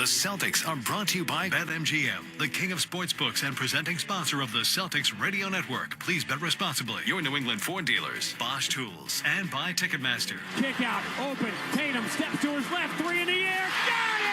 Celtics are brought to you by BetMGM, the king of sportsbooks and presenting sponsor of the Celtics Radio Network. Please bet responsibly. Your New England Ford dealers, Bosch Tools, and by Ticketmaster. Kick out, open. Tatum steps to his left, three in the air. Got it!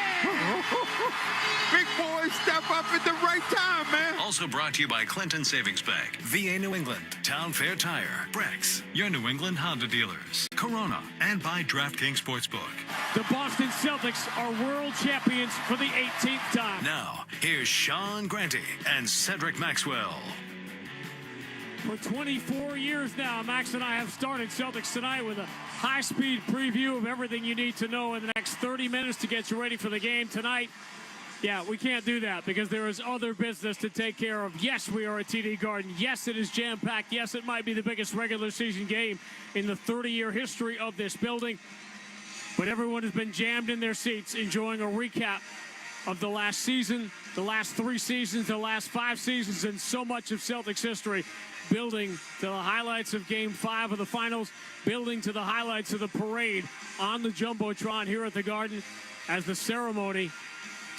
Big boys step up at the right time, man. Also brought to you by Clinton Savings Bank, VA New England, Town Fair Tire, Brex, your New England Honda dealers, Corona, and by DraftKings Sportsbook. The Boston Celtics are world champions for the 18th time. Now, here's Sean Grante and Cedric Maxwell. For 24 years now, Max and I have started Celtics Tonight with a high-speed preview of everything you need to know in the next 30 minutes to get you ready for the game tonight. Yeah, we can't do that because there is other business to take care of. Yes, we are at TD Garden. Yes, it is jam-packed. Yes, it might be the biggest regular season game in the 30-year history of this building. But everyone has been jammed in their seats enjoying a recap of the last season, the last 3 seasons, the last 5 seasons, and so much of Celtics history, building to the highlights of Game 5 of the Finals, building to the highlights of the parade on the Jumbotron here at the Garden as the ceremony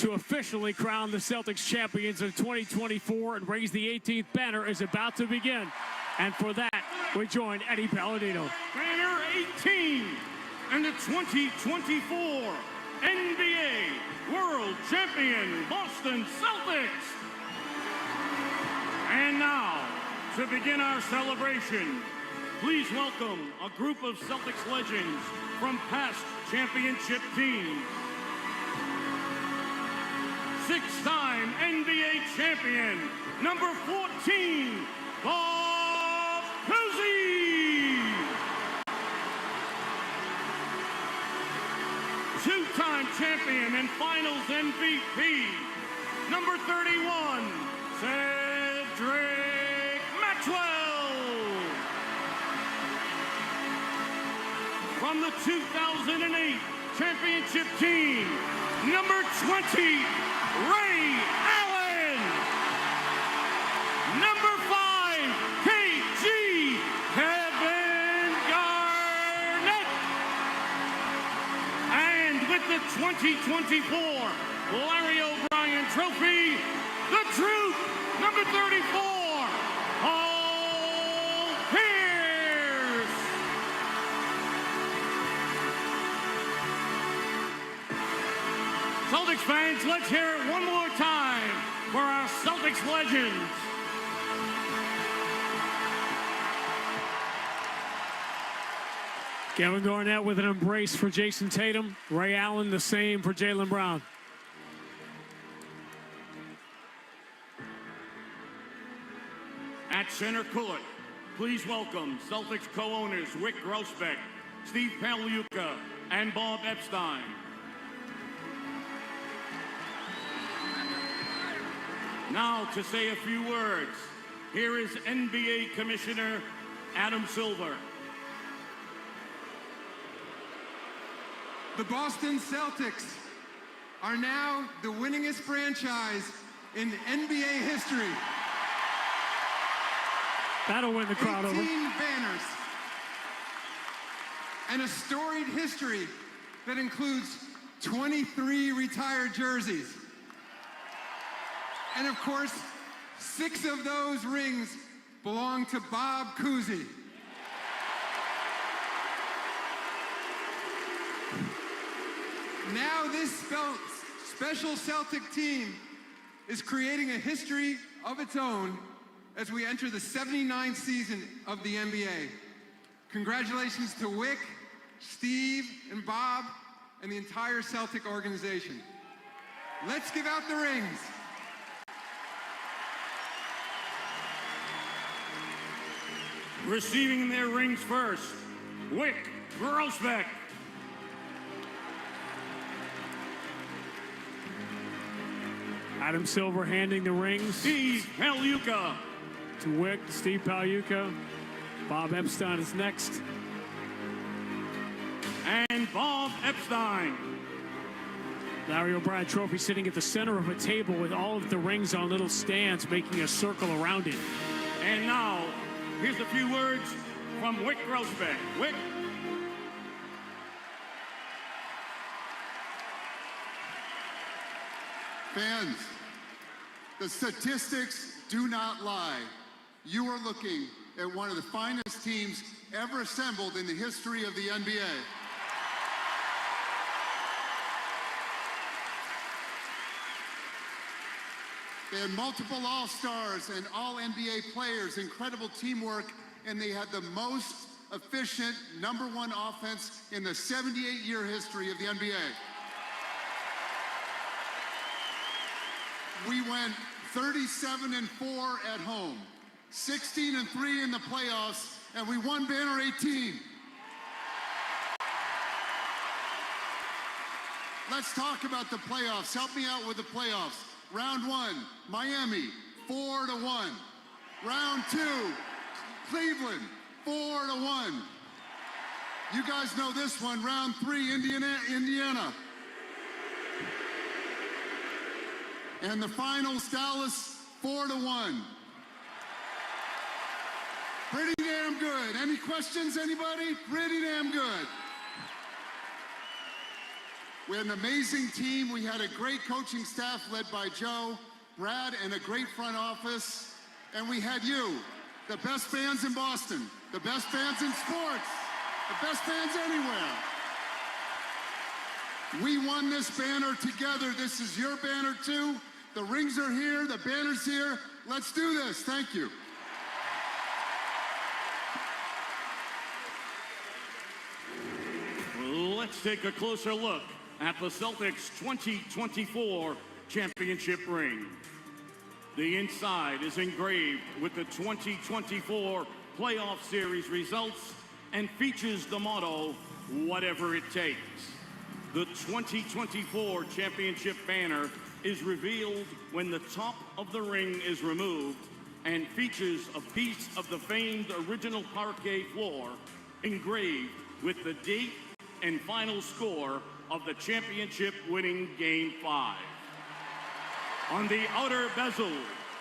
to officially crown the Celtics champions of 2024 and raise the 18th banner is about to begin. And for that, we join Eddie Palladino. Banner 18 and the 2024 NBA World Champion Boston Celtics. And now, to begin our celebration, please welcome a group of Celtics legends from past championship teams. 6-time NBA champion, number 14, Bob Cousy. 2-time champion and finals MVP, number 31, Cedric Maxwell. From the 2008 championship team, number 20, Ray Allen. Number 5, KG, Kevin Garnett. And with the 2024 Larry O'Brien Trophy, the Truth, number 34, Paul Pierce. Celtics fans, let's hear it one more time for our Celtics legends. Kevin Garnett with an embrace for Jason Tatum. Ray Allen the same for Jaylen Brown. At center court, please welcome Celtics co-owners Wyc Grousbeck, Steve Pagliuca, and Bob Epstein. Now to say a few words, here is NBA Commissioner Adam Silver. The Boston Celtics are now the winningest franchise in NBA history. That'll win the crowd 18 over. banners. And a storied history that includes 23 retired jerseys. And of course, 6 of those rings belong to Bob Cousy. Now this special Celtic team is creating a history of its own as we enter the 79th season of the NBA. Congratulations to Wyc, Steve, and Bob, and the entire Celtic organization. Let's give out the rings. Receiving their rings first, Wyc Grousbeck. Adam Silver handing the rings. Steve Pagliuca. To Wyc, Steve Pagliuca. Bob Epstein is next. And Bob Epstein. Larry O'Brien Trophy sitting at the center of a table with all of the rings on little stands making a circle around it. And now, here's a few words from Wyc Grousbeck. Wyc. Fans, the statistics do not lie. You are looking at one of the finest teams ever assembled in the history of the NBA. They had multiple All-Stars and All-NBA players, incredible teamwork, and they had the most efficient #1 offense in the 78-year history of the NBA. We went 37-4 at home, 16-3 in the playoffs, and we won Banner 18. Let's talk about the playoffs. Help me out with the playoffs. Round 1, Miami, 4-1. Round 2, Cleveland, 4-1. You guys know this one. Round 3, Indiana. And the finals, Dallas, 4-1. Pretty damn good. Any questions, anybody? Pretty damn good. We had an amazing team. We had a great coaching staff led by Joe, Brad, and a great front office. And we had you, the best fans in Boston, the best fans in sports, the best fans anywhere. We won this banner together. This is your banner too. The rings are here, the banner's here. Let's do this. Thank you. Let's take a closer look at the Celtics 2024 championship ring. The inside is engraved with the 2024 playoff series results and features the motto, "Whatever it takes." The 2024 championship banner is revealed when the top of the ring is removed and features a piece of the famed original parquet floor engraved with the date and final score of the championship-winning Game 5. On the outer bezel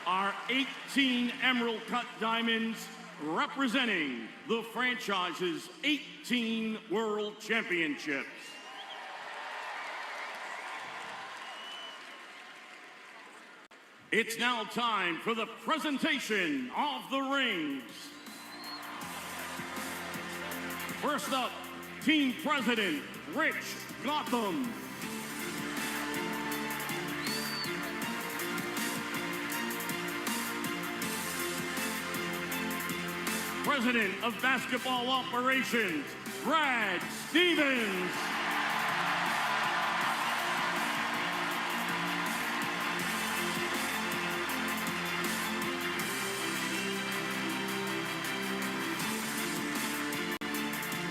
are 18 emerald-cut diamonds representing the franchise's 18 World Championships. It's now time for the presentation of the rings. First up, Team President Rich Gotham. President of Basketball Operations, Brad Stevens.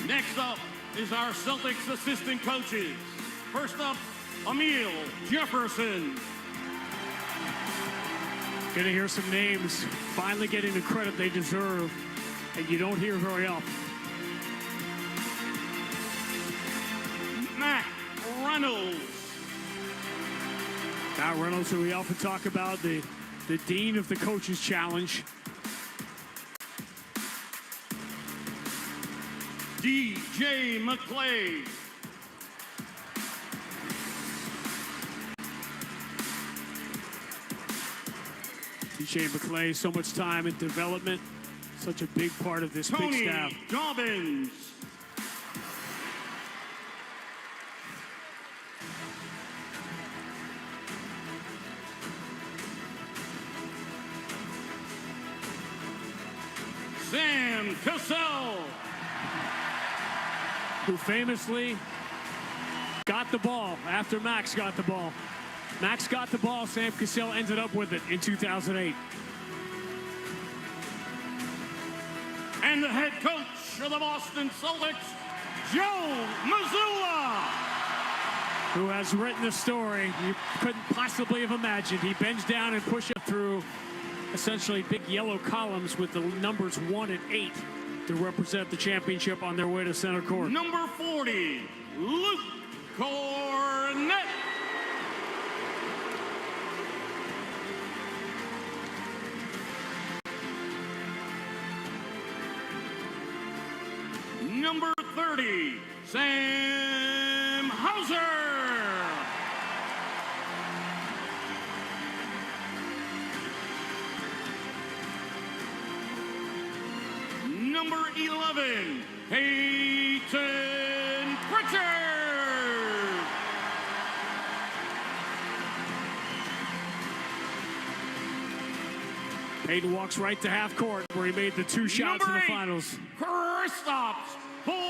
Next up is our Celtics assistant coaches. First up, Emil Jefferson. Gonna hear some names finally getting the credit they deserve, and you don't hear very often. Matt Reynolds. Matt Reynolds, who we often talk about, the dean of the coaches challenge. DJ McClay. DJ McClay, so much time in development, such a big part of this big staff. Tony Dobbins. Sam Cassell. Who famously got the ball after Max got the ball. Max got the ball, Sam Cassell ended up with it in 2008. And the head coach of the Boston Celtics, Joe Mazzulla. Who has written a story you couldn't possibly have imagined. He bends down and pushes up through essentially big yellow columns with the numbers 1 and 8 to represent the championship on their way to center court. Number 40, Luke Cornett. Number 30, Sam Hauser. number 11, Peyton Pritchard. Peyton walks right to half court where he made the 2 shots Number in the 8, finals. Kristaps Porzingis.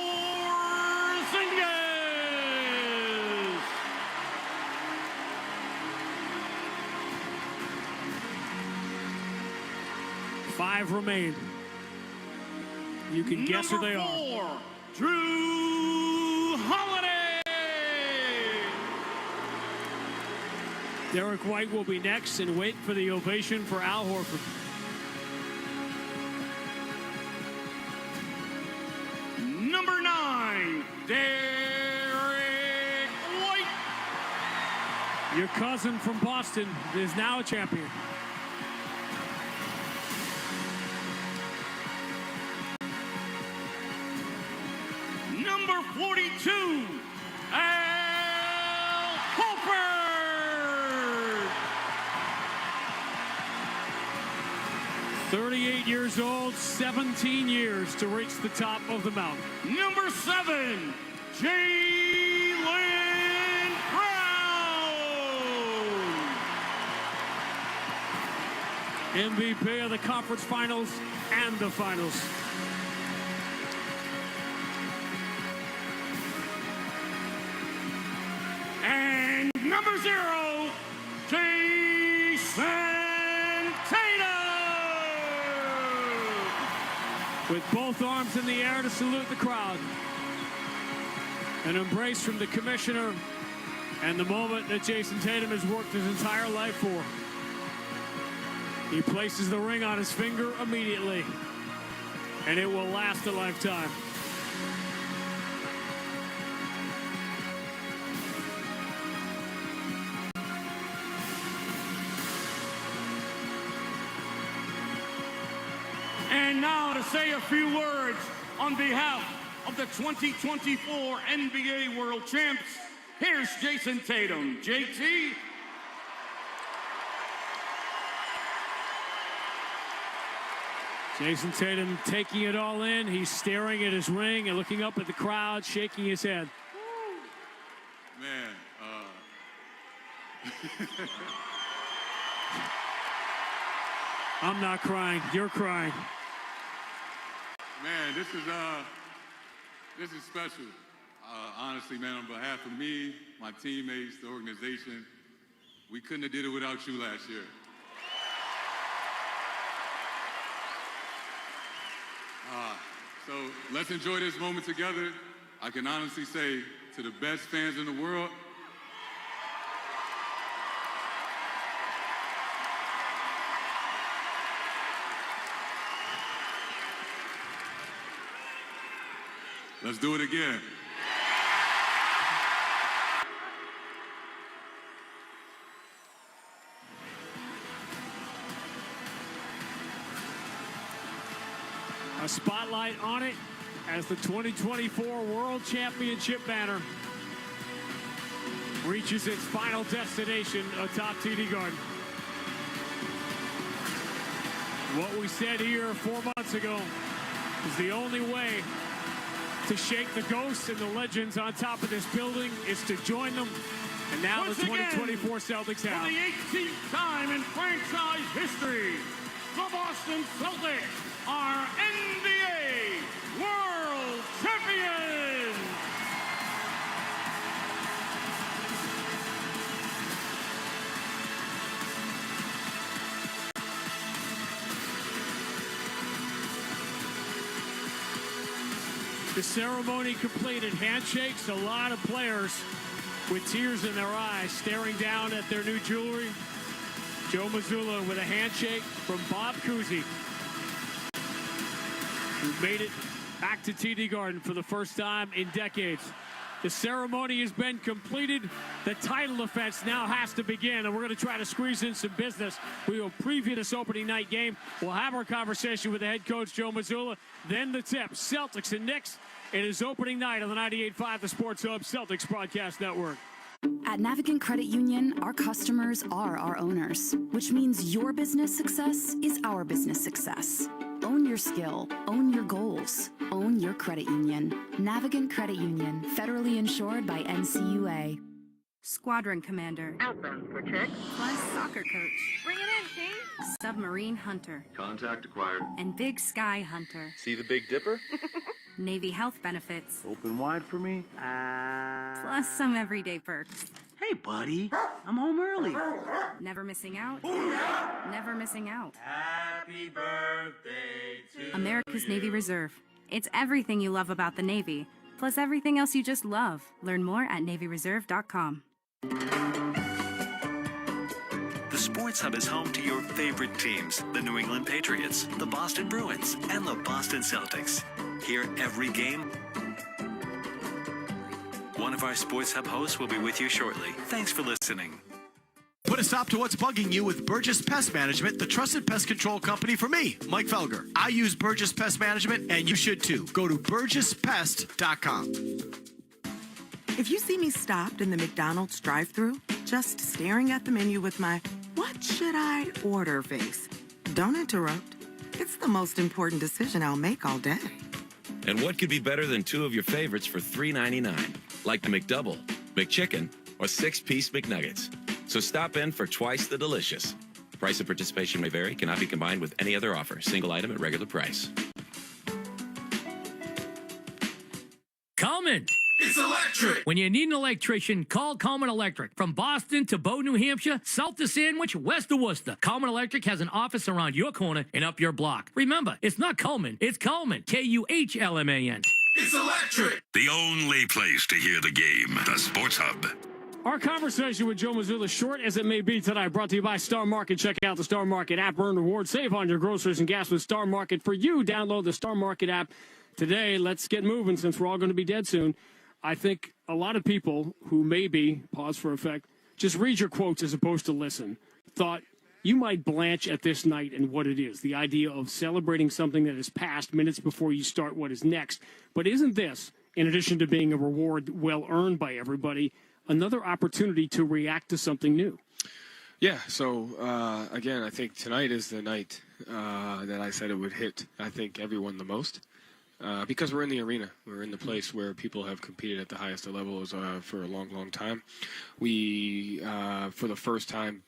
5 remain. You can guess who they Number are. 4, Drew Holiday. Derek White will be next, and wait for the ovation for Al Horford. Number 9, Derek White. Your cousin from Boston is now a champion. Number 42, Al Horford. 38 years old, 17 years to reach the top of the mountain. Number 7, Jaylen Brown. MVP of the conference finals and the finals. And number 0, Jason Tatum. With both arms in the air to salute the crowd. An embrace from the commissioner and the moment that Jason Tatum has worked his entire life for. He places the ring on his finger immediately, and it will last a lifetime. And now to say a few words on behalf of the 2024 NBA World Champs, here's Jason Tatum. JT. Jason Tatum taking it all in. He's staring at his ring and looking up at the crowd, shaking his head. Man, I'm not crying. You're crying. man, this is special. Honestly, man, on behalf of me, my teammates, the organization, we couldn't have did it without you last year. So let's enjoy this moment together. I can honestly say to the best fans in the world, let's do it again. A spotlight on it as the 2024 World Championship banner reaches its final destination atop TD Garden. What we said here 4 months ago is the only way to shake the ghosts and the legends on top of this building is to join them. And now Once the 2024 Celtics For have. the 18th time in franchise history, the Boston Celtics are NBA World Champions! The ceremony completed. Handshakes, a lot of players with tears in their eyes staring down at their new jewelry. Joe Mazzulla with a handshake from Bob Cousy, who made it back to TD Garden for the first time in decades. The ceremony has been completed. The title defense now has to begin, and we're going to try to squeeze in some business. We will preview this opening night game. We'll have our conversation with the head coach, Joe Mazzulla. Then the tip, Celtics and Knicks. It is opening night on the 98.5 The Sports Hub Celtics Broadcast Network. At Navigant Credit Union, our customers are our owners, which means your business success is our business success. Own your your skill. Own your goals. Own your credit union. Navigant Credit Union. Federally insured by NCUA. Squadron Commander. Outbound for check. Plus Soccer Coach. Bring it in, team. Submarine Hunter. Contact acquired. And Big Sky Hunter. See the Big Dipper? Navy health benefits. Open wide for me. Plus some everyday perks. Hey, buddy. I'm home early. Never missing out. Never missing out. Happy birthday to America's Navy Reserve. It's everything you love about the Navy, plus everything else you just love. Learn more at NavyReserve.com. The Sports Hub is home to your favorite teams, the New England Patriots, the Boston Bruins, and the Boston Celtics. Hear every game. One of our Sports Hub hosts will be with you shortly. Thanks for listening. Put a stop to what's bugging you with Burgess Pest Management, the trusted pest control company for me, Mike Felger. I use Burgess Pest Management, and you should too. Go to burgesspest.com. If you see me stopped in the McDonald's drive-thru, just staring at the menu with my "what should I order" face, don't interrupt. It's the most important decision I'll make all day. And what could be better than two of your favorites for $3.99? Like the McDouble, McChicken, or 6-piece McNuggets. So stop in for twice the delicious. Price of participation may vary, cannot be combined with any other offer. Single item at regular price. Coleman. It's electric. When you need an electrician, call Coleman Electric. From Boston to Bow, New Hampshire, south to Sandwich, west to Worcester, Coleman Electric has an office around your corner and up your block. Remember, it's not Coleman, it's Coleman. Kuhlman. It's electric. The only place to hear the game, the Sports Hub. Our conversation with Joe Mazzulla, short as it may be tonight, brought to you by Star Market. Check out the Star Market app, earn rewards, save on your groceries and gas with Star Market. For you, download the Star Market app today. Let's get moving since we're all going to be dead soon. I think a lot of people who maybe, pause for effect, just read your quotes as opposed to listen, thought you might blanch at this night and what it is, the idea of celebrating something that is past minutes before you start what is next. But isn't this, in addition to being a reward well earned by everybody, another opportunity to react to something new? Yeah, so again, I think tonight is the night that I said it would hit, I think, everyone the most. Because we're in the arena. We're in the place where people have competed at the highest levels for a long, long time. We, for the first time,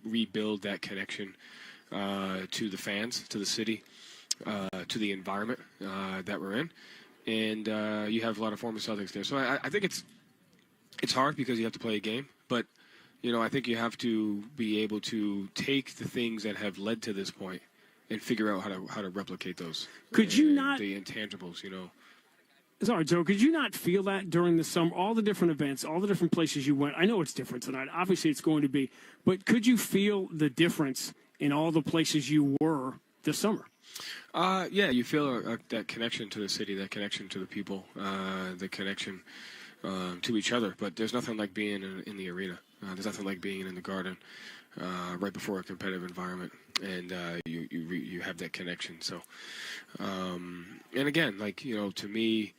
rebuild that connection to the fans, to the city, to the environment that we're in. And you have a lot of former Celtics there. So I think it's hard because you have to play a game. But, you know, I think you have to be able to take the things that have led to this point and figure out how to replicate those. Could you not... The intangibles, you know. Sorry, Joe, could you not feel that during the summer, all the different events, all the different places you went? I know it's different tonight. Obviously, it's going to be. But could you feel the difference in all the places you were this summer? Yeah, you feel that connection to the city, that connection to the people, the connection to each other. But there's nothing like being in the arena. There's nothing like being in the Garden right before a competitive environment, and you have that connection. So, and again, like, you know, to me,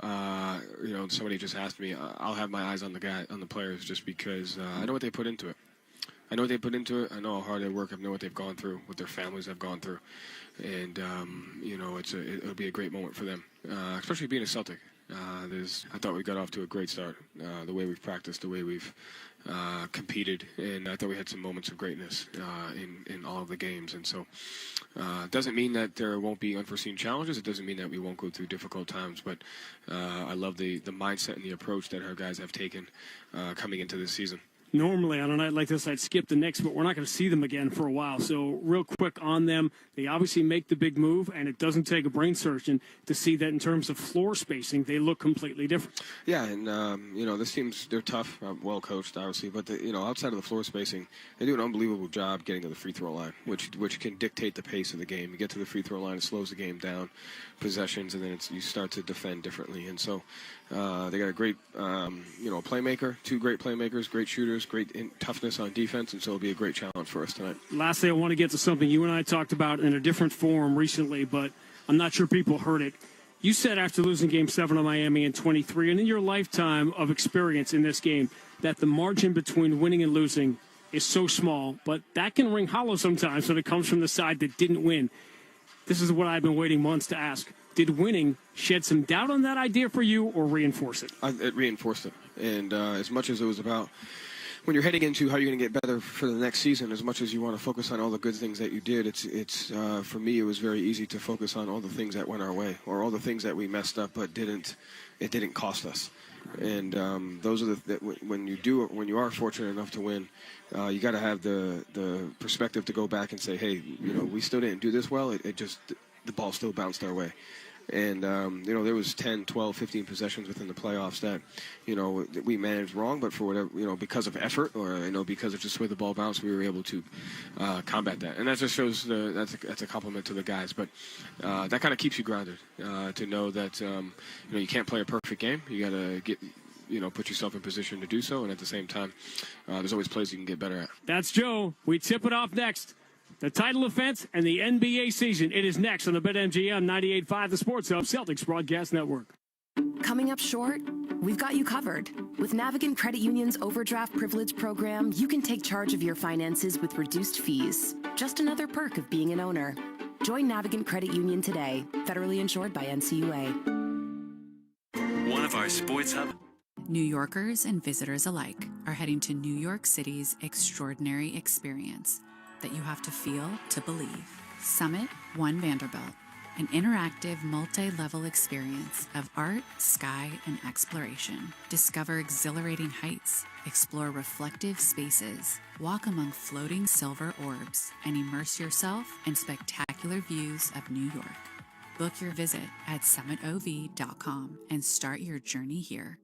you know, somebody just asked me, I'll have my eyes on the players, just because I know what they put into it. I know what they put into it. I know how hard they work. I know what they've gone through, what their families have gone through, and you know, it'll be a great moment for them, especially being a Celtic. I thought we got off to a great start. The way we've practiced, the way we've competed, and I thought we had some moments of greatness in all of the games. And so, it doesn't mean that there won't be unforeseen challenges. It doesn't mean that we won't go through difficult times. But I love the mindset and the approach that our guys have taken coming into this season. Normally, on a night like this, I'd skip the Knicks, but we're not going to see them again for a while. So real quick on them, they obviously make the big move, and it doesn't take a brain surgeon to see that in terms of floor spacing, they look completely different. Yeah, and, you know, this team's, they're tough, well coached, obviously, but, you know, outside of the floor spacing, they do an unbelievable job getting to the free throw line, which can dictate the pace of the game. You get to the free throw line, it slows the game down, possessions, and then you start to defend differently. And so they got a great, you know, playmaker, two great playmakers, great shooters, great toughness on defense, and so it'll be a great challenge for us tonight. Lastly, I want to get to something you and I talked about in a different forum recently, but I'm not sure people heard it. You said after losing Game 7 on Miami in 23, and in your lifetime of experience in this game, that the margin between winning and losing is so small, but that can ring hollow sometimes when it comes from the side that didn't win. this is what I've been waiting months to ask. Did winning shed some doubt on that idea for you or reinforce it? It reinforced it. And as much as it was about when you're heading into how you're going to get better for the next season, as much as you want to focus on all the good things that you did, it's for me, it was very easy to focus on all the things that went our way or all the things that we messed up but it didn't cost us. And those are when you are fortunate enough to win, you got to have the perspective to go back and say, hey, we still didn't do this well. It just the ball still bounced our way. And, there was 10, 12, 15 possessions within the playoffs that, we managed wrong, but for whatever, because of effort or, because of just the way the ball bounced, we were able to combat that. And that just shows that's a compliment to the guys. But that kind of keeps you grounded to know that, you can't play a perfect game. You got to put yourself in position to do so. And at the same time, there's always plays you can get better at. That's Joe. We tip it off next. The title defense and the NBA season. It is next on the BetMGM 98.5, the Sports Hub Celtics Broadcast Network. Coming up short? We've got you covered. With Navigant Credit Union's Overdraft Privilege program, you can take charge of your finances with reduced fees. Just another perk of being an owner. Join Navigant Credit Union today. Federally insured by NCUA. One of our Sports Hub. New Yorkers and visitors alike are heading to New York City's extraordinary experience that you have to feel to believe. Summit One Vanderbilt, an interactive multi-level experience of art, sky, and exploration. Discover exhilarating heights, explore reflective spaces, walk among floating silver orbs, and immerse yourself in spectacular views of New York. Book your visit at summitov.com and start your journey here.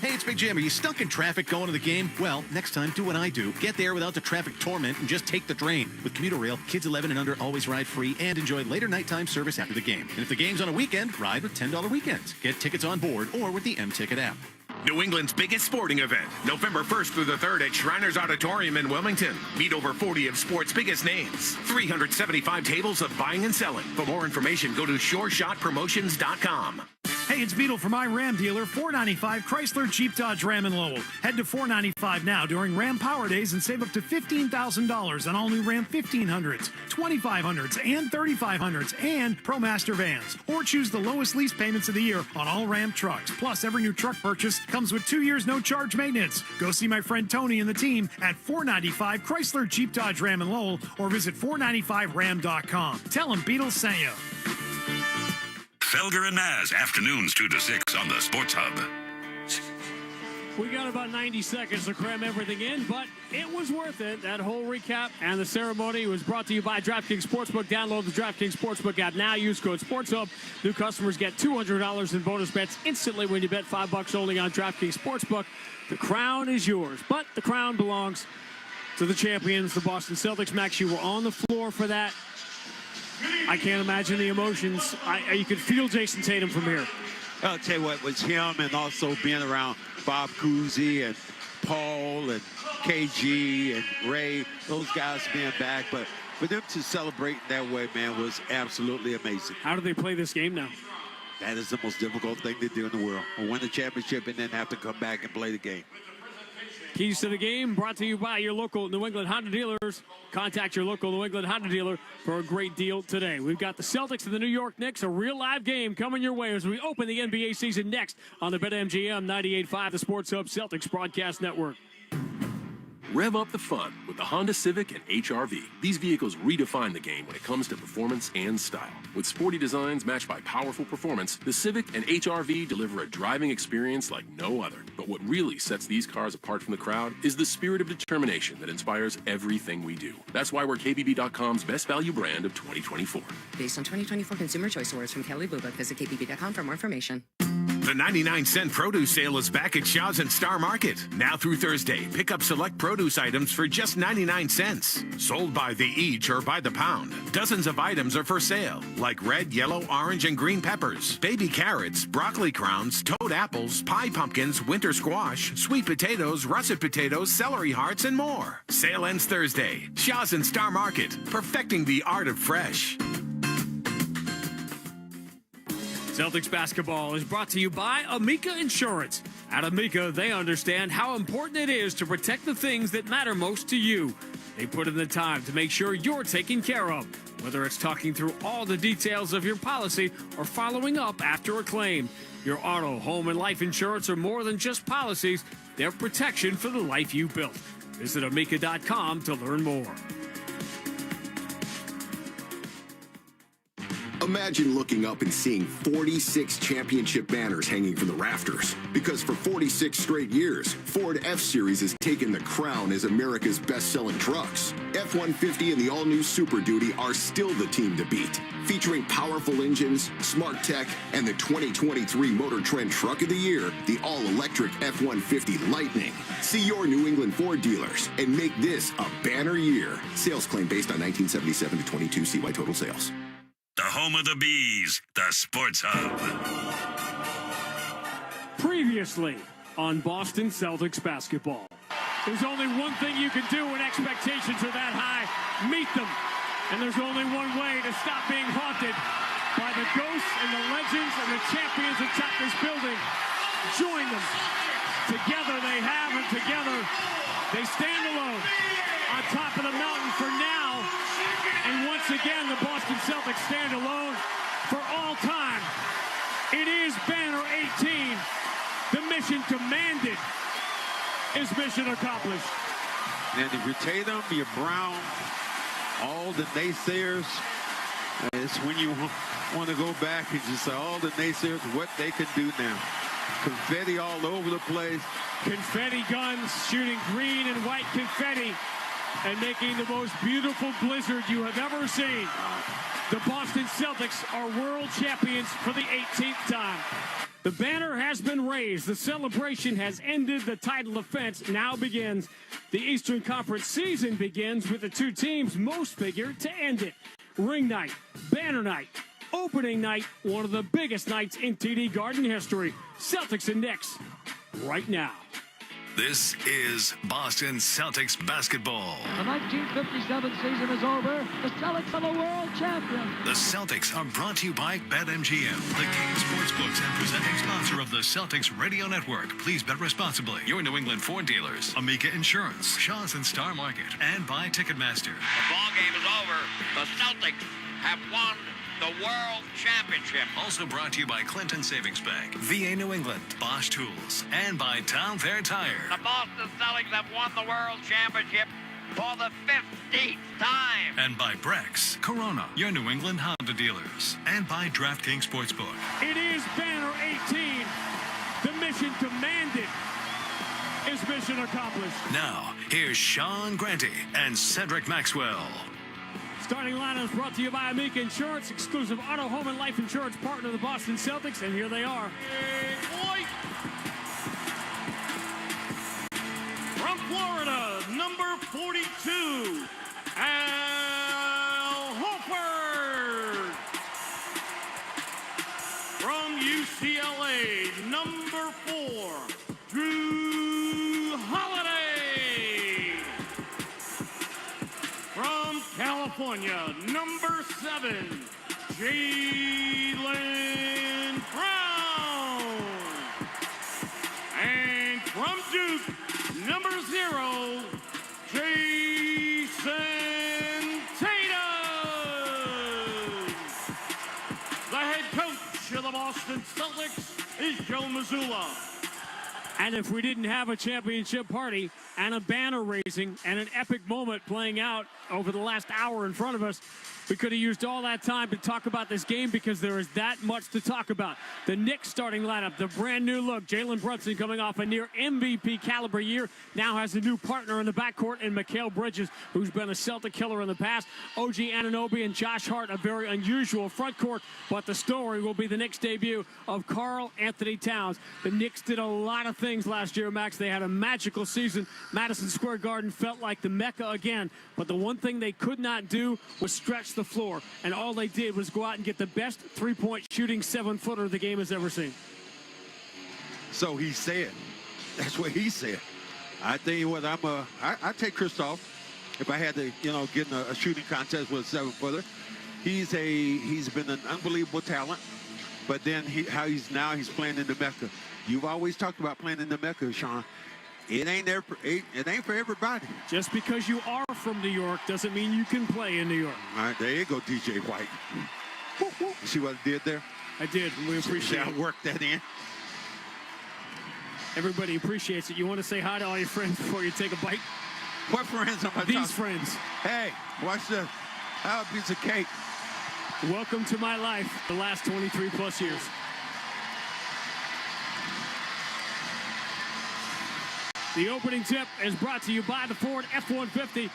Hey, it's Big Jim. Are you stuck in traffic going to the game? Well, next time, do what I do. Get there without the traffic torment and just take the train. With Commuter Rail, kids 11 and under always ride free and enjoy later nighttime service after the game. And if the game's on a weekend, ride with $10 weekends. Get tickets on board or with the M-Ticket app. New England's biggest sporting event, November 1st through the 3rd at Shriners Auditorium in Wilmington. Meet over 40 of sports' biggest names. 375 tables of buying and selling. For more information, go to SureShotPromotions.com. Hey, it's Beetle from my Ram dealer, 495 Chrysler Jeep Dodge Ram in Lowell. Head to 495 now during Ram Power Days and save up to $15,000 on all new Ram 1500s, 2500s, and 3500s, and ProMaster vans. Or choose the lowest lease payments of the year on all Ram trucks. Plus, every new truck purchase comes with 2 years no-charge maintenance. Go see my friend Tony and the team at 495 Chrysler Jeep Dodge Ram in Lowell or visit 495ram.com. Tell them Beetle sent you. Felger and Naz, afternoons 2 to 6 on the Sports Hub. We got about 90 seconds to cram everything in, but it was worth it. That whole recap and the ceremony was brought to you by DraftKings Sportsbook. Download the DraftKings Sportsbook app now. Use code SportsHub. New customers get $200 in bonus bets instantly when you bet $5 only on DraftKings Sportsbook. The crown is yours, but the crown belongs to the champions, the Boston Celtics. Max, you were on the floor for that. I can't imagine the emotions. You could feel Jason Tatum from here. I'll tell you what, was him and also being around Bob Cousy and Paul and KG and Ray, those guys being back. But for them to celebrate that way, man, was absolutely amazing. How do they play this game now? That is the most difficult thing to do in the world. Win the championship and then have to come back and play the game. Keys to the game brought to you by your local New England Honda dealers. Contact your local New England Honda dealer for a great deal today. We've got the Celtics and the New York Knicks, a real live game coming your way as we open the NBA season next on the BetMGM 98.5, the Sports Hub Celtics Broadcast Network. Rev up the fun with the Honda Civic and HR-V. These vehicles redefine the game when it comes to performance and style. With sporty designs matched by powerful performance, the Civic and HR-V deliver a driving experience like no other. But what really sets these cars apart from the crowd is the spirit of determination that inspires everything we do. That's why we're KBB.com's best value brand of 2024. Based on 2024 Consumer Choice Awards from Kelly Blue Book, visit KBB.com for more information. The 99-cent produce sale is back at Shaw's and Star Market. Now through Thursday, pick up select produce items for just 99 cents. Sold by the each or by the pound. Dozens of items are for sale, like red, yellow, orange, and green peppers, baby carrots, broccoli crowns, toad apples, pie pumpkins, winter squash, sweet potatoes, russet potatoes, celery hearts, and more. Sale ends Thursday. Shaw's and Star Market, perfecting the art of fresh. Celtics basketball is brought to you by Amica Insurance. At Amica, they understand how important it is to protect the things that matter most to you. They put in the time to make sure you're taken care of. Whether it's talking through all the details of your policy or following up after a claim, your auto, home, and life insurance are more than just policies. They're protection for the life you built. Visit amica.com to learn more. Imagine looking up and seeing 46 championship banners hanging from the rafters. Because for 46 straight years, Ford F-Series has taken the crown as America's best-selling trucks. F-150 and the all-new Super Duty are still the team to beat. Featuring powerful engines, smart tech, and the 2023 Motor Trend Truck of the Year, the all-electric F-150 Lightning. See your New England Ford dealers and make this a banner year. Sales claim based on 1977 to 22 CY total sales. The home of the Bees, the Sports Hub. Previously on Boston Celtics basketball. There's only one thing you can do when expectations are that high. Meet them. And there's only one way to stop being haunted by the ghosts and the legends and the champions atop this building. Join them. Together they have, and together they stand alone on top of the mountain for now. And once again, the Boston Celtics stand alone for all time. It is banner 18. The mission demanded is mission accomplished. And if you're Tatum, you're Brown, all the naysayers, it's when you want to go back and just say all the naysayers, what they can do now. Confetti all over the place. Confetti guns shooting green and white confetti and making the most beautiful blizzard you have ever seen. The Boston Celtics are world champions for the 18th time. The banner has been raised. The celebration has ended. The title defense now begins. The Eastern Conference season begins with the two teams most figured to end it. Ring night, banner night, opening night, one of the biggest nights in TD Garden history. Celtics and Knicks right now. This is Boston Celtics basketball. The 1957 season is over. The Celtics are the world champions. The Celtics are brought to you by BetMGM, the king of sportsbooks and presenting sponsor of the Celtics Radio Network. Please bet responsibly. Your New England Ford dealers, Amica Insurance, Shaw's and Star Market, and by Ticketmaster. The ball game is over. The Celtics have won the World Championship. Also brought to you by Clinton Savings Bank, VA New England, Bosch Tools, and by Town Fair Tire. The Boston Celtics have won the World Championship for the 15th time. And by Brex, Corona, your New England Honda dealers. And by DraftKings Sportsbook. It is banner 18. The mission demanded is mission accomplished. Now, here's Sean Grante and Cedric Maxwell. Starting lineups brought to you by Amica Insurance, exclusive auto, home, and life insurance partner of the Boston Celtics, and here they are. From Florida, number 42, Al Horford. From UCLA, number 4, Drew Holiday. From California, number 7, Jaylen Brown. And from Duke, number 0, Jason Tatum. The head coach of the Boston Celtics is Joe Mazzulla. And if we didn't have a championship party and a banner raising and an epic moment playing out over the last hour in front of us, we could have used all that time to talk about this game because there is that much to talk about. The Knicks starting lineup, the brand new look. Jalen Brunson coming off a near MVP caliber year, now has a new partner in the backcourt in Mikal Bridges, who's been a Celtic killer in the past. OG Anunoby and Josh Hart, a very unusual front court, but the story will be the Knicks debut of Karl Anthony Towns. The Knicks did a lot of things last year, Max. They had a magical season. Madison Square Garden felt like the Mecca again, but the one thing they could not do was stretch the floor, and all they did was go out and get the best three-point shooting 7-footer the game has ever seen. So he said. That's what he said. I tell you what, I take Kristoff if I had to, get in a shooting contest with a 7-footer. He's been an unbelievable talent, but then he's playing in the Mecca. You've always talked about playing in the Mecca, Sean. It ain't there. It ain't for everybody. Just because you are from New York doesn't mean you can play in New York. All right, there you go, DJ White. You see what I did there? I did. We appreciate it. I worked that in. Everybody appreciates it. You want to say hi to all your friends before you take a bite? What friends am I These friends. Hey, watch this. Have a piece of cake. Welcome to my life the last 23 plus years. The opening tip is brought to you by the Ford F-150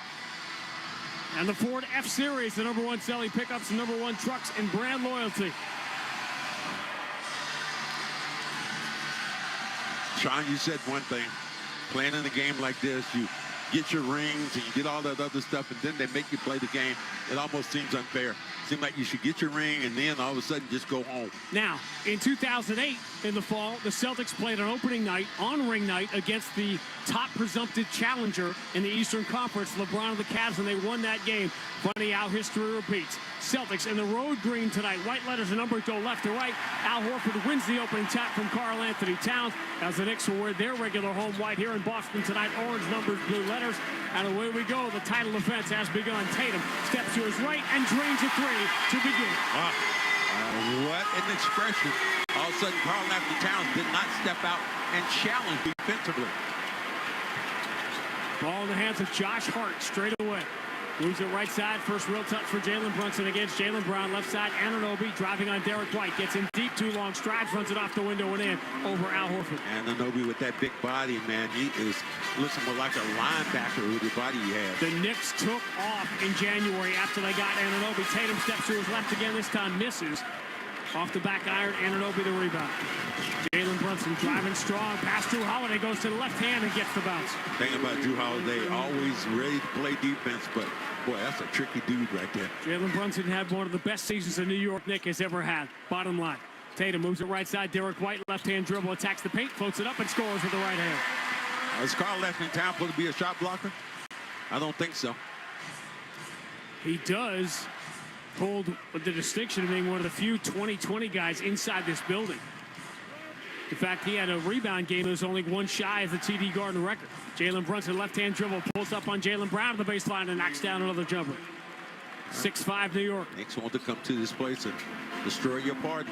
and the Ford F-Series, the #1 selling pickups and #1 trucks and brand loyalty. Sean, you said one thing. Playing in a game like this, you get your rings and you get all that other stuff, and then they make you play the game. It almost seems unfair. Seems like you should get your ring and then all of a sudden just go home. Now, in 2008, in the fall, the Celtics played an opening night, on ring night, against the top presumptive challenger in the Eastern Conference, LeBron and the Cavs, and they won that game. Funny how history repeats. Celtics in the road green tonight. White letters and numbers go left to right. Al Horford wins the opening tap from Karl Anthony Towns as the Knicks will wear their regular home white here in Boston tonight. Orange numbers, blue letters. And away we go. The title defense has begun. Tatum steps to his right and drains a three to begin. What an expression. All of a sudden, Karl Anthony Towns did not step out and challenge defensively. Ball in the hands of Josh Hart straight away. Moves it right side. First real touch for Jalen Brunson against Jaylen Brown. Left side, Anunoby driving on Derek White. Gets in deep, too long strides, runs it off the window and in over Al Horford. Anunoby with that big body, man. He is, listen, more like a linebacker with the body he has. The Knicks took off in January after they got Anunoby. Tatum steps to his left again, this time misses. Off the back iron, Anunoby the rebound. Jalen Brunson driving strong. Pass Drew Holiday goes to the left hand and gets the bounce. Thing about Drew Holiday, always ready to play defense, but boy, that's a tricky dude right there. Jalen Brunson had one of the best seasons a New York Knicks has ever had. Bottom line. Tatum moves it right side. Derek White, left-hand dribble, attacks the paint, floats it up, and scores with the right hand. Is Karl Anthony Towns supposed to be a shot blocker? I don't think so. He does hold the distinction of being one of the few 20-20 guys inside this building. In fact, he had a rebound game that was only one shy of the TD Garden record. Jalen Brunson, left-hand dribble, pulls up on Jaylen Brown to the baseline and knocks down another jumper. 6-5 New York. Knicks want to come to this place and destroy your party.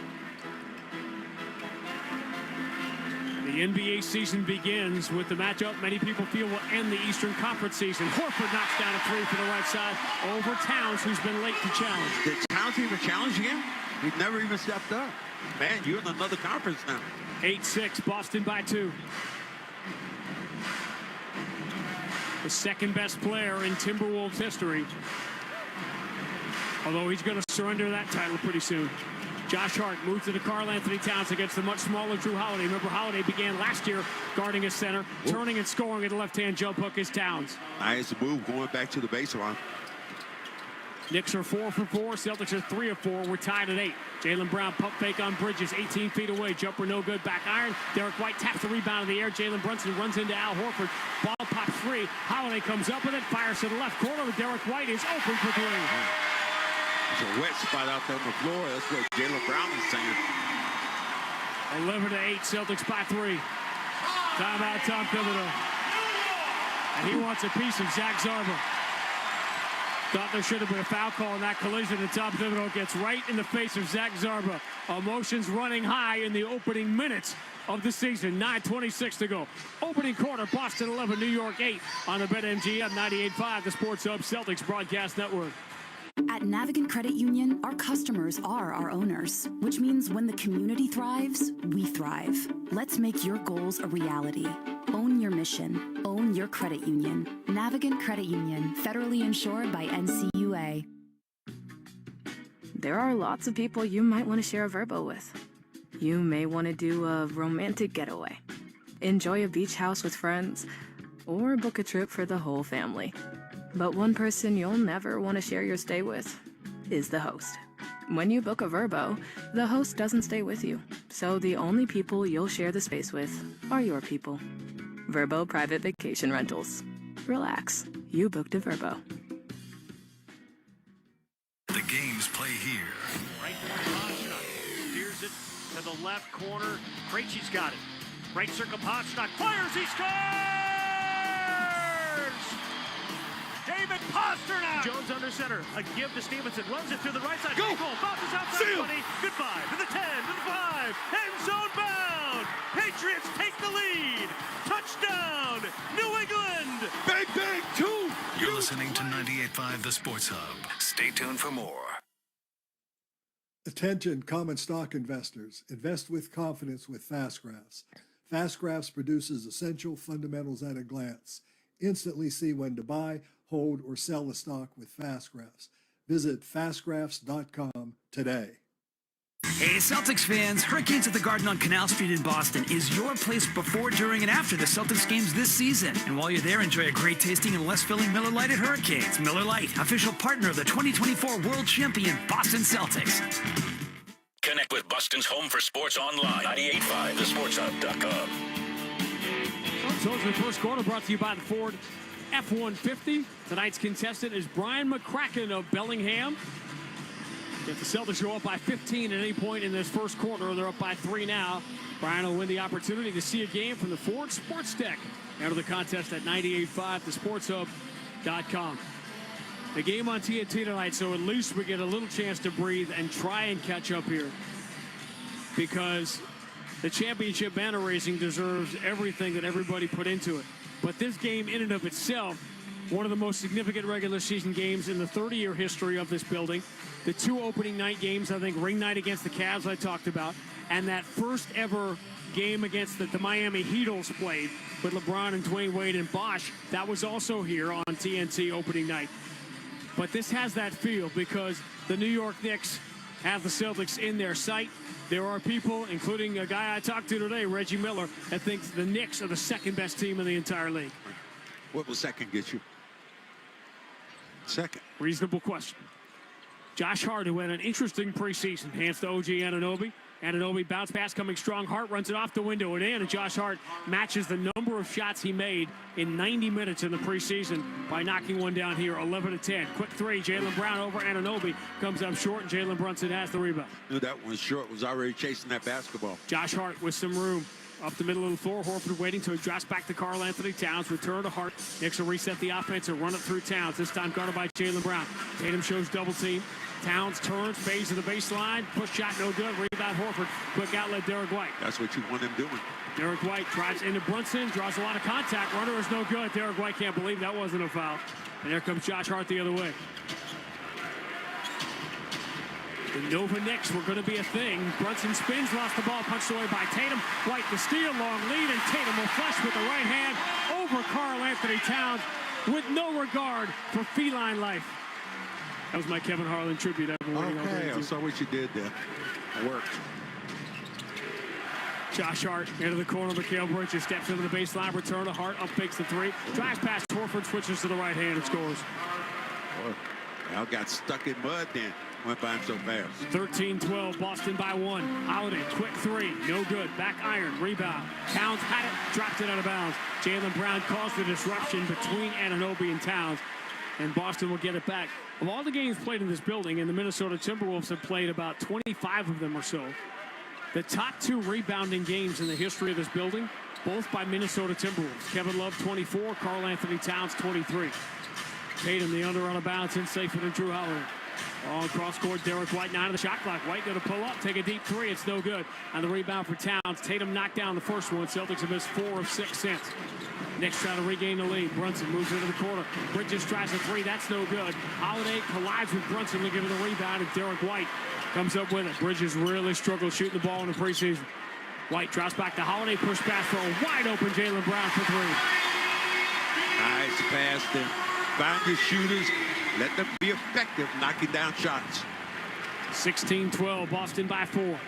The NBA season begins with the matchup many people feel will end the Eastern Conference season. Horford knocks down a three for the right side over Towns, who's been late to challenge. Did Towns even challenge him? He never even stepped up. Man, you're in another conference now. 8-6, Boston by 2. The second best player in Timberwolves history. Although he's going to surrender that title pretty soon. Josh Hart moves to the Karl Anthony Towns against the much smaller Drew Holiday. Remember, Holiday began last year guarding his center. Turning and scoring at the left-hand jump hook is Towns. Nice move going back to the baseline. Knicks are 4 for 4. Celtics are 3 of 4. We're tied at 8. Jaylen Brown pump fake on Bridges, 18 feet away. Jumper no good. Back iron. Derek White taps the rebound in the air. Jalen Brunson runs into Al Horford. Ball pops free. Holiday comes up with it. Fires to the left corner. Derek White is open for 3. It's a wet spot out there on the floor. That's what Jaylen Brown is saying. 11-8. Celtics by 3. Timeout, Tom Thibodeau. And he wants a piece of Zach Zarba. Thought there should have been a foul call in that collision, and Tom Thibodeau gets right in the face of Zach Zarba. Emotions running high in the opening minutes of the season. 9:26 to go. Opening quarter, Boston 11, New York 8 on the BetMGM 98.5, the Sports Hub Celtics Broadcast Network. At Navigant Credit Union, our customers are our owners, which means when the community thrives, we thrive. Let's make your goals a reality. Own your mission. Own your credit union. Navigant Credit Union, federally insured by NCUA. There are lots of people you might want to share a Vrbo with. You may want to do a romantic getaway, enjoy a beach house with friends, or book a trip for the whole family. But one person you'll never want to share your stay with is the host. When you book a Vrbo, the host doesn't stay with you, so the only people you'll share the space with are your people. Vrbo Private Vacation Rentals. Relax, you booked a Vrbo. The games play here. Right Pasternak steers it to the left corner. Krejci's got it. Right circle, Pasternak fires, he scores! scores! David Pasternak! Jones under center. A give to Stevenson. Runs it through the right side. Go! Goal. Bounces outside 20. Goodbye. To the 10. To the 5. End zone bound. Patriots take the lead. Touchdown. New England. Bang, bang, two. You're listening to 98.5 The Sports Hub. Stay tuned for more. Attention common stock investors. Invest with confidence with FastGraphs. FastGraphs produces essential fundamentals at a glance. Instantly see when to buy, hold, or sell a stock with FastGraphs. Visit fastgraphs.com today. Hey, Celtics fans, Hurricanes at the Garden on Canal Street in Boston is your place before, during, and after the Celtics games this season. And while you're there, enjoy a great tasting and less filling Miller Lite at Hurricanes. Miller Lite, official partner of the 2024 World Champion Boston Celtics. Connect with Boston's home for sports online. 98.5thesportshub.com. So it's the first quarter brought to you by the Ford F-150. Tonight's contestant is Brian McCracken of Bellingham. If the Celtics go up by 15 at any point in this first quarter, they're up by 3 now. Brian will win the opportunity to see a game from the Ford Sports Deck. Enter the contest at 98.5thesportshub.com. The game on TNT tonight, so at least we get a little chance to breathe and try and catch up here. Because the championship banner raising deserves everything that everybody put into it. But this game in and of itself, one of the most significant regular season games in the 30-year history of this building. The 2 opening night games, I think ring night against the Cavs I talked about, and that first ever game against the Miami Heatles played with LeBron and Dwayne Wade and Bosh, that was also here on TNT opening night. But this has that feel because the New York Knicks have the Celtics in their sight. There are people, including a guy I talked to today, Reggie Miller, that thinks the Knicks are the second best team in the entire league. What will second get you? Second. Reasonable question. Josh Hart, who had an interesting preseason, hands to OG Anunoby. Anunoby bounce pass coming strong. Hart runs it off the window and in, and Josh Hart matches the number of shots he made in 90 minutes in the preseason by knocking one down here, 11-10. Quick three, Jaylen Brown over Anunoby, comes up short, and Jalen Brunson has the rebound. Knew that one short, was already chasing that basketball. Josh Hart with some room. Up the middle of the floor, Horford waiting till he drops back to Karl Anthony Towns. Return to Hart. Knicks will reset the offense and run it through Towns. This time guarded by Jaylen Brown. Tatum shows double team. Towns turns, fades to the baseline. Push shot no good. Rebound Horford. Quick outlet Derek White. That's what you want him doing. Derek White drives into Brunson. Draws a lot of contact. Runner is no good. Derek White can't believe that wasn't a foul. And there comes Josh Hart the other way. The Nova Knicks were going to be a thing. Brunson spins, lost the ball, punched away by Tatum. White the steal, long lead, and Tatum will flush with the right hand over Karl Anthony Towns with no regard for feline life. That was my Kevin Harlan tribute. Okay, I saw what you did there. It worked. Josh Hart into the corner. Mikal Bridges steps into the baseline. Return to Hart. Up fakes the three. Drives past Horford. Switches to the right hand and scores. Boy, Al got stuck in mud then. Went by him so fast. 13-12. Boston by 1. Holiday. Quick three. No good. Back iron. Rebound. Towns had it. Dropped it out of bounds. Jaylen Brown caused the disruption between Anunoby and Towns. And Boston will get it back. Of all the games played in this building, and the Minnesota Timberwolves have played about 25 of them or so, the top 2 rebounding games in the history of this building, both by Minnesota Timberwolves. Kevin Love, 24. Karl Anthony Towns, 23. Tatum, the under on a bounce, in safer than Drew Holiday. All cross court, Derek White, 9 of the shot clock. White going to pull up, take a deep three. It's no good. On the rebound for Towns, Tatum knocked down the first one. Celtics have missed 4 of 6 since. Knicks trying to regain the lead. Brunson moves into the corner. Bridges tries a three. That's no good. Holiday collides with Brunson, looking for the rebound, and Derek White comes up with it. Bridges really struggled shooting the ball in the preseason. White drops back to Holiday. Push pass for a wide open Jaylen Brown for 3. Nice pass there. Find your shooters. Let them be effective knocking down shots. 16-12. Boston by 4.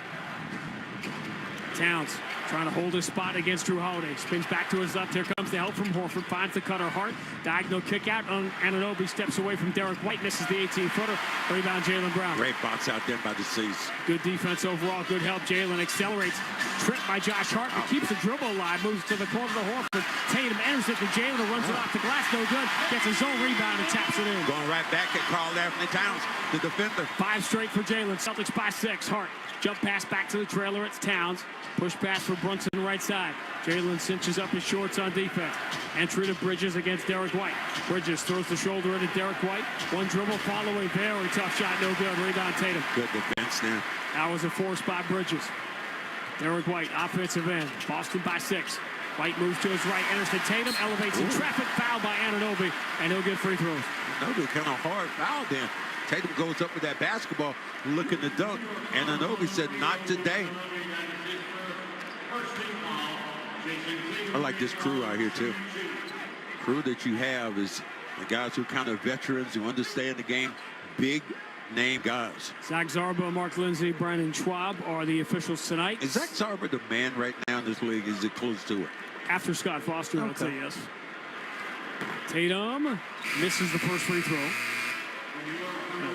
Towns trying to hold his spot against Drew Holiday. Spins back to his left. Here comes the help from Horford. Finds the cutter. Hart. Diagonal kick out. Anunoby steps away from Derek White. Misses the 18-footer. Rebound Jaylen Brown. Great box out there by the C's. Good defense overall. Good help. Jaylen accelerates. Tripped by Josh Hart. But keeps the dribble alive. Moves to the corner to Horford. Tatum enters it to Jaylen. Runs it off the glass. No good. Gets his own rebound and taps it in. Going right back at Karl Anthony Towns, the defender. 5 straight for Jaylen. Celtics by 6. Hart. Jump pass back to the trailer. It's Towns. Push pass for Brunson right side. Jalen cinches up his shorts on defense. Entry to Bridges against Derek White. Bridges throws the shoulder into Derek White. One dribble following. Very tough shot. No good. Rebound Tatum. Good defense there. That was a force by Bridges. Derek White, offensive end. Boston by 6. White moves to his right. Enters to Tatum. Elevates in traffic. Foul by Anunoby. And he'll get free throws. Anunoby kind of hard foul there. Tatum goes up with that basketball looking to dunk. And Anunoby said, not today. I like this crew out here, too. Crew that you have is the guys who are kind of veterans who understand the game. Big name guys. Zach Zarba, Mark Lindsay, Brandon Schwab are the officials tonight. Is Zach Zarba the man right now in this league? Is it close to it? After Scott Foster, I would say yes. Tatum misses the first free throw.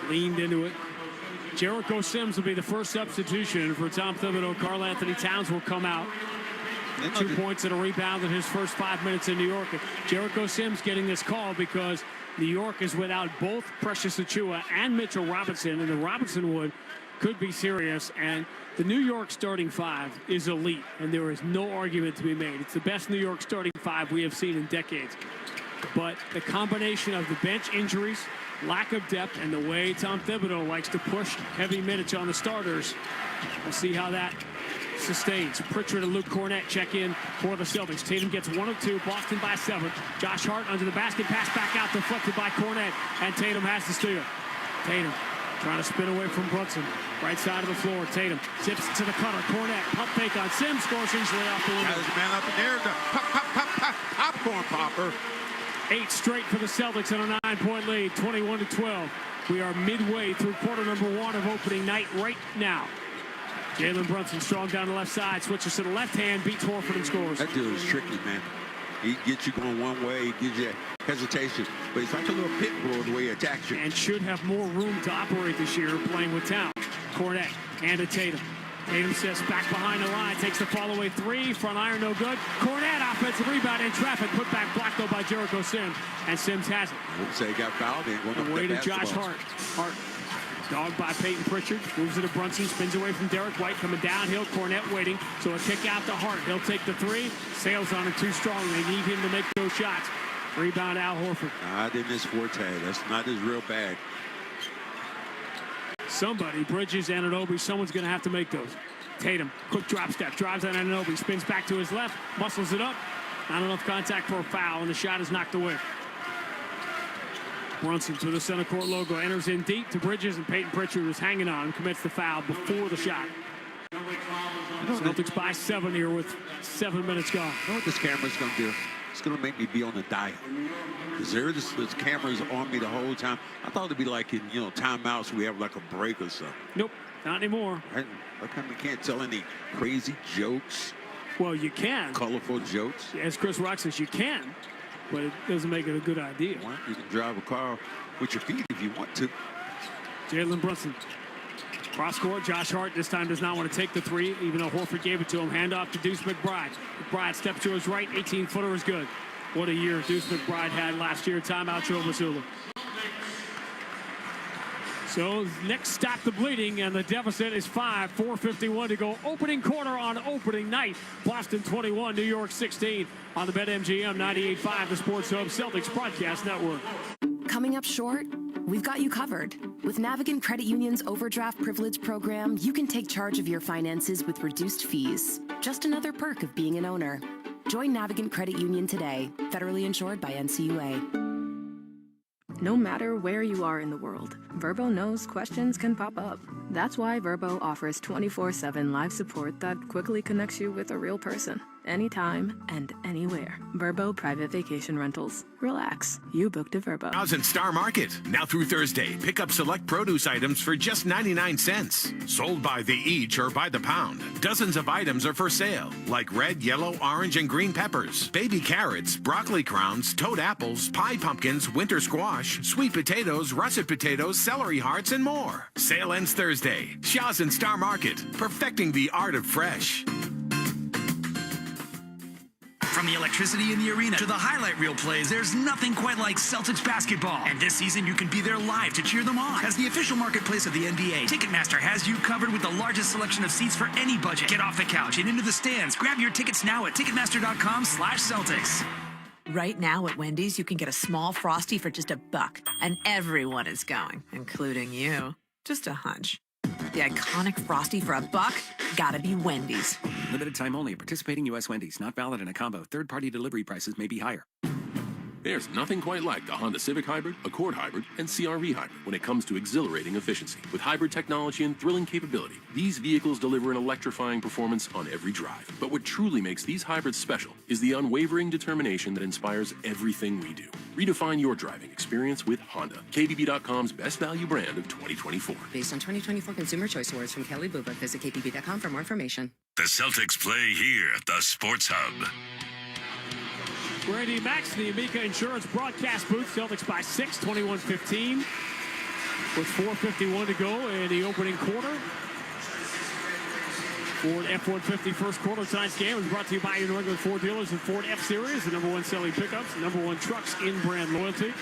Leaned into it. Jericho Sims will be the first substitution for Tom Thibodeau. Karl Anthony Towns will come out. 2 points and a rebound in his first 5 minutes in New York. Jericho Sims getting this call because New York is without both Precious Achiuwa and Mitchell Robinson, and the Robinson wood could be serious. And the New York starting 5 is elite, and there is no argument to be made. It's the best New York starting 5 we have seen in decades. But the combination of the bench injuries, lack of depth, and the way Tom Thibodeau likes to push heavy minutes on the starters, we'll see how that sustains. Pritchard and Luke Cornett check in for the Celtics. Tatum gets 1 of 2. Boston by 7. Josh Hart under the basket. Pass back out, deflected by Cornett. And Tatum has the steal. Tatum trying to spin away from Brunson. Right side of the floor. Tatum zips to the cutter. Cornett pump fake on Sims. Scores easily off the window. Got his man up in there. The popcorn popper. 8 straight for the Celtics in a 9-point lead. 21-12. We are midway through quarter number 1 of opening night right now. Jalen Brunson strong down the left side, switches to the left hand, beats Horford and scores. That dude is tricky, man. He gets you going one way, he gives you hesitation, but he's like a little pit bull the way he attacks you. And should have more room to operate this year playing with Town. Cornett and to Tatum. Tatum sits back behind the line, takes the fall-away 3, front iron no good. Cornett offensive rebound in traffic, put back blocked though by Jericho Sims, and Sims has it. I would say he got fouled. Away to Josh Hart. Hart. Dogged by Peyton Pritchard. Moves it to Brunson. Spins away from Derek White. Coming downhill. Cornett waiting. So a kick out to Hart. He'll take the 3. Sails on it too strong. They need him to make those shots. Rebound Al Horford. I didn't miss forte. That's not his real bag. Somebody, Bridges, Anunoby, someone's going to have to make those. Tatum, quick drop step. Drives on Anunoby. Spins back to his left. Muscles it up. Not enough contact for a foul. And the shot is knocked away. Brunson to the center court logo, enters in deep to Bridges, and Peyton Pritchard is hanging on, commits the foul before the shot. Celtics by 7 here with 7 minutes gone. You know what this camera's going to do? It's going to make me be on the diet. Because this camera's on me the whole time. I thought it'd be like in, timeouts we have like a break or something. Nope, not anymore. How come we can't tell any crazy jokes? Well, you can. Colorful jokes? As Chris Rock says, you can. But it doesn't make it a good idea. Well, you can drive a car with your feet if you want to. Jalen Brunson. Cross court. Josh Hart this time does not want to take the 3, even though Horford gave it to him. Hand off to Deuce McBride. McBride steps to his right. 18-footer is good. What a year Deuce McBride had last year. Timeout, Joe Mazzulla. So next stop the bleeding, and the deficit is 5. 4:51 to go. Opening quarter on opening night. Boston 21, New York 16 on the BetMGM 98.5, the Sports Hub Celtics Broadcast Network. Coming up short? We've got you covered. With Navigant Credit Union's Overdraft Privilege program, you can take charge of your finances with reduced fees. Just another perk of being an owner. Join Navigant Credit Union today. Federally insured by NCUA. No matter where you are in the world, Verbo knows questions can pop up. That's why Verbo offers 24/7 live support that quickly connects you with a real person, anytime and anywhere. Verbo Private Vacation Rentals. Relax. You booked a Verbo. Star Market. Now through Thursday, pick up select produce items for just 99 cents. Sold by the each or by the pound. Dozens of items are for sale, like red, yellow, orange, and green peppers, baby carrots, broccoli crowns, toad apples, pie pumpkins, winter squash, sweet potatoes, russet potatoes, celery hearts, and more. Sale ends Thursday. Shaw's and Star Market, perfecting the art of fresh. From the electricity in the arena to the highlight reel plays, there's nothing quite like Celtics basketball. And this season, you can be there live to cheer them on. As the official marketplace of the NBA, Ticketmaster has you covered with the largest selection of seats for any budget. Get off the couch and into the stands. Grab your tickets now at Ticketmaster.com/Celtics. Right now at Wendy's, you can get a small Frosty for just $1, and everyone is going, including you. Just a hunch. The iconic Frosty for $1? Gotta be Wendy's. Limited time only. Participating U.S. Wendy's. Not valid in a combo. Third-party delivery prices may be higher. There's nothing quite like the Honda Civic Hybrid, Accord Hybrid, and CR-V Hybrid when it comes to exhilarating efficiency. With hybrid technology and thrilling capability, these vehicles deliver an electrifying performance on every drive. But what truly makes these hybrids special is the unwavering determination that inspires everything we do. Redefine your driving experience with Honda, KBB.com's best value brand of 2024. Based on 2024 Consumer Choice Awards from Kelly Blue Book, visit kbb.com for more information. The Celtics play here at the Sports Hub. Brady Max, the Amica Insurance broadcast booth. Celtics by 6, 21-15. With 4:51 to go in the opening quarter. Ford F-150 first quarter. Tonight's game was brought to you by your New England Ford dealers and Ford F-Series, the #1 selling pickups, the #1 trucks in brand loyalty.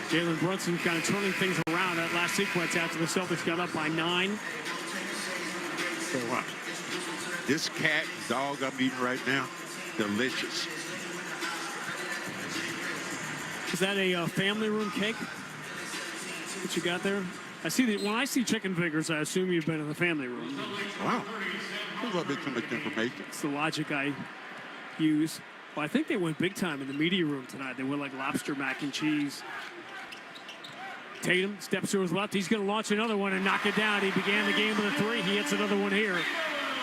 Jalen Brunson kind of turning things around that last sequence after the Celtics got up by 9. So what? This cat and dog I'm eating right now, delicious. Is that a family room cake that you got there? I see that when I see chicken fingers, I assume you've been in the family room. Wow. There's a little bit too much information. It's the logic I use. Well, I think they went big time in the media room tonight. They went like lobster mac and cheese. Tatum steps to his left. He's going to launch another one and knock it down. He began the game with a 3. He hits another one here.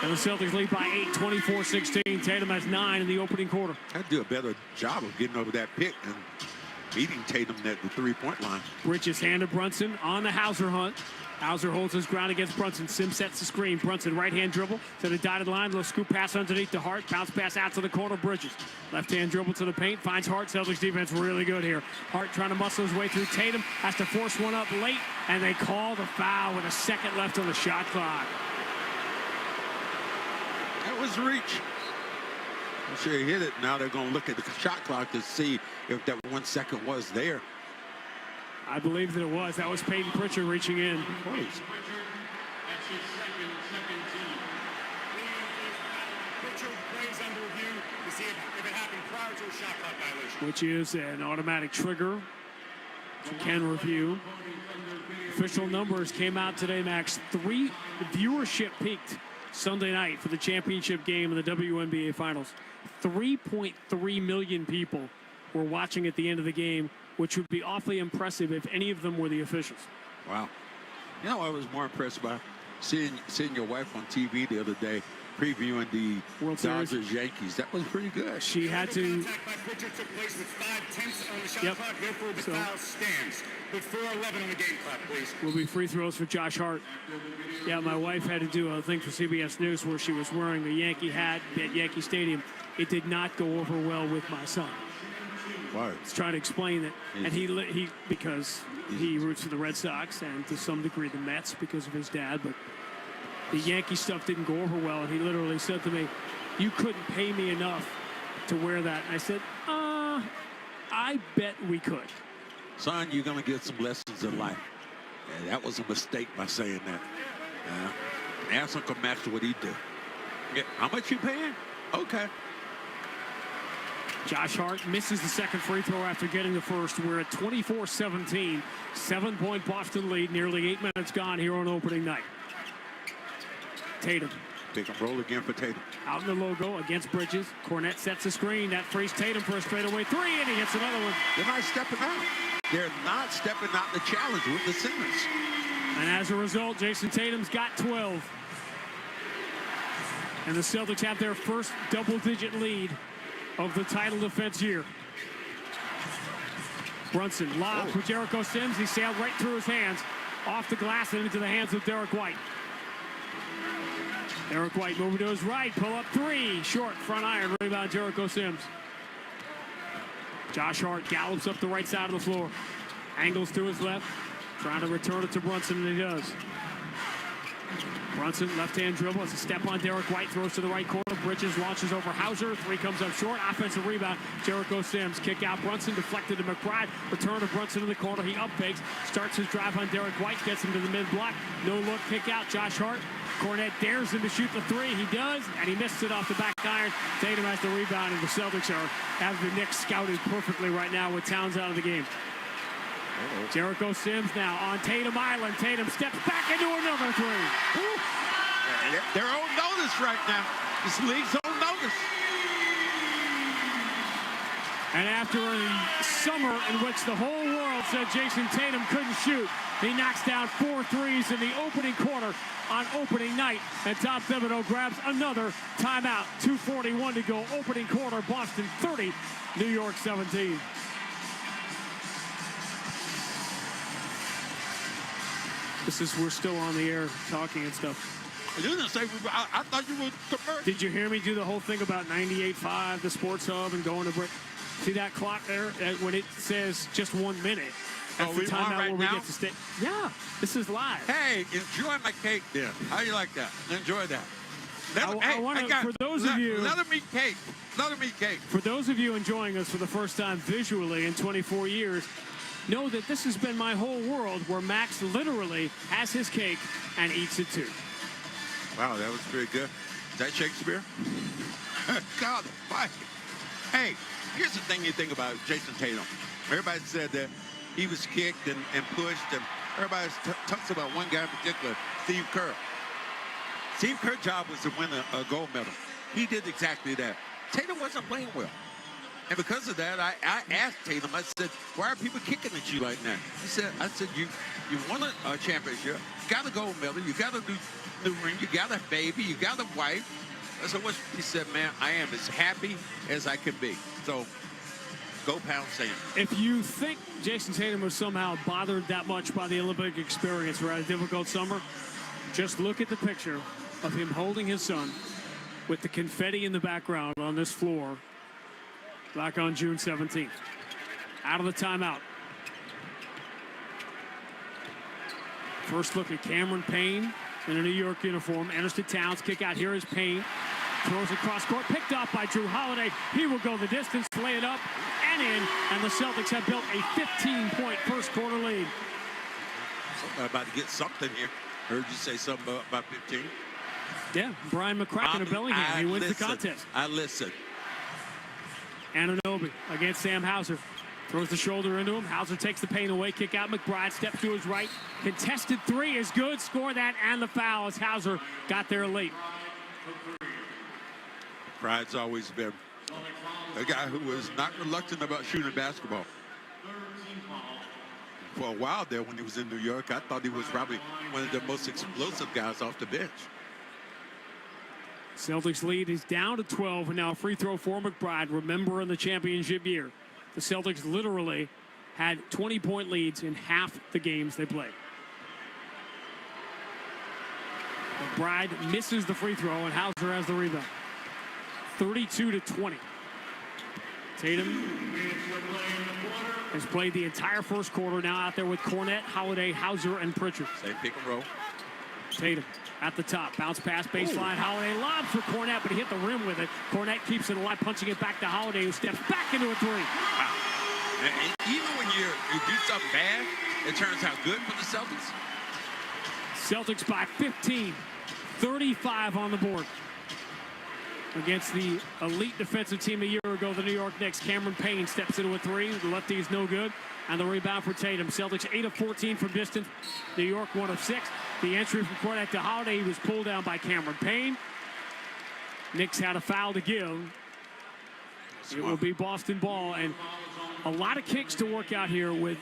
And the Celtics lead by 8, 24-16. Tatum has 9 in the opening quarter. I'd do a better job of getting over that pick and beating Tatum at the three-point line. Bridges hand to Brunson on the Hauser hunt. Hauser holds his ground against Brunson. Sims sets the screen. Brunson right-hand dribble to the dotted line. Little scoop pass underneath to Hart. Bounce pass out to the corner. Bridges. Left-hand dribble to the paint. Finds Hart. Celtics defense really good here. Hart trying to muscle his way through. Tatum has to force one up late, and they call the foul with a second left on the shot clock. That was reach. I'm sure he hit it. Now they're going to look at the shot clock to see if that 1 second was there. I believe that it was. That was Peyton Pritchard reaching in. Which is an automatic trigger. You can review. Official numbers came out today, Max. Viewership peaked Sunday night for the championship game in the WNBA Finals. 3.3 million people were watching at the end of the game, which would be awfully impressive if any of them were the officials. Wow. You know, I was more impressed by seeing your wife on TV the other day previewing the World Series. Dodgers Yankees. That was pretty good. She had to. Yep. So, will be free throws for Josh Hart. Yeah, my wife had to do a thing for CBS News where she was wearing the Yankee hat at Yankee Stadium. It did not go over well with my son. Why? Let's try to explain that. And he because he roots for the Red Sox and to some degree the Mets because of his dad, but the Yankee stuff didn't go over well, and he literally said to me, "You couldn't pay me enough to wear that." And I said, I bet we could. Son, you're going to get some lessons in life. And that was a mistake by saying that. Ask Uncle Max what he do. Yeah, how much you paying? Okay. Josh Hart misses the second free throw after getting the first. We're at 24-17. 7-point Boston lead. Nearly 8 minutes gone here on opening night. Tatum. Pick and roll again for Tatum. Out in the logo against Bridges. Cornette sets the screen. That frees Tatum for a straightaway 3, and he hits another one. They're not stepping out. They're not stepping out the challenge with the Simmons. And as a result, Jason Tatum's got 12. And the Celtics have their first double-digit lead of the title defense here. Brunson lob for Jericho Sims. He sailed right through his hands, off the glass and into the hands of Derek White. Derek White moving to his right, pull up 3, short, front iron, rebound Jericho Sims. Josh Hart gallops up the right side of the floor, angles to his left, trying to return it to Brunson, and he does. Brunson, left-hand dribble. It's a step on Derek White. Throws to the right corner. Bridges launches over Hauser. Three comes up short. Offensive rebound. Jericho Sims. Kick out Brunson. Deflected to McBride. Return to Brunson in the corner. He up-fakes. Starts his drive on Derek White. Gets him to the mid-block. No-look kick out. Josh Hart. Cornette dares him to shoot the three. He does, and he misses it off the back iron. Tatum has the rebound, and the Celtics have the Knicks scouted perfectly right now with Towns out of the game. Jericho Sims now on Tatum Island. Tatum steps back into another three. They're on notice right now. This league's on notice. And after a summer in which the whole world said Jason Tatum couldn't shoot, he knocks down 4 threes in the opening quarter on opening night. And Tom Thibodeau grabs another timeout. 2:41 to go. Opening quarter, Boston 30, New York 17. We're still on the air talking and stuff. You didn't say, I thought you were commercial. Did you hear me do the whole thing about 98.5, the Sports Hub, and going to break? See that clock there? When it says just 1 minute. That's the timeout right where now? we get to stay. Yeah, this is live. Hey, enjoy my cake then. How you like that? Enjoy that. For those of you, let them eat cake. Let them eat cake. For those of you enjoying us for the first time visually in 24 years, know that this has been my whole world where Max literally has his cake and eats it too. Wow, that was pretty good. Is that Shakespeare? God almighty. Hey, here's the thing you think about Jason Tatum. Everybody said that he was kicked and pushed, and everybody talks about one guy in particular, Steve Kerr. Steve Kerr's job was to win a gold medal. He did exactly that. Tatum wasn't playing well. And because of that, I asked Tatum, I said, why are people kicking at you like that? I said, you won a championship, you got a gold medal, you got a new ring, you got a baby, you got a wife. I said, he said, man, I am as happy as I can be. So, go Pound Sand. If you think Jason Tatum was somehow bothered that much by the Olympic experience or had a difficult summer, just look at the picture of him holding his son with the confetti in the background on this floor back on June 17th. Out of the timeout. First look at Cameron Payne in a New York uniform. Enters to Towns. Kick out. Here is Payne. Throws it cross court. Picked up by Drew Holiday. He will go the distance. Lay it up and in. And the Celtics have built a 15-point first quarter lead. Somebody about to get something here. Heard you say something about 15. Yeah, Brian McCracken of Bellingham. He wins the contest. I listen. Anunoby against Sam Hauser. Throws the shoulder into him. Hauser takes the pain away. Kick out McBride. Steps to his right. Contested three is good. Score that and the foul as Hauser got there late. Pride's always been a guy who was not reluctant about shooting basketball. For a while there when he was in New York, I thought he was probably one of the most explosive guys off the bench. Celtics lead is down to 12, and now a free throw for McBride. Remember in the championship year, the Celtics literally had 20-point leads in half the games they played. McBride misses the free throw, and Hauser has the rebound. 32-20. Tatum has played the entire first quarter, now out there with Cornette, Holiday, Hauser, and Pritchard. Same pick and roll. Tatum at the top. Bounce pass, baseline. Holiday lobs for Cornette, but he hit the rim with it. Cornette keeps it alive, punching it back to Holiday, who steps back into a three. Wow. And even when you do something bad, it turns out good for the Celtics. Celtics by 15. 35 on the board. Against the elite defensive team a year ago, the New York Knicks. Cameron Payne steps into a three. The lefty is no good. And the rebound for Tatum. Celtics 8 of 14 from distance. New York 1 of 6. The entry from Cornette to Holiday. He was pulled down by Cameron Payne. Knicks had a foul to give. It will be Boston ball. And a lot of kicks to work out here with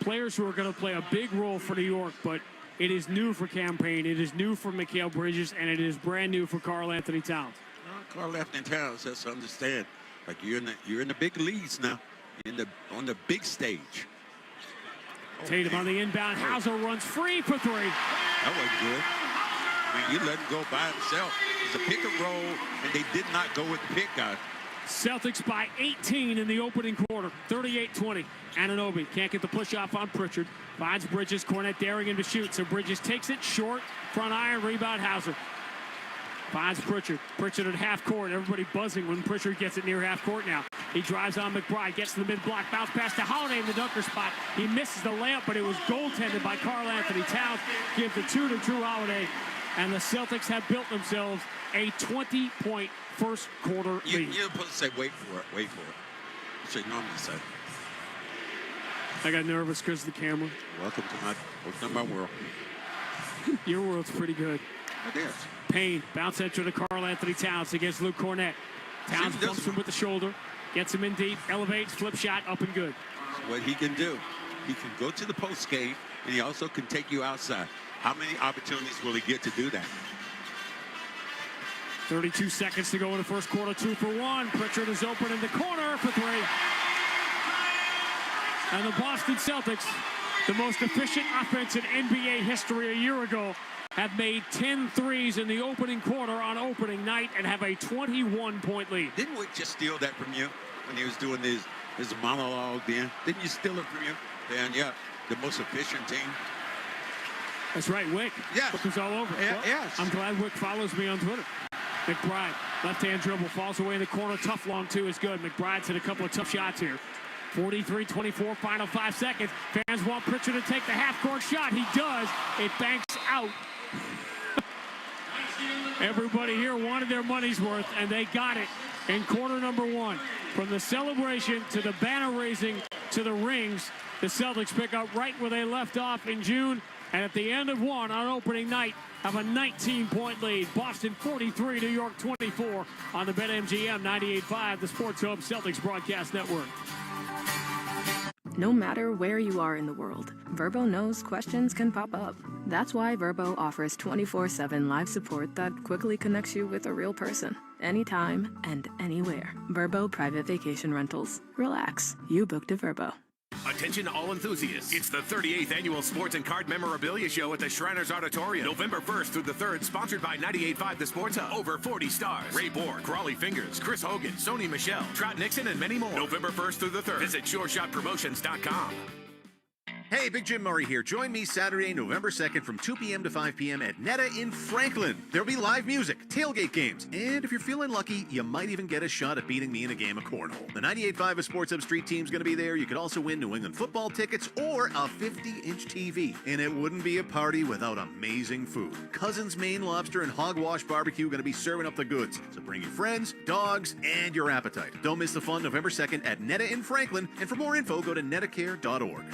players who are going to play a big role for New York. But it is new for Cam Payne. It is new for Mikal Bridges. And it is brand new for Karl Anthony Towns. Karl Anthony Towns has to understand, like you're in the big leagues now, on the big stage. Tatum on the inbound. Hauser runs free for three. That wasn't good. I mean, you let him go by himself. It's a pick and roll, and they did not go with the pick guy. Celtics by 18 in the opening quarter, 38-20. Anunoby can't get the push off on Pritchard. Finds Bridges, Cornette daring him to shoot. So Bridges takes it short, front iron, rebound Hauser. Finds Pritchard. Pritchard at half court. Everybody buzzing when Pritchard gets it near half court now. He drives on McBride, gets to the mid-block, bounce pass to Holiday in the dunker spot. He misses the layup, but it was goaltended by Karl Anthony Towns. Gives the 2 to Drew Holiday. And the Celtics have built themselves a 20-point first quarter lead. You're supposed to say, wait for it, wait for it. That's what you normally say. I got nervous because of the camera. Welcome to my world. Your world's pretty good. It is. Payne, bounce entry to Karl Anthony Towns against Luke Cornette. Towns bumps him with the shoulder, gets him in deep, elevates, flip shot, up and good. What he can do, he can go to the post game, and he also can take you outside. How many opportunities will he get to do that? 32 seconds to go in the first quarter, 2 for 1. Pritchard is open in the corner for 3. And the Boston Celtics, the most efficient offense in NBA history a year ago, have made 10 threes in the opening quarter on opening night and have a 21-point lead. Didn't Wick just steal that from you when he was doing his monologue then? Didn't you steal it from you? Dan, yeah, the most efficient team. That's right, Wick. Yes. Wick was all over. Yeah, Well, yes. I'm glad Wick follows me on Twitter. McBride, left-hand dribble, falls away in the corner. Tough long two is good. McBride's hit a couple of tough shots here. 43-24, final 5 seconds. Fans want Pritchard to take the half-court shot. He does. It banks out. Everybody here wanted their money's worth, and they got it in quarter number 1. From the celebration to the banner raising to the rings, the Celtics pick up right where they left off in June, and at the end of 1 on opening night, have a 19-point lead. Boston 43, New York 24 on the BetMGM 98.5, the Sports Hub Celtics Broadcast Network. No matter where you are in the world, Vrbo knows questions can pop up. That's why Vrbo offers 24/7 live support that quickly connects you with a real person, anytime and anywhere. Vrbo Private Vacation Rentals. Relax, you booked a Vrbo. Attention all enthusiasts. It's the 38th Annual Sports and Card Memorabilia Show at the Shriners Auditorium. November 1st through the 3rd, sponsored by 98.5 The Sports Hub. Over 40 stars. Ray Borg, Raleigh Fingers, Chris Hogan, Sony Michelle, Trot Nixon, and many more. November 1st through the 3rd. Visit SureShotPromotions.com. Hey, Big Jim Murray here. Join me Saturday, November 2nd from 2 p.m. to 5 p.m. at Netta in Franklin. There'll be live music, tailgate games, and if you're feeling lucky, you might even get a shot at beating me in a game of cornhole. The 98.5 Sports Hub Street team's going to be there. You could also win New England football tickets or a 50-inch TV. And it wouldn't be a party without amazing food. Cousins Maine Lobster and Hogwash Barbecue going to be serving up the goods. So bring your friends, dogs, and your appetite. Don't miss the fun November 2nd at Netta in Franklin. And for more info, go to nettacare.org.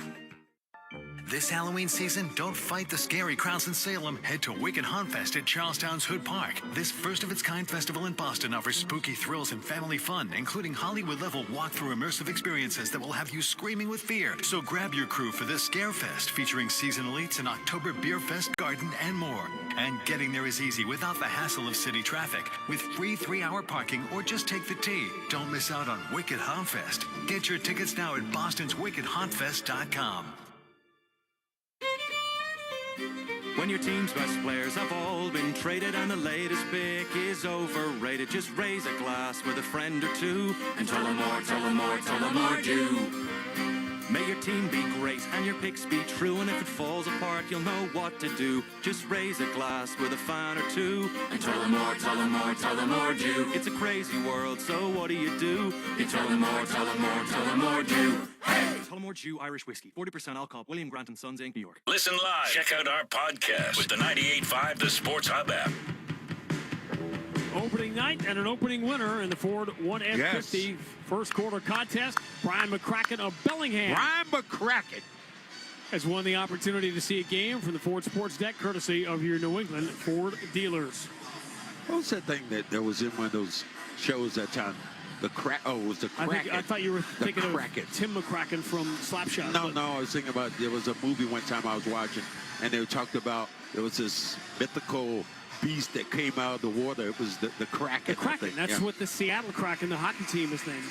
This Halloween season, don't fight the scary crowds in Salem. Head to Wicked Hauntfest at Charlestown's Hood Park. This first-of-its-kind festival in Boston offers spooky thrills and family fun, including Hollywood-level walk-through immersive experiences that will have you screaming with fear. So grab your crew for this Scare Fest, featuring seasonal eats, an October Beer Fest garden, and more. And getting there is easy without the hassle of city traffic, with free 3-hour parking or just take the T. Don't miss out on Wicked Hauntfest. Get your tickets now at bostonswickedhauntfest.com. When your team's best players have all been traded and the latest pick is overrated, just raise a glass with a friend or two and tell them more, tell them more, tell them more do. May your team be great and your picks be true, and if it falls apart, you'll know what to do. Just raise a glass with a fan or two and tell them more, tell them more, tell them more do. It's a crazy world, so what do? You tell them more, tell them more, tell them more do. Hey! Tullamore Dew Irish Whiskey, 40% alcohol, William Grant & Sons, Inc., New York. Listen live. Check out our podcast with the 98.5 The Sports Hub app. Opening night and an opening winner in the Ford 1F50 first quarter contest. Brian McCracken of Bellingham. Brian McCracken has won the opportunity to see a game from the Ford Sports Deck, courtesy of your New England Ford dealers. What was that thing that was in one of those shows that time? The crack. Oh, it was the Kraken. I thought you were thinking of Tim McCracken from Slapshot. No, I was thinking about, there was a movie one time I was watching, and they talked about, there was this mythical beast that came out of the water. It was the Kraken. The Kraken. That's what the Seattle Kraken, the hockey team, is named.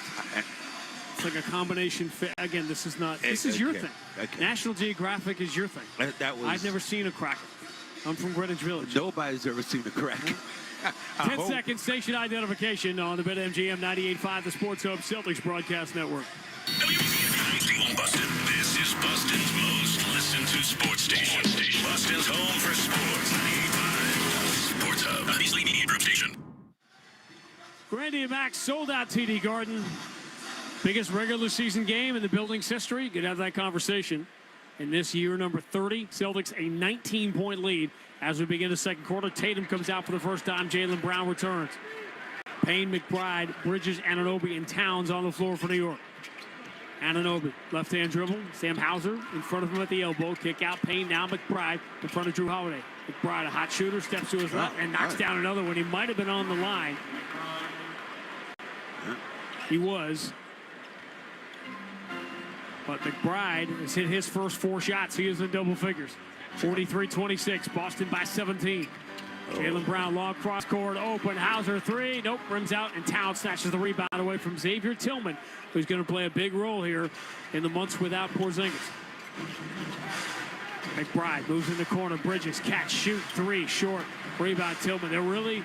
It's like a combination. Again, this is not. This is your thing. Okay. National Geographic is your thing. That was. I've never seen a Kraken. I'm from Greenwich Village. Nobody's ever seen a Kraken. 10-second station identification on the BetMGM 98.5, the Sports Hub Celtics Broadcast Network. Boston. This is Boston's most listened to sports station. Boston's home for sports. 98.5 Sports Hub. Beasley Media Group Station. Grandy and Max sold out TD Garden. Biggest regular season game in the building's history. You could have that conversation. In this year, number 30, Celtics a 19-point lead. As we begin the second quarter, Tatum comes out for the first time. Jaylen Brown returns. Payne, McBride, Bridges, Anunoby, and Towns on the floor for New York. Anunoby, left-hand dribble. Sam Hauser in front of him at the elbow. Kick out Payne, now McBride in front of Drew Holiday. McBride, a hot shooter, steps to his left and knocks down another one. He might have been on the line. He was. But McBride has hit his first 4 shots. He is in double figures. 43-26, Boston by 17. Jaylen Brown, long cross court, open. Hauser, 3. Nope, rims out, and Towns snatches the rebound away from Xavier Tillman, who's going to play a big role here in the months without Porzingis. McBride moves in the corner. Bridges, catch, shoot, 3, short. Rebound, Tillman. They're really,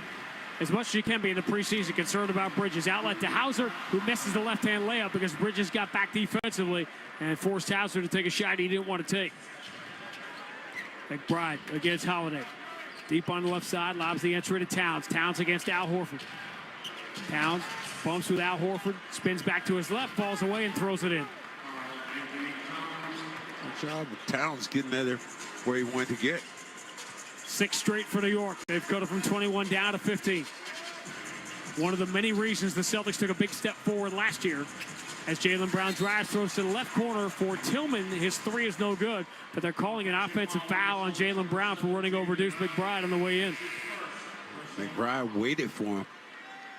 as much as you can be in the preseason, concerned about Bridges. Outlet to Hauser, who misses the left-hand layup because Bridges got back defensively and forced Hauser to take a shot he didn't want to take. McBride against Holiday. Deep on the left side, lobs the entry to Towns. Towns against Al Horford. Towns bumps with Al Horford, spins back to his left, falls away, and throws it in. Good job of Towns getting there where he wanted to get. 6 straight for New York. They've cut it from 21 down to 15. One of the many reasons the Celtics took a big step forward last year. As Jaylen Brown drives, throws to the left corner for Tillman. His 3 is no good, but they're calling an offensive foul on Jaylen Brown for running over Deuce McBride on the way in. McBride waited for him.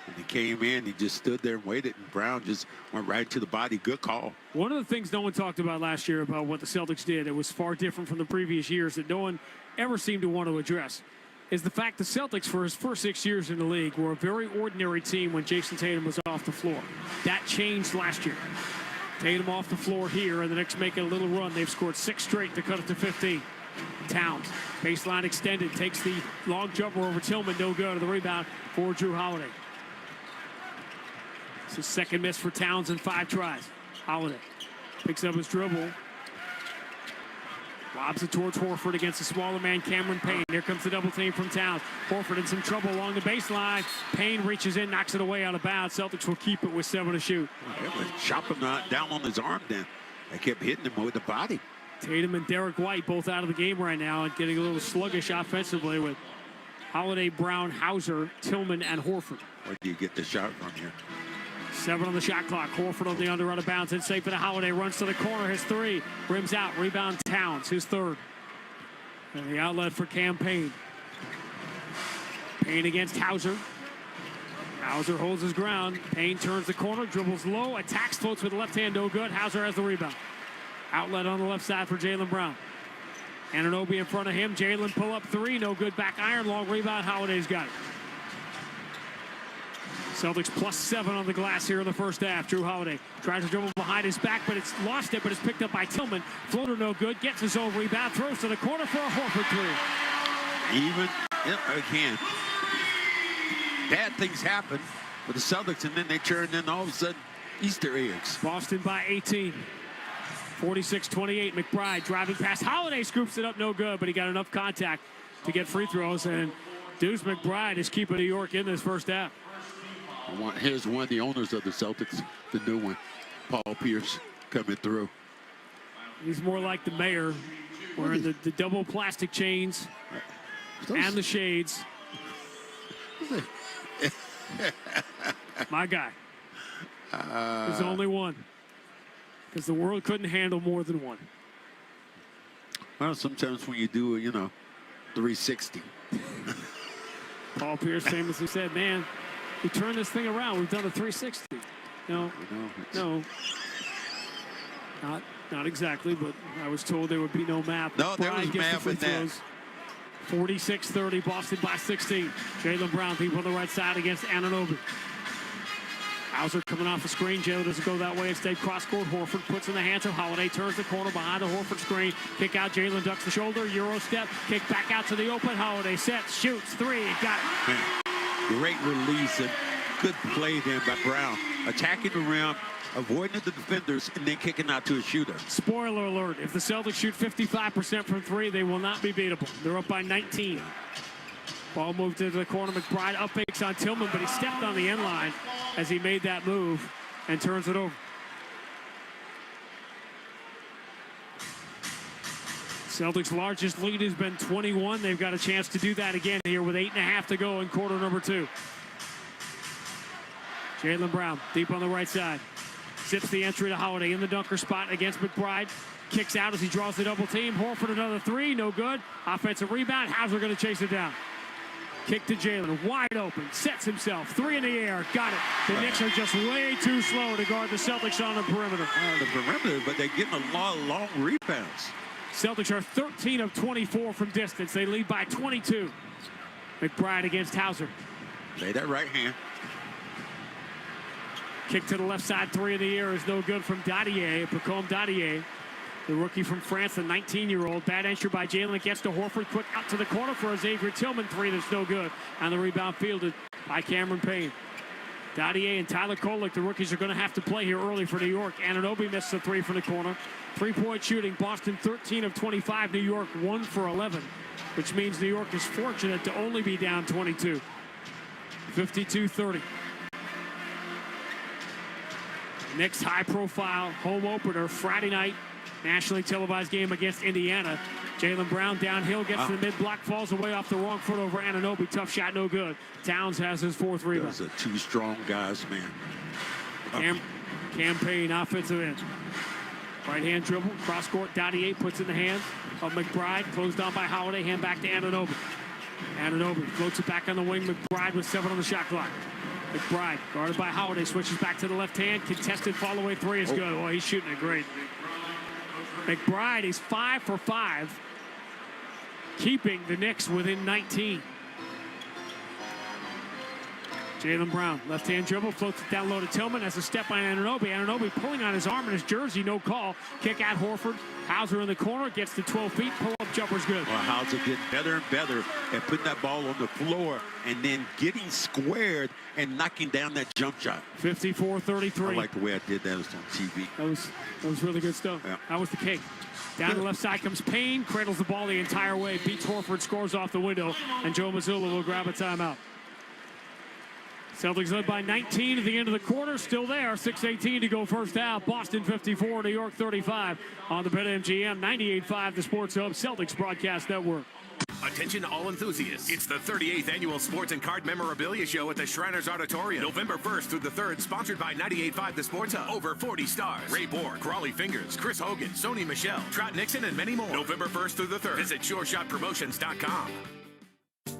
When he came in, he just stood there and waited, and Brown just went right to the body. Good call. One of the things no one talked about last year about what the Celtics did, it was far different from the previous years that no one ever seemed to want to address, is the fact the Celtics, for his first 6 years in the league, were a very ordinary team when Jason Tatum was off the floor. That changed last year. Tatum off the floor here, and the Knicks make a little run. They've scored 6 straight to cut it to 15. Towns, baseline extended, takes the long jumper over Tillman, no good. The rebound for Drew Holiday. It's his second miss for Towns in 5 tries. Holiday picks up his dribble. Lobs it towards Horford against the smaller man, Cameron Payne. Here comes the double team from Towns. Horford in some trouble along the baseline. Payne reaches in, knocks it away out of bounds. Celtics will keep it with 7 to shoot. They were chopping down on his arm then. They kept hitting him with the body. Tatum and Derek White both out of the game right now and getting a little sluggish offensively with Holiday, Brown, Hauser, Tillman, and Horford. Where do you get the shot from here? 7 on the shot clock. Horford on the under out of bounds. It's safe for the Holiday. Runs to the corner. His 3. Rims out. Rebound Towns. His 3rd. And the outlet for Cam Payne. Payne against Hauser. Hauser holds his ground. Payne turns the corner. Dribbles low. Attacks. Floats with the left hand. No good. Hauser has the rebound. Outlet on the left side for Jaylen Brown. Anunoby in front of him. Jaylen pull up 3. No good. Back iron. Long rebound. Holiday's got it. Celtics plus 7 on the glass here in the first half. Drew Holiday tries to dribble behind his back, but it's lost it, but it's picked up by Tillman. Floater no good, gets his own rebound, throws to the corner for a Horford 3. Even, again, bad things happen with the Celtics, and then they turn in all of a sudden Easter eggs. Boston by 18. 46-28, McBride driving past Holiday, scoops it up, no good, but he got enough contact to get free throws, and Deuce McBride is keeping New York in this first half. Here's one of the owners of the Celtics, the new one, Paul Pierce, coming through. He's more like the mayor, wearing the double plastic chains and the shades. My guy. There's only one. Because the world couldn't handle more than one. Well, sometimes when you do, 360. Paul Pierce famously said, man, we turned this thing around. We've done a 360. No, not exactly, but I was told there would be no map. No, there was map in that. 46-30, Boston by 16. Jaylen Brown deep on the right side against Anunoby. Hauser coming off the screen. Jaylen doesn't go that way. Instead, cross-court. Horford puts in the hands of Holiday. Turns the corner behind the Horford screen. Kick out. Jaylen ducks the shoulder. Euro step. Kick back out to the open. Holiday sets. Shoots. 3. Got it. Great release and good play there by Brown. Attacking the rim, avoiding the defenders, and then kicking out to a shooter. Spoiler alert, if the Celtics shoot 55% from three, they will not be beatable. They're up by 19. Ball moved into the corner. McBride up fakes on Tillman, but he stepped on the end line as he made that move and turns it over. Celtics' largest lead has been 21. They've got a chance to do that again here with 8.5 to go in quarter number 2. Jaylen Brown deep on the right side. Zips the entry to Holiday in the dunker spot against McBride. Kicks out as he draws the double team. Horford another three, no good. Offensive rebound. Hauser going to chase it down. Kick to Jaylen, wide open, sets himself, three in the air, got it. The Knicks are just way too slow to guard the Celtics on the perimeter. But they're getting a lot of long rebounds. Celtics are 13 of 24 from distance. They lead by 22. McBride against Hauser. Lay that right hand. Kick to the left side, three in the air is no good from Dadier, Pacome Dadier. The rookie from France, the 19-year-old. Bad entry by Jaylen. Gets to Horford. Quick out to the corner for a Xavier Tillman three that's no good. And the rebound fielded by Cameron Payne. Dadier and Tyler Kolek, the rookies, are going to have to play here early for New York. Anunoby missed the three from the corner. Three-point shooting. Boston 13 of 25. New York 1 for 11, which means New York is fortunate to only be down 22. 52-30. Knicks high-profile home opener Friday night. Nationally televised game against Indiana. Jaylen Brown downhill, gets to the mid-block, falls away off the wrong foot over Anunoby. Tough shot, no good. Towns has his fourth rebound. Those are two strong guys, man. Campaign offensive end. Right-hand dribble, cross-court, Dadier puts in the hands of McBride. Closed down by Holiday, hand back to Anunoby. Anunoby floats it back on the wing. McBride with 7 on the shot clock. McBride, guarded by Holiday, switches back to the left hand. Contested fall-away three is good. Oh, he's shooting it great. McBride is 5 for 5, keeping the Knicks within 19. Jaylen Brown, left-hand dribble, floats it down low to Tillman as a step by Anunoby. Anunoby pulling on his arm and his jersey, no call. Kick out Horford. Hauser in the corner, gets to 12 feet. Pull-up jumper's good. Well, Hauser getting better and better at putting that ball on the floor and then getting squared and knocking down that jump shot. 54-33. I like the way I did that on TV. That was really good stuff. Yeah. That was the cake. Down the left side comes Payne, cradles the ball the entire way, beats Horford, scores off the window, and Joe Mazzulla will grab a timeout. Celtics led by 19 at the end of the quarter, still there. 6:18 to go first half. Boston 54, New York 35 on the BetMGM 98.5, the Sports Hub Celtics Broadcast Network. Attention all enthusiasts. It's the 38th Annual Sports and Card Memorabilia Show at the Shriners Auditorium. November 1st through the 3rd, sponsored by 98.5 The Sports Hub. Over 40 stars. Ray Borg, Raleigh Fingers, Chris Hogan, Sony Michelle, Trot Nixon, and many more. November 1st through the 3rd. Visit SureShotPromotions.com.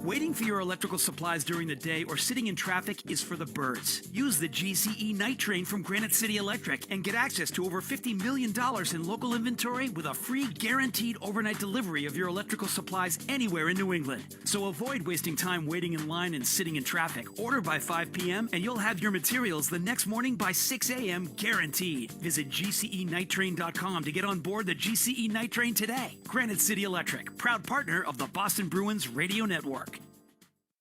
Waiting for your electrical supplies during the day or sitting in traffic is for the birds. Use the GCE Night Train from Granite City Electric and get access to over $50 million in local inventory with a free guaranteed overnight delivery of your electrical supplies anywhere in New England. So avoid wasting time waiting in line and sitting in traffic. Order by 5 p.m. and you'll have your materials the next morning by 6 a.m. guaranteed. Visit GCENightTrain.com to get on board the GCE Night Train today. Granite City Electric, proud partner of the Boston Bruins Radio Network.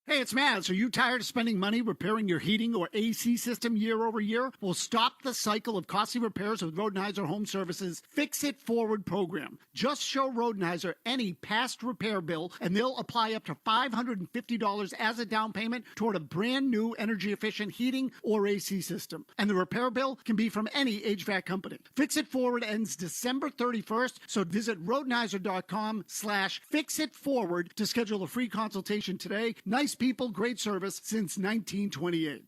Hey, it's Maz. Are you tired of spending money repairing your heating or AC system year over year? Well, stop the cycle of costly repairs with Rodenhiser Home Services Fix It Forward program. Just show Rodenhiser any past repair bill, and they'll apply up to $550 as a down payment toward a brand new energy-efficient heating or AC system. And the repair bill can be from any HVAC company. Fix It Forward ends December 31st, so visit Rodenhiser.com/fixitforward to schedule a free consultation today. Nice people, great service since 1928.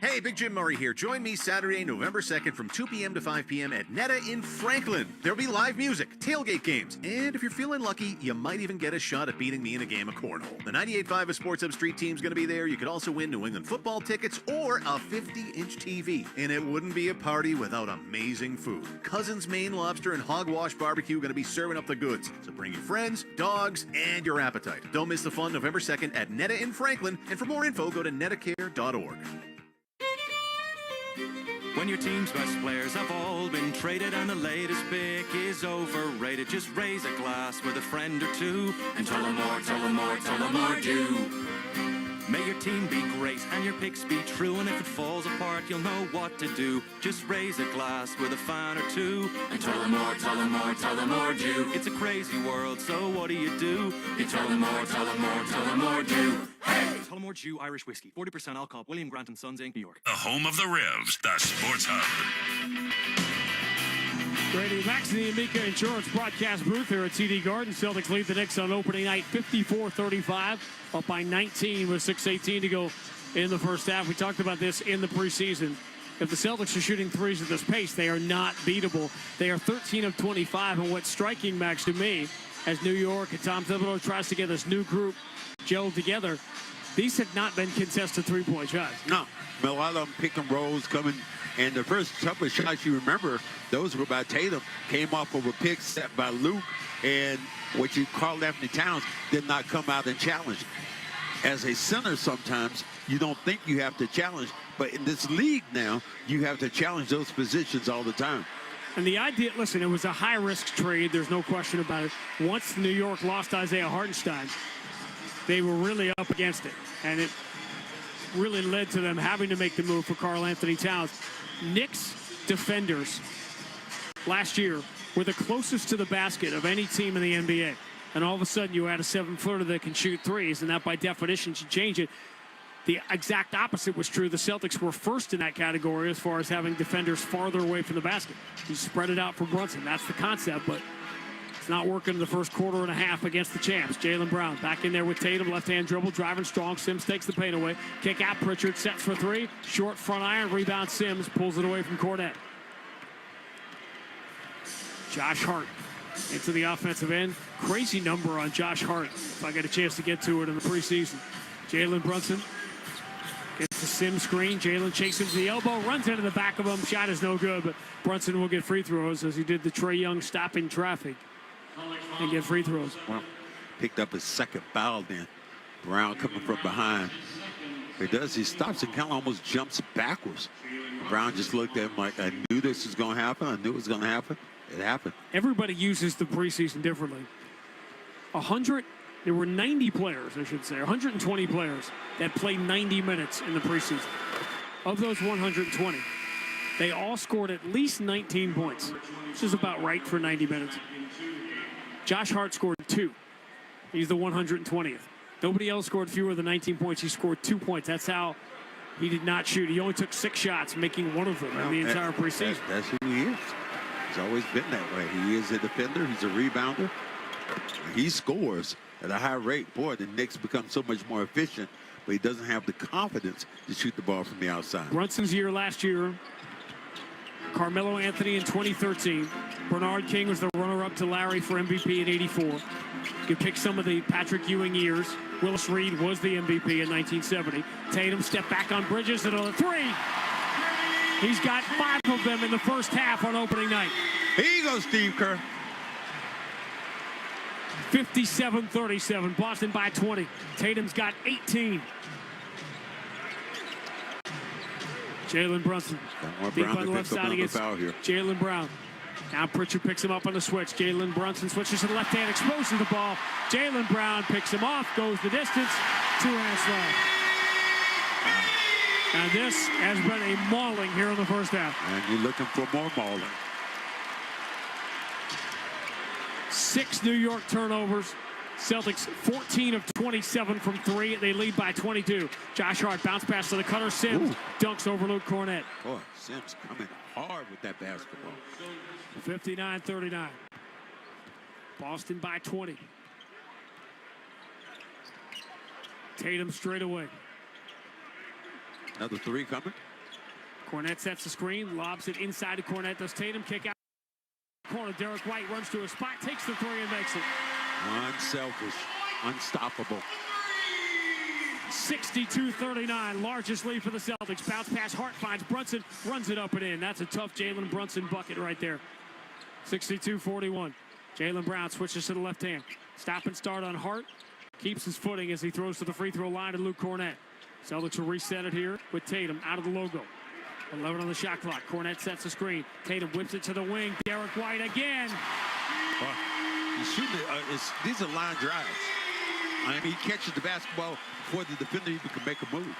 Hey, Big Jim Murray here. Join me Saturday, November 2nd from 2 p.m. to 5 p.m. at Netta in Franklin. There'll be live music, tailgate games, and if you're feeling lucky, you might even get a shot at beating me in a game of cornhole. The 98.5 Sports Hub Street team's going to be there. You could also win New England football tickets or a 50-inch TV. And it wouldn't be a party without amazing food. Cousins Maine Lobster and Hogwash Barbecue are going to be serving up the goods. So bring your friends, dogs, and your appetite. Don't miss the fun November 2nd at Netta in Franklin. And for more info, go to nettacare.org. When your team's best players have all been traded and the latest pick is overrated, just raise a glass with a friend or two and tell them more do. May your team be great and your picks be true, and if it falls apart, you'll know what to do. Just raise a glass with a fan or two, and Tullamore, Tullamore, Tullamore Dew. It's a crazy world, so what do? You Tullamore, Tullamore, Tullamore Dew. Hey! Tullamore Dew Irish Whiskey, 40% alcohol. William Grant & Sons, Inc., New York. The home of the Revs, the Sports Hub. Brady Max in the Amica Insurance broadcast booth here at TD Garden. Celtics lead the Knicks on opening night 54-35, up by 19 with 6:18 to go in the first half. We talked about this in the preseason. If the Celtics are shooting threes at this pace, they are not beatable. They are 13 of 25, and what's striking, Max, to me, as New York and Tom Thibodeau tries to get this new group gelled together, these have not been contested three-point shots. No, a lot of them pick and rolls coming. And the first couple of shots you remember, those were by Tatum, came off of a pick set by Luke, and what you call Anthony Towns did not come out and challenge. As a center, sometimes you don't think you have to challenge, but in this league now, you have to challenge those positions all the time. And the idea, listen, it was a high-risk trade. There's no question about it. Once New York lost Isaiah Hartenstein, they were really up against it. And it really led to them having to make the move for Karl Anthony Towns. Knicks defenders last year were the closest to the basket of any team in the NBA. And all of a sudden you add a 7-footer that can shoot threes, and that by definition should change it. The exact opposite was true. The Celtics were first in that category as far as having defenders farther away from the basket. You spread it out for Brunson. That's the concept, but it's not working in the first quarter and a half against the champs. Jaylen Brown back in there with Tatum. Left-hand dribble, driving strong. Sims takes the paint away. Kick out. Pritchard sets for three. Short front iron. Rebound Sims. Pulls it away from Cornette. Josh Hart into the offensive end. Crazy number on Josh Hart, if I get a chance to get to it in the preseason. Jalen Brunson gets the Sims screen. Jalen chases the elbow, runs into the back of him. Shot is no good, but Brunson will get free throws as he did the Trae Young stop in traffic and get free throws. Well, picked up his second foul then. Brown coming from behind. He does. He stops and kind of almost jumps backwards. Brown just looked at him like, I knew this was going to happen. I knew it was going to happen. It happened. Everybody uses the preseason differently. There were 90 players, I should say, 120 players that played 90 minutes in the preseason. Of those 120, they all scored at least 19 points, which is about right for 90 minutes. Josh Hart scored 2. He's the 120th. Nobody else scored fewer than 19 points. He scored 2 points. That's how he did not shoot. He only took 6 shots, making one of them in the entire preseason. That's who he is. He's always been that way. He is a defender. He's a rebounder. He scores at a high rate. Boy, the Knicks become so much more efficient, but he doesn't have the confidence to shoot the ball from the outside. Brunson's year last year, Carmelo Anthony in 2013. Bernard King was the runner-up to Larry for MVP in '84. You can pick some of the Patrick Ewing years. Willis Reed was the MVP in 1970. Tatum stepped back on Bridges and on a three. He's got 5 of them in the first half on opening night. Here you go, Steve Kerr. 57-37. Boston by 20. Tatum's got 18. Jalen Brunson. Deep on the left side against Jaylen Brown. Now Pritchard picks him up on the switch. Jalen Brunson switches to the left hand, exposes the ball. Jaylen Brown picks him off, goes the distance. 2 hands left. And this has been a mauling here in the first half. And you're looking for more mauling. 6 New York turnovers. Celtics 14 of 27 from 3. They lead by 22. Josh Hart bounce pass to the cutter. Sims dunks over Luke Cornette. Boy, Sims coming hard with that basketball. 59-39. Boston by 20. Tatum straight away. Another 3 coming. Cornette sets the screen, lobs it inside to Cornette. Does Tatum kick out? Corner. Derek White runs to a spot, takes the 3 and makes it. Unselfish, unstoppable. 62-39, largest lead for the Celtics. Bounce pass, Hart finds Brunson, runs it up and in. That's a tough Jalen Brunson bucket right there. 62-41. Jaylen Brown switches to the left hand. Stop and start on Hart. Keeps his footing as he throws to the free throw line to Luke Cornette. Celtics will reset it here with Tatum out of the logo. 11 on the shot clock. Cornette sets the screen. Tatum whips it to the wing. Derek White again. He's shooting. These are line drives. I mean, he catches the basketball before the defender even can make a move.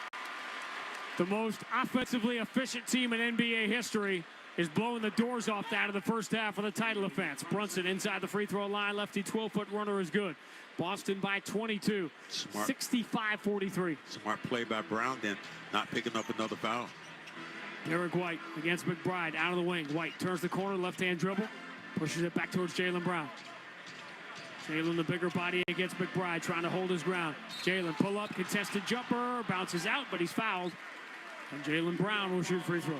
The most offensively efficient team in NBA history is blowing the doors off that in the first half of the title offense. Brunson inside the free throw line. Lefty 12-foot runner is good. Boston by 22. 65-43. Smart play by Brown, then not picking up another foul. Derek White against McBride. Out of the wing. White turns the corner. Left-hand dribble. Pushes it back towards Jaylen Brown. Jaylen, the bigger body against McBride, trying to hold his ground. Jaylen pull up, contested jumper, bounces out, but he's fouled. And Jaylen Brown will shoot free throws.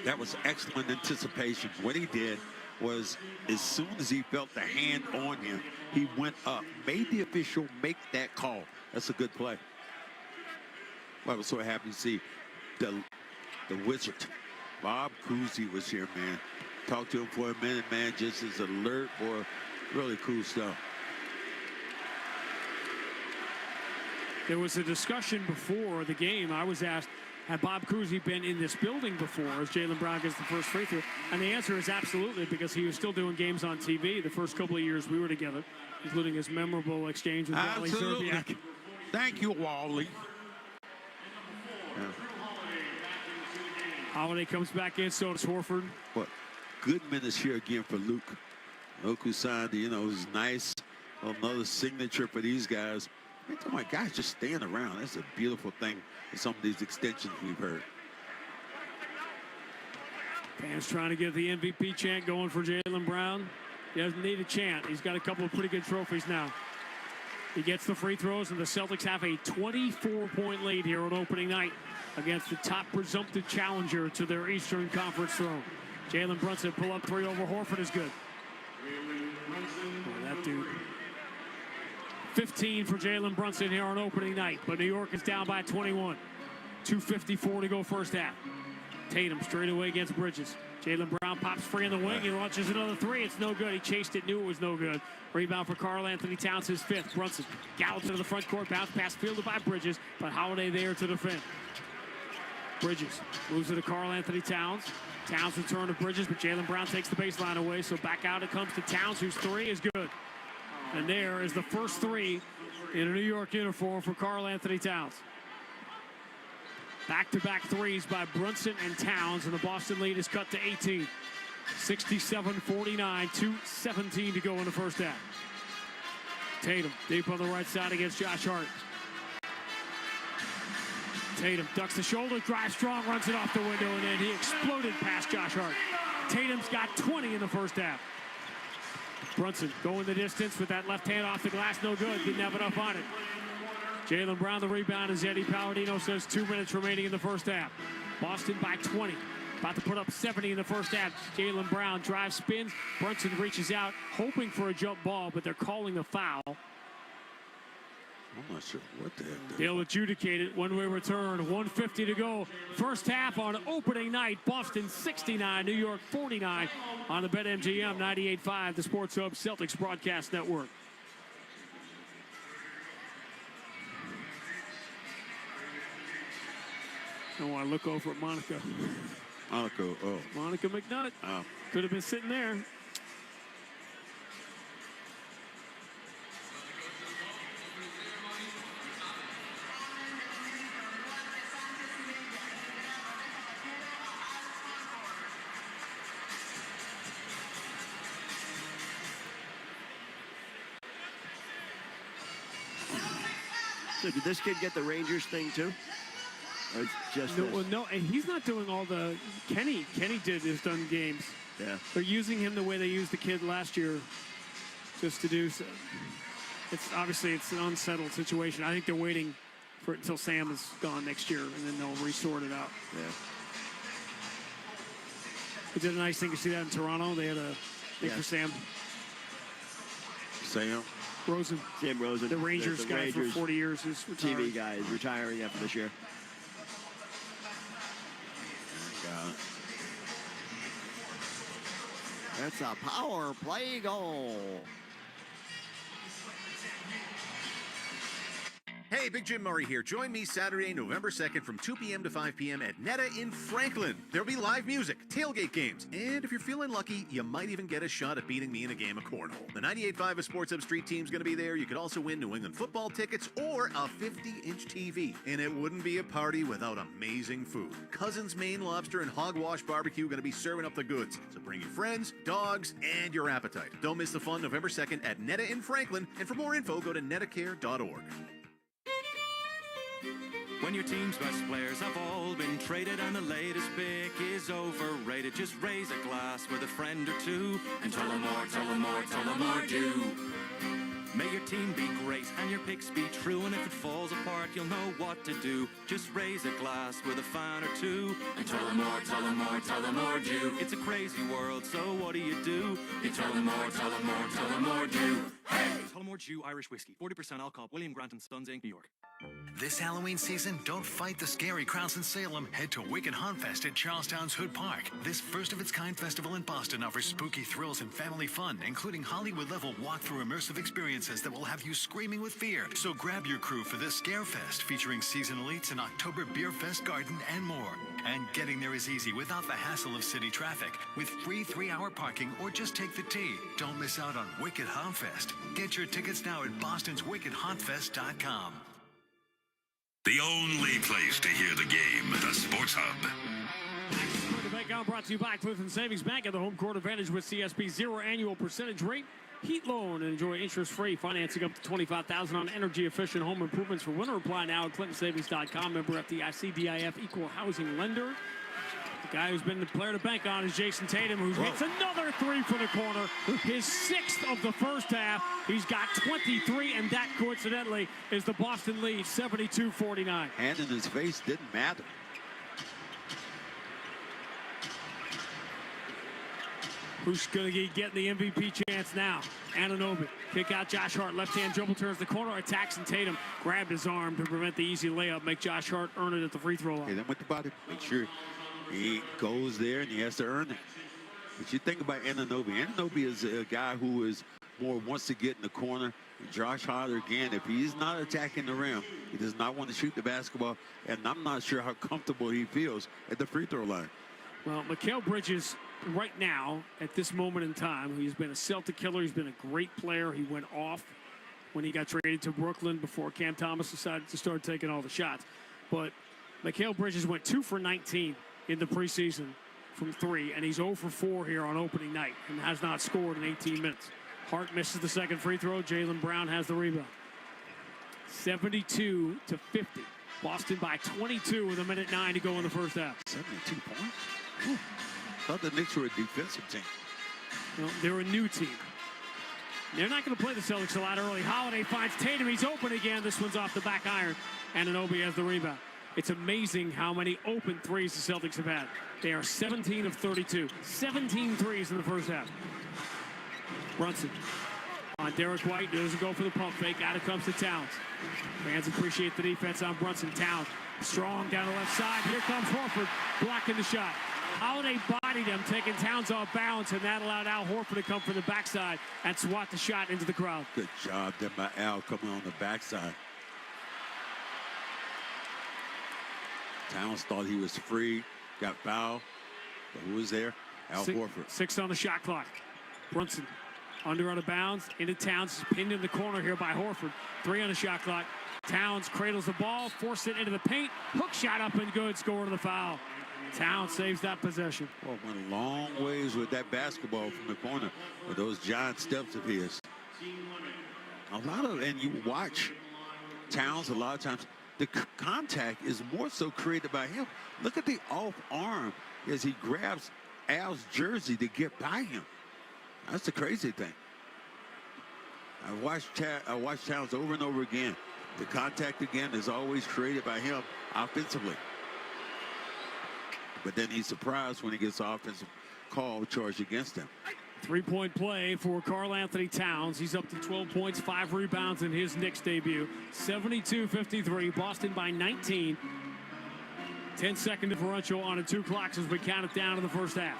That was excellent anticipation. What he did was, as soon as he felt the hand on him, he went up, made the official make that call. That's a good play. Well, I was so happy to see the wizard. Bob Cousy was here, man. Talked to him for a minute, man, just as alert for really cool stuff. There was a discussion before the game. I was asked, had Bob Cousy been in this building before as Jaylen Brown gets the first free throw? And the answer is absolutely, because he was still doing games on TV the first couple of years we were together, including his memorable exchange with Wally Zerbiak. Thank you, Wally. Yeah. Holiday comes back in, so does Horford. What good minutes here again for Luke. Luke who signed, was nice. Another signature for these guys. Oh my guys, just staying around. That's a beautiful thing with some of these extensions we've heard. Fans trying to get the MVP chant going for Jaylen Brown. He doesn't need a chant. He's got a couple of pretty good trophies now. He gets the free throws, and the Celtics have a 24-point lead here on opening night against the top presumptive challenger to their Eastern Conference throne. Jalen Brunson pull up three over Horford is good. Oh, that dude. 15 for Jalen Brunson here on opening night, but New York is down by 21. 2:54 to go first half. Tatum straight away against Bridges. Jaylen Brown pops free in the wing. He launches another three. It's no good. He chased it, knew it was no good. Rebound for Karl Anthony Towns, his fifth. Brunson gallops into the front court, bounce pass fielded by Bridges, but Holiday there to defend. Bridges moves it to Karl Anthony Towns. Towns return to Bridges, but Jaylen Brown takes the baseline away, so back out it comes to Towns, whose three is good. And there is the first three in a New York uniform for Karl Anthony Towns. Back-to-back threes by Brunson and Towns, and the Boston lead is cut to 18. 67-49, 2:17 to go in the first half. Tatum deep on the right side against Josh Hart. Tatum ducks the shoulder, drives strong, runs it off the window, and then he exploded past Josh Hart. Tatum's got 20 in the first half. Brunson going the distance with that left hand off the glass, no good, didn't have enough on it. Jaylen Brown the rebound as Eddie Palladino says 2 minutes remaining in the first half. Boston by 20. About to put up 70 in the first half. Jaylen Brown drives, spins. Brunson reaches out, hoping for a jump ball, but they're calling a foul. I'm not sure what the heck. They'll adjudicate it when we return. 1:50 to go. First half on opening night. Boston 69, New York 49 on the BetMGM 98.5, the Sports Hub Celtics Broadcast Network. I want to look over at Monica. Monica McNutt. Oh. Could have been sitting there. So did this kid get the Rangers thing too? Or it's just no, well, no, and he's not doing all the Kenny has done games. Yeah. They're using him the way they used the kid last year, just to do so. It's obviously it's an unsettled situation. I think they're waiting for it until Sam is gone next year, and then they'll resort it out. Yeah. It did a nice thing to see that in Toronto. They had a thing for Sam. Sam Rosen. Sam Rosen. The Rangers guy Rangers for 40 years is retiring. TV guy is retiring after this year. That's a power play goal. Hey, Hey, Big Jim Murray here. Join me Saturday, November 2nd from 2 p.m. to 5 p.m. at Netta in Franklin. There'll be live music, tailgate games, and if you're feeling lucky, you might even get a shot at beating me in a game of cornhole. The 98.5 Sports Hub Street team's going to be there. You could also win New England football tickets or a 50-inch TV. And it wouldn't be a party without amazing food. Cousin's Maine Lobster and Hogwash Barbecue going to be serving up the goods. So bring your friends, dogs, and your appetite. Don't miss the fun November 2nd at Netta in Franklin. And for more info, go to nettacare.org. When your team's best players have all been traded and the latest pick is overrated, just raise a glass with a friend or two and tell them more, tell them more, tell them more do. May your team be great and your picks be true, and if it falls apart, you'll know what to do. Just raise a glass with a fan or two and tell them more, tell them more, tell them more do. It's a crazy world, so what do? You tell them more, tell them more, tell them more do. Hey! Tullamore Dew Irish Whiskey, 40% alcohol, William Grant & Sons Inc., New York. This Halloween season, don't fight the scary crowds in Salem. Head to Wicked Haunt Fest at Charlestown's Hood Park. This first-of-its-kind festival in Boston offers spooky thrills and family fun, including Hollywood-level walk-through immersive experiences that will have you screaming with fear. So grab your crew for this Scare Fest, featuring season elites, an October Beer Fest garden, and more. And getting there is easy without the hassle of city traffic, with free 3-hour parking or just take the T. Don't miss out on Wicked Haunt Fest. Get your tickets now at bostonswickedhauntfest.com. The only place to hear the game, the Sports Hub. The bank out brought to you by Clifton Savings Bank and the home court advantage with CSB 0 annual percentage rate heat loan, and enjoy interest-free financing up to $25,000 on energy-efficient home improvements for winter. Apply now at clintonsavings.com. Member FDIC, DIF, equal housing lender. The guy who's been the player to bank on is Jason Tatum, who hits another three for the corner. His 6th of the first half. He's got 23, and that, coincidentally, is the Boston lead, 72-49. Hand in his face didn't matter. Who's going to be getting the MVP chance now? Anunoby. Kick out Josh Hart. Left-hand dribble, turns the corner, attacks, and Tatum grabbed his arm to prevent the easy layup. Make Josh Hart earn it at the free throw line. Okay, then with the body, make sure he goes there and he has to earn it. But you think about Anunoby. Anunoby is a guy who is more wants to get in the corner. And Josh Hart, again, if he's not attacking the rim, he does not want to shoot the basketball. And I'm not sure how comfortable he feels at the free throw line. Well, Mikal Bridges, right now, at this moment in time, he's been a Celtic killer. He's been a great player. He went off when he got traded to Brooklyn before Cam Thomas decided to start taking all the shots. But Mikal Bridges went 2 for 19 in the preseason from 3, and he's 0 for 4 here on opening night and has not scored in 18 minutes. Hart misses the second free throw. Jaylen Brown has the rebound. 72-50. Boston by 22 with 1:09 to go in the first half. 72 points? I thought the Knicks were a defensive team. No, they're a new team. They're not going to play the Celtics a lot early. Holiday finds Tatum. He's open again. This one's off the back iron. Anunoby has the rebound. It's amazing how many open threes the Celtics have had. They are 17 of 32. 17 threes in the first half. Brunson on Derek White. Doesn't go for the pump fake. Out it comes to Towns. Fans appreciate the defense on Brunson. Towns strong down the left side. Here comes Horford blocking the shot. Holiday bodied him, taking Towns off balance, and that allowed Al Horford to come from the backside and swat the shot into the crowd. Good job there by Al coming on the backside. Towns thought he was free, got fouled, but who was there? Al Horford. 6 on the shot clock. Brunson under out of bounds, into Towns, pinned in the corner here by Horford. 3 on the shot clock. Towns cradles the ball, forces it into the paint, hook shot up and good, score to the foul. Towns saves that possession. Well, went a long ways with that basketball from the corner with those giant steps of his. And you watch Towns a lot of times, the contact is more so created by him. Look at the off arm as he grabs Al's jersey to get by him. That's the crazy thing. I watched Towns over and over again. The contact again is always created by him offensively. But then he's surprised when he gets the offensive call charged against him. 3-point play for Karl Anthony Towns. He's up to 12 points, 5 rebounds in his Knicks debut. 72-53, Boston by 19. 10-second differential on a 2 clocks as we count it down to the first half.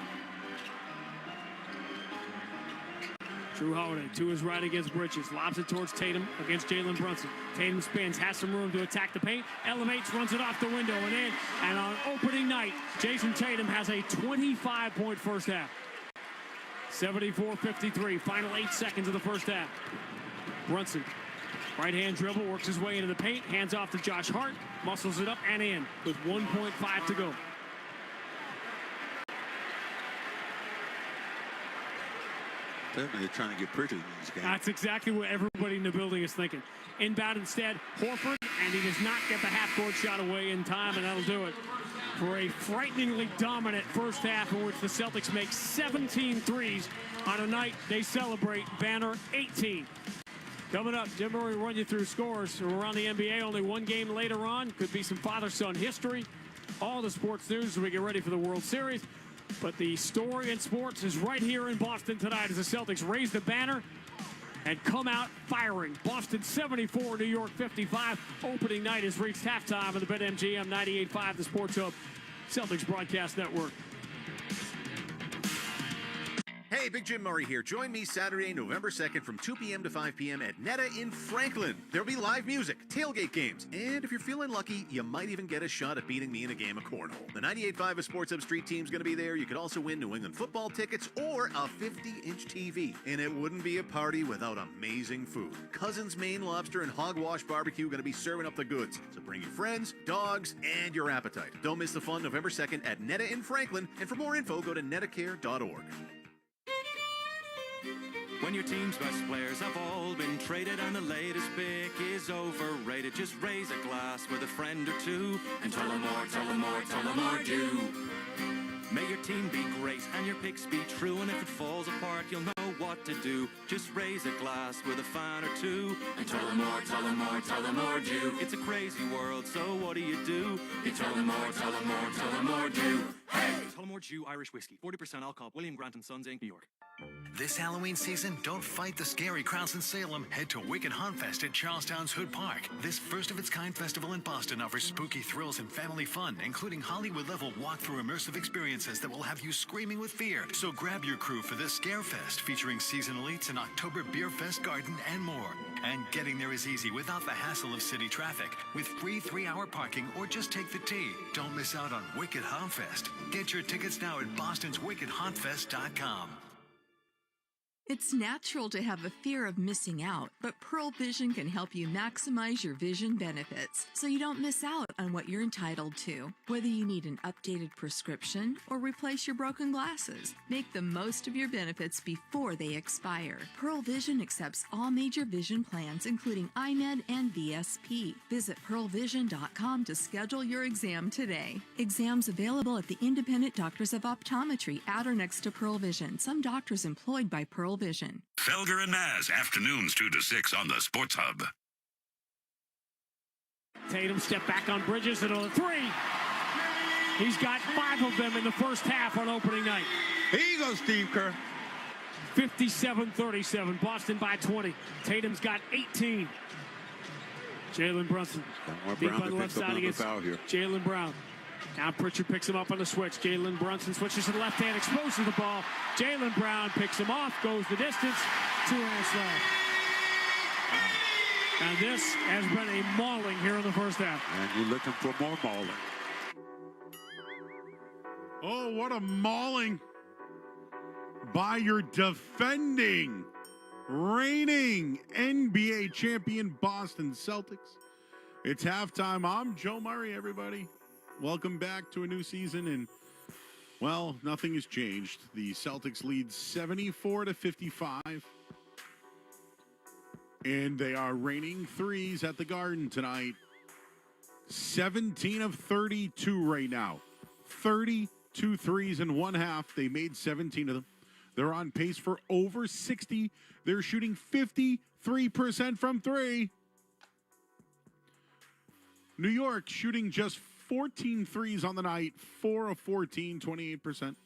Drew Holiday to his right against Bridges. Lobs it towards Tatum against Jalen Brunson. Tatum spins, has some room to attack the paint. Elevates, runs it off the window and in. And on opening night, Jason Tatum has a 25-point first half. 74-53, final 8 seconds of the first half. Brunson, right-hand dribble, works his way into the paint, hands off to Josh Hart, muscles it up and in with 1.5 to go. They're trying to get pretty in these games. That's exactly what everybody in the building is thinking. Inbound instead, Horford, and he does not get the half-court shot away in time, and that'll do it for a frighteningly dominant first half in which the Celtics make 17 threes on a night they celebrate banner 18. Coming up, Jim Murray will run you through scores around the NBA. Only one game later on. Could be some father-son history. All the sports news as we get ready for the World Series. But the story in sports is right here in Boston tonight as the Celtics raise the banner and come out firing. Boston 74, New York 55. Opening night has reached halftime of the BetMGM 98.5, the Sports Hub Celtics Broadcast Network. Hey, Big Jim Murray here. Join me Saturday, November 2nd from 2 p.m. to 5 p.m. at Netta in Franklin. There'll be live music, tailgate games, and if you're feeling lucky, you might even get a shot at beating me in a game of cornhole. The 98.5 Sports Hub Street team's going to be there. You could also win New England football tickets or a 50-inch TV. And it wouldn't be a party without amazing food. Cousin's Maine Lobster and Hogwash Barbecue going to be serving up the goods. So bring your friends, dogs, and your appetite. Don't miss the fun November 2nd at Netta in Franklin. And for more info, go to nettacare.org. When your team's best players have all been traded and the latest pick is overrated, just raise a glass with a friend or two and tell them more, tell them more, tell them more do. May your team be great and your picks be true, and if it falls apart, you'll know what to do. Just raise a glass with a fan or two and tell them more, tell them more, tell them more do. It's a crazy world, so what do? You tell them more, tell them more, tell them more do. Hey! Tullamore Jew Irish Whiskey, 40% alcohol, William Grant & Sons, Inc., New York. This Halloween season, don't fight the scary crowds in Salem. Head to Wicked Haunt Fest at Charlestown's Hood Park. This first-of-its-kind festival in Boston offers spooky thrills and family fun, including Hollywood-level walk-through immersive experiences that will have you screaming with fear. So grab your crew for this Scare Fest, featuring seasonal eats, an October Beer Fest garden, and more. And getting there is easy without the hassle of city traffic, with free 3-hour parking or just take the T. Don't miss out on Wicked Haunt Fest. Get your tickets now at bostonswickedhauntfest.com. It's natural to have a fear of missing out, but Pearl Vision can help you maximize your vision benefits so you don't miss out on what you're entitled to. Whether you need an updated prescription or replace your broken glasses, make the most of your benefits before they expire. Pearl Vision accepts all major vision plans, including iMed and VSP. Visit pearlvision.com to schedule your exam today. Exams available at the Independent Doctors of Optometry at or next to Pearl Vision. Some doctors employed by Pearl Vision. Felger and Maz, afternoons 2 to 6 on the Sports Hub. Tatum step back on Bridges and a three. He's got 5 of them in the first half on opening night. Here you go, Steve Kerr. 57-37, Boston by 20. Tatum's got 18. Jalen Brunson deep on the left side against Jaylen Brown. Now Pritchard picks him up on the switch. Jalen Brunson switches to the left hand, exposes the ball. Jaylen Brown picks him off, goes the distance. 2 hands left. And this has been a mauling here in the first half. And you're looking for more mauling. Oh, what a mauling by your defending, reigning NBA champion Boston Celtics. It's halftime. I'm Joe Murray, everybody. Welcome back to a new season, and, well, nothing has changed. The Celtics lead 74-55, and they are raining threes at the Garden tonight. 17 of 32 right now. 32 threes in one half. They made 17 of them. They're on pace for over 60. They're shooting 53% from three. New York shooting just 14 threes on the night, 4 of 14, 28%.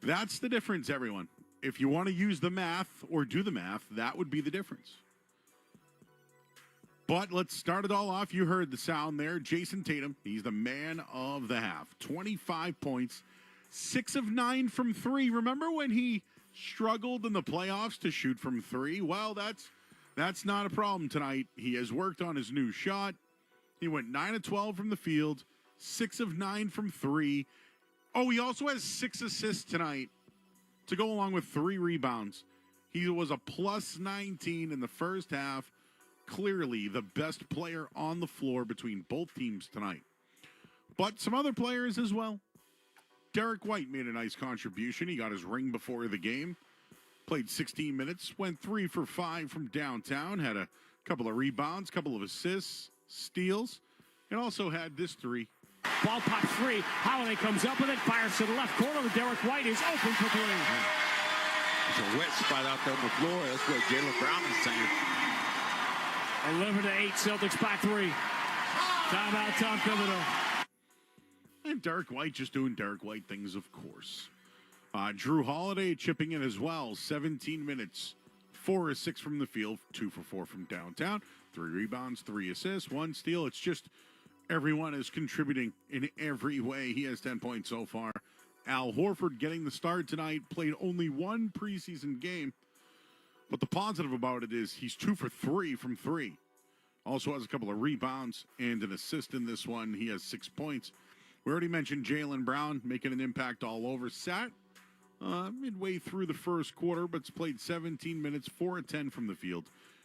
That's the difference, everyone. If you want to use the math or do the math, that would be the difference. But let's start it all off. You heard the sound there. Jason Tatum, he's the man of the half. 25 points, 6 of 9 from 3. Remember when he struggled in the playoffs to shoot from 3? Well, that's not a problem tonight. He has worked on his new shot. He went 9 of 12 from the field, 6 of 9 from 3. Oh, he also has 6 assists tonight to go along with 3 rebounds. He was a plus 19 in the first half. Clearly the best player on the floor between both teams tonight. But some other players as well. Derek White made a nice contribution. He got his ring before the game. Played 16 minutes, went 3 for 5 from downtown, had a couple of rebounds, couple of assists, steals, and also had this 3. Ball pops free. Holiday comes up with it, fires to the left corner. Derek White is open for 3. It's a wet spot out there on the floor. That's what Jaylen Brown is saying. 11-8, Celtics by 3. Timeout, Tom Thibodeau. And Derek White just doing Derek White things, of course. Drew Holiday chipping in as well. 17 minutes, 4 of 6 from the field, 2 for 4 from downtown, 3 rebounds, 3 assists, 1 steal. It's just everyone is contributing in every way. He has 10 points so far. Al Horford getting the start tonight, played only 1 preseason game. But the positive about it is he's 2 for 3 from 3. Also has a couple of rebounds and an assist in this one. He has 6 points. We already mentioned Jaylen Brown making an impact all over. Sat midway through the first quarter, but's played 17 minutes, 4 of 10 from the field,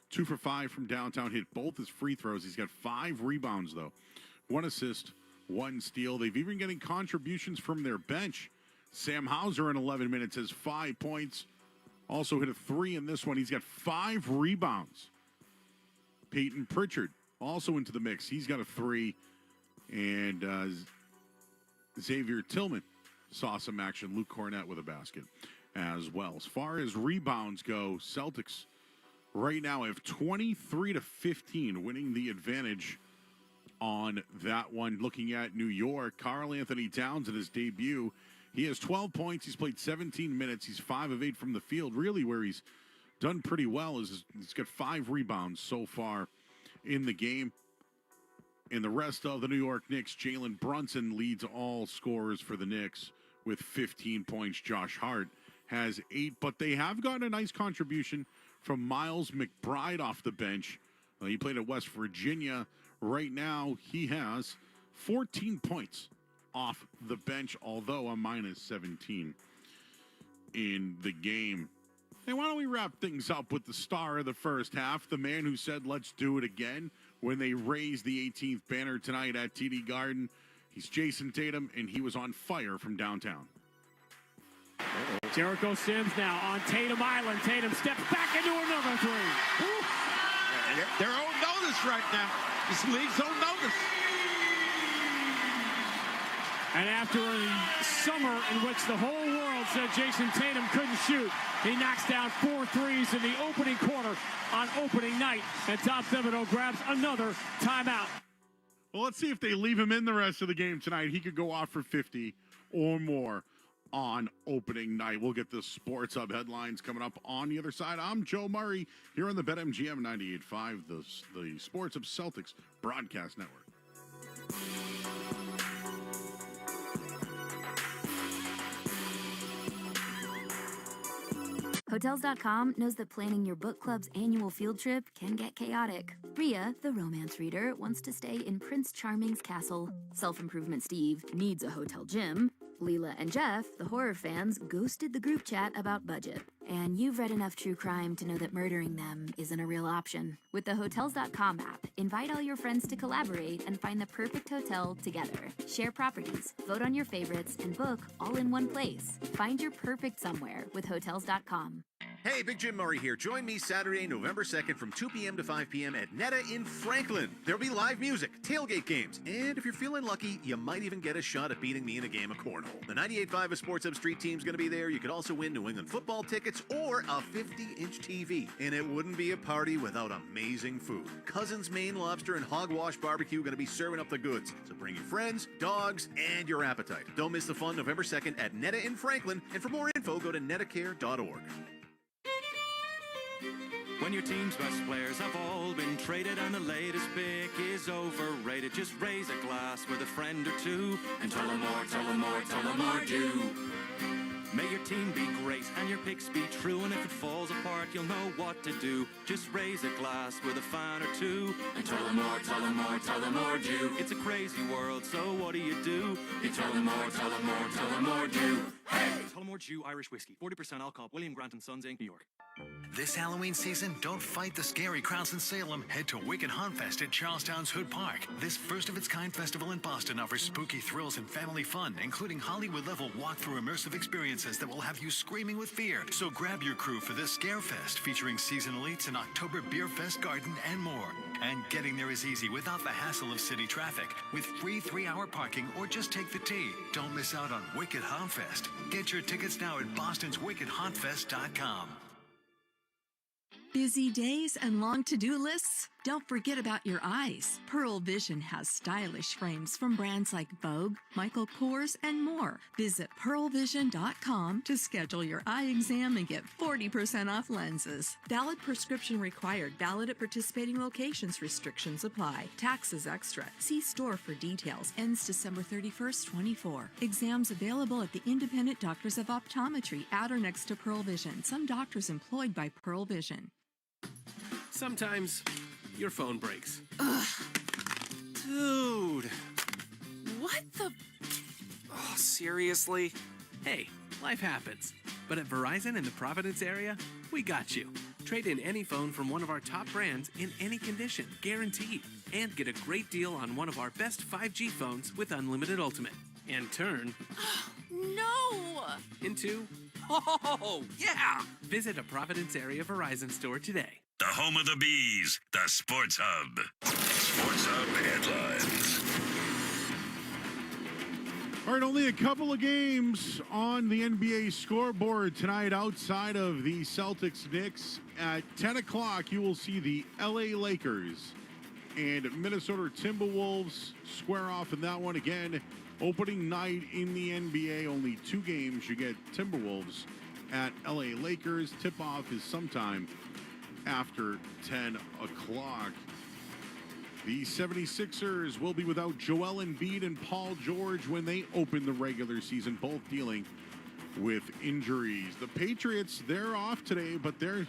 2 for 5 from downtown, hit both his free throws. He's got 5 rebounds, though. 1 assist, 1 steal. They've even getting contributions from their bench. Sam Hauser in 11 minutes has 5 points. Also hit a 3 in this one. He's got 5 rebounds. Peyton Pritchard also into the mix. He's got a 3. And Xavier Tillman saw some action. Luke Cornett with a basket as well. As far as rebounds go, Celtics right now have 23-15, winning the advantage on that one. Looking at New York, Karl Anthony Towns in his debut, he has 12 points. He's played 17 minutes. He's 5 of 8 from the field. Really where he's done pretty well is he's got 5 rebounds so far in the game. And the rest of the New York Knicks, Jalen Brunson leads all scorers for the Knicks with 15 points. Josh Hart has 8, but they have gotten a nice contribution from Miles McBride off the bench. He played at West Virginia. Right now, he has 14 points off the bench, although a minus 17 in the game. Hey, why don't we wrap things up with the star of the first half, the man who said, let's do it again, when they raised the 18th banner tonight at TD Garden. He's Jason Tatum, and he was on fire from downtown. Jericho Sims now on Tatum Island. Tatum steps back into another 3. They're on notice right now. This league's on notice. And after a summer in which the whole world said Jason Tatum couldn't shoot, he knocks down 4 threes in the opening quarter on opening night. And Tom Thibodeau grabs another timeout. Well, let's see if they leave him in the rest of the game tonight. He could go off for 50 or more on opening night. We'll get the Sports Hub headlines coming up on the other side. I'm Joe Murray here on the BetMGM 98.5, the Sports Hub Celtics broadcast network. Hotels.com knows that planning your book club's annual field trip can get chaotic. Rhea, the romance reader, wants to stay in Prince Charming's castle. Self-improvement Steve needs a hotel gym. Leela and Jeff, the horror fans, ghosted the group chat about budget. And you've read enough true crime to know that murdering them isn't a real option. With the Hotels.com app, invite all your friends to collaborate and find the perfect hotel together. Share properties, vote on your favorites, and book all in one place. Find your perfect somewhere with Hotels.com. Hey, Big Jim Murray here. Join me Saturday, November 2nd from 2 p.m. to 5 p.m. at Netta in Franklin. There'll be live music, tailgate games, and if you're feeling lucky, you might even get a shot at beating me in a game of cornhole. The 98.5 of Sports Hub Street team's going to be there. You could also win New England football tickets or a 50-inch TV. And it wouldn't be a party without amazing food. Cousins Maine Lobster and Hogwash Barbecue going to be serving up the goods. So bring your friends, dogs, and your appetite. Don't miss the fun November 2nd at Netta in Franklin. And for more info, go to nettacare.org. When your team's best players have all been traded and the latest pick is overrated, just raise a glass with a friend or two and tell them more, tell them more, tell them more do. May your team be great and your picks be true, and if it falls apart, you'll know what to do. Just raise a glass with a fan or two and tell them more, tell them more, tell them more do. It's a crazy world, so what do? You tell them more, tell them more, tell them more do. Hey! Tullamore Dew Irish Whiskey, 40% alcohol, William Grant & Sons Inc., New York. This Halloween season, don't fight the scary crowds in Salem. Head to Wicked Hauntfest at Charlestown's Hood Park. This first-of-its-kind festival in Boston offers spooky thrills and family fun, including Hollywood-level walk-through immersive experiences that will have you screaming with fear. So grab your crew for this Scare Fest, featuring seasonal eats, an October Beer Fest garden, and more. And getting there is easy without the hassle of city traffic, with free 3-hour parking or just take the T. Don't miss out on Wicked Hauntfest. Get your tickets now at bostonswickedhauntfest.com. Busy days and long to-do lists? Don't forget about your eyes. Pearl Vision has stylish frames from brands like Vogue, Michael Kors, and more. Visit pearlvision.com to schedule your eye exam and get 40% off lenses. Valid prescription required. Valid at participating locations. Restrictions apply. Taxes extra. See store for details. Ends December 31st, 24. Exams available at the Independent Doctors of Optometry at or next to Pearl Vision. Some doctors employed by Pearl Vision. Sometimes your phone breaks. Ugh. Dude. What the? Oh, seriously? Hey, life happens. But at Verizon in the Providence area, we got you. Trade in any phone from one of our top brands in any condition, guaranteed. And get a great deal on one of our best 5G phones with Unlimited Ultimate. And turn... No! Into... Oh, yeah! Visit a Providence area Verizon store today. The home of the Bees, the Sports Hub. Sports Hub headlines. All right, only a couple of games on the NBA scoreboard tonight outside of the Celtics Knicks. At 10 o'clock, you will see the LA Lakers and Minnesota Timberwolves square off in that one. Again, opening night in the NBA, only 2 games. You get Timberwolves at LA Lakers. Tip-off is sometime after 10 o'clock. The 76ers will be without Joel Embiid and Paul George when they open the regular season, both dealing with injuries. The Patriots, they're off today, but they're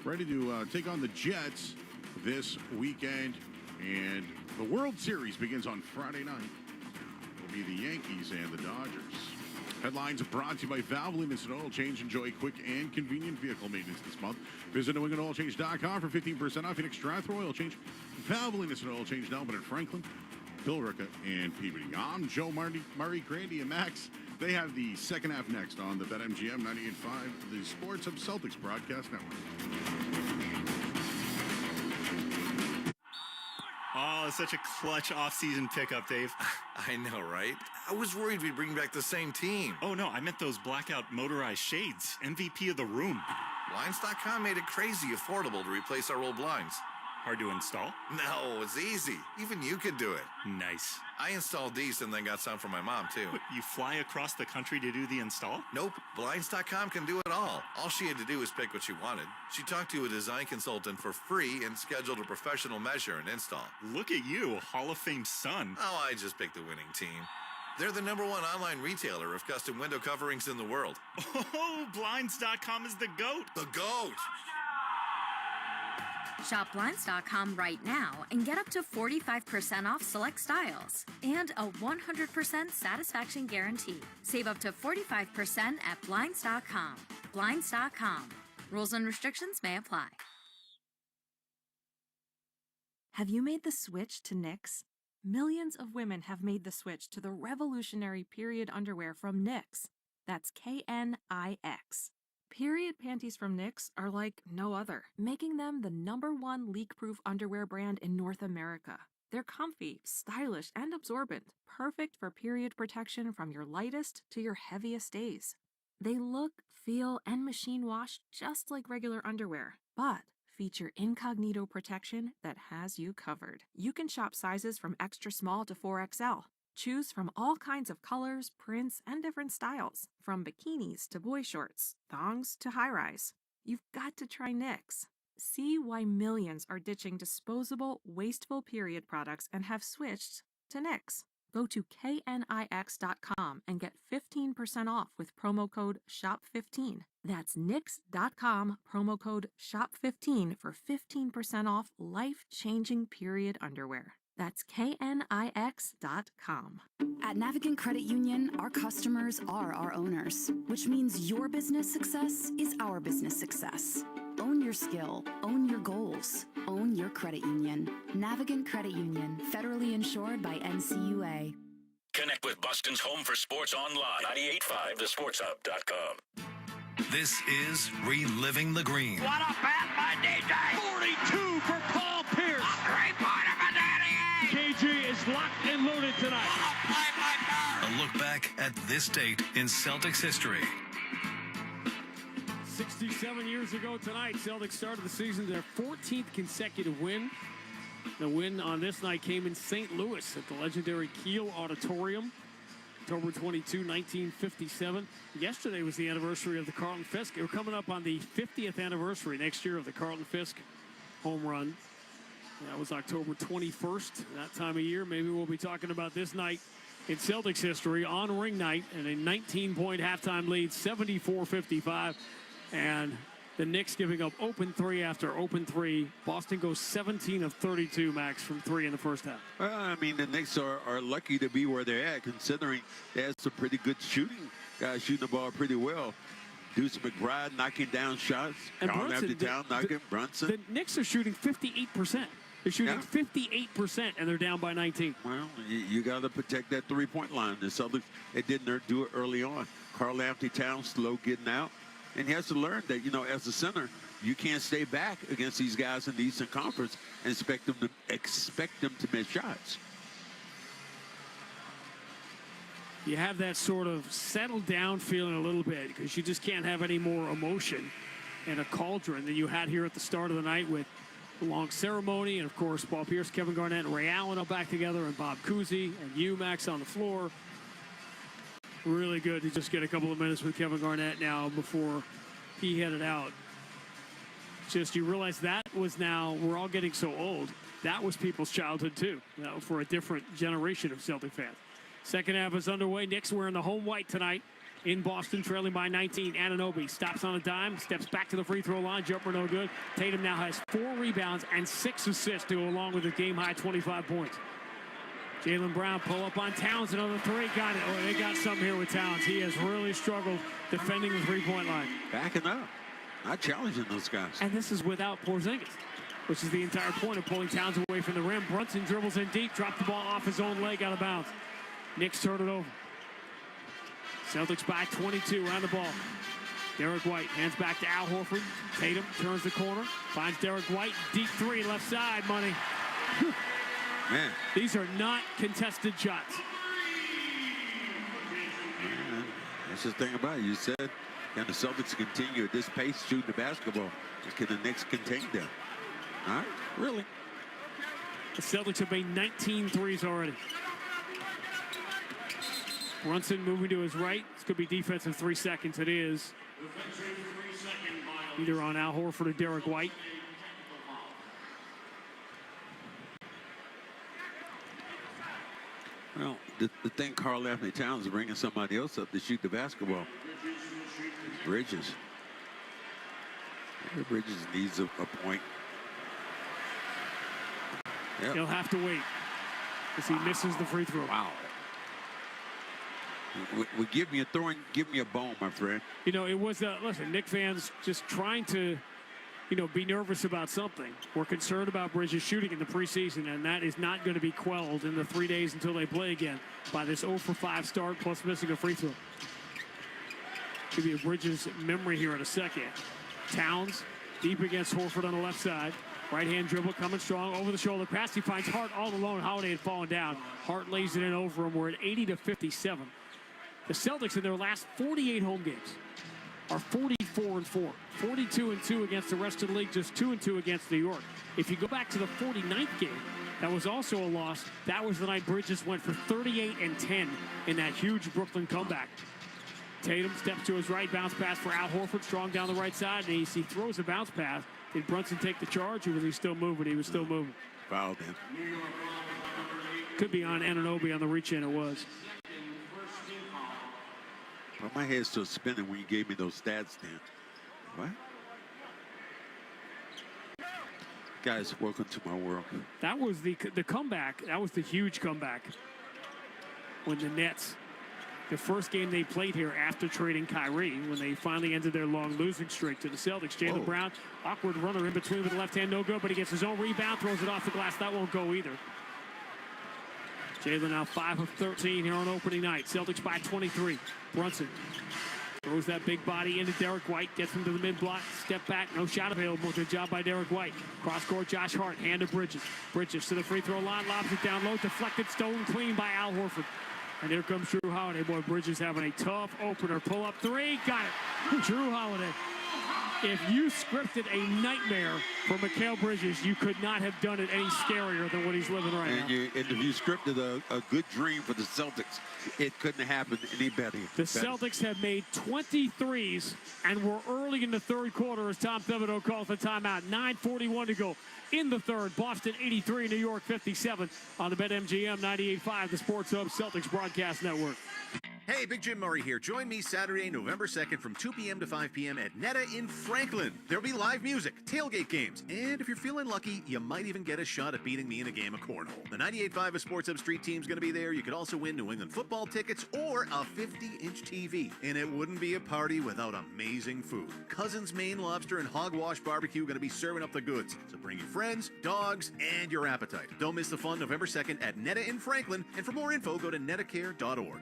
ready to take on the Jets this weekend. And the World Series begins on Friday night. It'll be the Yankees and the Dodgers. Headlines are brought to you by Valvoline Instant Oil Change. Enjoy quick and convenient vehicle maintenance this month. Visit NewEnglandOilChange.com for 15% off your next drive-through oil change. Valvoline Instant Oil Change now open in Franklin, Billerica, and Peabody. I'm Joe Murray, Grandy, and Max. They have the second half next on the BetMGM 98.5, the Sports of Celtics Broadcast Network. Oh, it's such a clutch off-season pickup, Dave. I know, right? I was worried we'd bring back the same team. Oh, no, I meant those blackout motorized shades. MVP of the room. Blinds.com made it crazy affordable to replace our old blinds. Hard to install? No, it's easy. Even you could do it. Nice. I installed these and then got some for my mom, too. But you fly across the country to do the install? Nope. Blinds.com can do it all. All she had to do was pick what she wanted. She talked to a design consultant for free and scheduled a professional measure and install. Look at you, Hall of Fame son. Oh, I just picked the winning team. They're the #1 online retailer of custom window coverings in the world. Oh, Blinds.com is the GOAT. The GOAT! Shop Blinds.com right now and get up to 45% off select styles and a 100% satisfaction guarantee. Save up to 45% at Blinds.com. Blinds.com. Rules and restrictions may apply. Have you made the switch to Knicks? Millions of women have made the switch to the revolutionary period underwear from Knicks. That's Knix. Period panties from Knicks are like no other, making them the #1 leak-proof underwear brand in North America. They're comfy, stylish, and absorbent, perfect for period protection from your lightest to your heaviest days. They look, feel, and machine wash just like regular underwear, but feature incognito protection that has you covered. You can shop sizes from extra small to 4XL. Choose from all kinds of colors, prints, and different styles, from bikinis to boy shorts, thongs to high-rise. You've got to try Knix. See why millions are ditching disposable, wasteful period products and have switched to Knix. Go to knix.com and get 15% off with promo code SHOP15. That's knix.com, promo code SHOP15 for 15% off life-changing period underwear. That's knix.com. At Navigant Credit Union, our customers are our owners, which means your business success is our business success. Own your skill, own your goals, own your credit union. Navigant Credit Union, federally insured by NCUA. Connect with Boston's home for sports online. 98.5thesportshub.com. This is Reliving the Green. What a pass by DJ! 42 for Paul Pierce! A three-pointer for Danny! KG is locked and loaded tonight. A look back at this date in Celtics history. 67 years ago tonight, Celtics started the season their 14th consecutive win. The win on this night came in St. Louis at the legendary Kiel Auditorium, October 22, 1957. Yesterday was the anniversary of the Carlton Fisk. We're coming up on the 50th anniversary next year of the Carlton Fisk home run. That was October 21st, that time of year. Maybe we'll be talking about this night in Celtics history on ring night and a 19-point halftime lead, 74-55. And the Knicks giving up open three after open three. Boston goes 17 of 32, Max, from three in the first half. Well, I mean, the Knicks are lucky to be where they're at, considering they had some pretty good shooting. Guys shooting the ball pretty well. Deuce McBride knocking down shots. And Carl after town knocking Brunson. The Knicks are shooting 58%. They're shooting 58%, and they're down by 19. Well, you got to protect that three-point line. The Celtics, they didn't do it early on. Carl Anthony Towns slow getting out. And he has to learn that, as a center, you can't stay back against these guys in the Eastern Conference and expect them to miss shots. You have that sort of settled down feeling a little bit because you just can't have any more emotion in a cauldron than you had here at the start of the night with the long ceremony. And, of course, Paul Pierce, Kevin Garnett, and Ray Allen all back together, and Bob Cousy and you, Max, on the floor. Really good to just get a couple of minutes with Kevin Garnett now before he headed out. Just you realize that was now, we're all getting so old. That was people's childhood too, for a different generation of Celtic fans. Second half is underway. Knicks wearing the home white tonight in Boston, trailing by 19. Anunoby stops on a dime, steps back to the free throw line. Jumper no good. Tatum now has 4 rebounds and 6 assists to go along with a game-high 25 points. Jaylen Brown pull up on Towns, another three. Got it. Oh, they got something here with Towns. He has really struggled defending the three-point line. Backing up. Not challenging those guys. And this is without Porzingis, which is the entire point of pulling Towns away from the rim. Brunson dribbles in deep, dropped the ball off his own leg out of bounds. Knicks turn it over. Celtics by 22 on the ball. Derek White hands back to Al Horford. Tatum turns the corner, finds Derek White. Deep three, left side, money. Man. These are not contested shots. Man, that's the thing about it. You said, can the Celtics continue at this pace shooting the basketball? Can the Knicks contain them? All right, really? The Celtics have made 19 threes already. Brunson moving to his right. This could be defensive 3 seconds. It is. Either on Al Horford or Derek White. Well, the thing Carl Anthony Towns is bringing somebody else up to shoot the basketball. Bridges. Bridges needs a point. Yep. He'll have to wait as he misses the free throw. Wow. Well, give me a bone, my friend. It was, listen, Knicks fans just trying to, be nervous about something. We're concerned about Bridges shooting in the preseason, and that is not going to be quelled in the 3 days until they play again by this 0-for-5 start plus missing a free throw. Give you a Bridges memory here in a second. Towns deep against Horford on the left side. Right-hand dribble coming strong, over the shoulder pass. He finds Hart all alone. Holiday had fallen down. Hart lays it in over him. We're at 80-57. The Celtics in their last 48 home games are 44-4, 42-2 against the rest of the league, just 2-2 against New York. If you go back to the 49th game, that was also a loss. That was the night Bridges went for 38-10 in that huge Brooklyn comeback. Tatum steps to his right, bounce pass for Al Horford, strong down the right side, and he throws a bounce pass. Did Brunson take the charge, or was he still moving? He was still moving. Fouled him. Could be on Anunoby on the reach-in. It was. Well, my head's still spinning when you gave me those stats, Dan. What? Guys, welcome to my world. That was the comeback. That was the huge comeback. When the Nets, the first game they played here after trading Kyrie, when they finally ended their long losing streak to the Celtics. Jaylen Brown, awkward runner in between with the left hand, no good, but he gets his own rebound, throws it off the glass. That won't go either. Jaylen now 5 of 13 here on opening night. Celtics by 23. Brunson throws that big body into Derek White, gets him to the mid-block, step back, no shot available. Good job by Derek White. Cross-court, Josh Hart, hand to Bridges. Bridges to the free throw line, lobs it down low, deflected, stolen clean by Al Horford. And here comes Drew Holiday. Boy, Bridges having a tough opener. Pull up three, got it. Drew Holiday. If you scripted a nightmare for Mikal Bridges, you could not have done it any scarier than what he's living right now. And if you scripted a good dream for the Celtics, it couldn't have happened any better. The Celtics have made 23s and were early in the third quarter as Tom Thibodeau calls the timeout. 9:41 to go in the third. Boston 83, New York 57 on the BetMGM 98.5, the Sports Hub Celtics Broadcast Network. Hey, Big Jim Murray here. Join me Saturday, November 2nd from 2 p.m. to 5 p.m. at Netta in Franklin. There'll be live music, tailgate games, and if you're feeling lucky, you might even get a shot at beating me in a game of cornhole. The 98.5 of Sports Hub Street team's going to be there. You could also win New England football tickets or a 50-inch TV. And it wouldn't be a party without amazing food. Cousins Maine Lobster and Hogwash Barbecue going to be serving up the goods. So bring your friends, dogs, and your appetite. Don't miss the fun November 2nd at Netta in Franklin. And for more info, go to nettacare.org.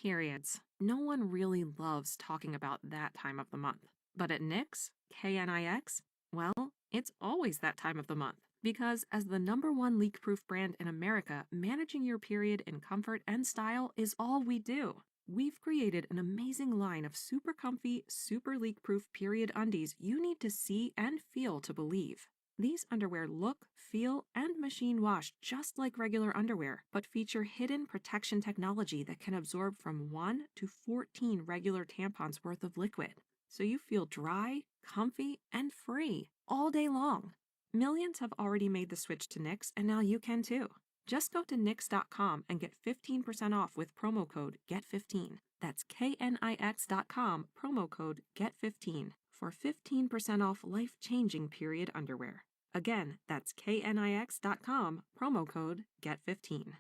Periods. No one really loves talking about that time of the month. But at Knicks, K-N-I-X, well, it's always that time of the month. Because as the #1 leak-proof brand in America, managing your period in comfort and style is all we do. We've created an amazing line of super comfy, super leak-proof period undies you need to see and feel to believe. These underwear look, feel, and machine wash just like regular underwear, but feature hidden protection technology that can absorb from 1 to 14 regular tampons worth of liquid. So you feel dry, comfy, and free all day long. Millions have already made the switch to Knicks, and now you can too. Just go to Knicks.com and get 15% off with promo code GET15. That's KNIX.com, promo code GET15 for 15% off life-changing period underwear. Again, that's KNIX.com, promo code GET15.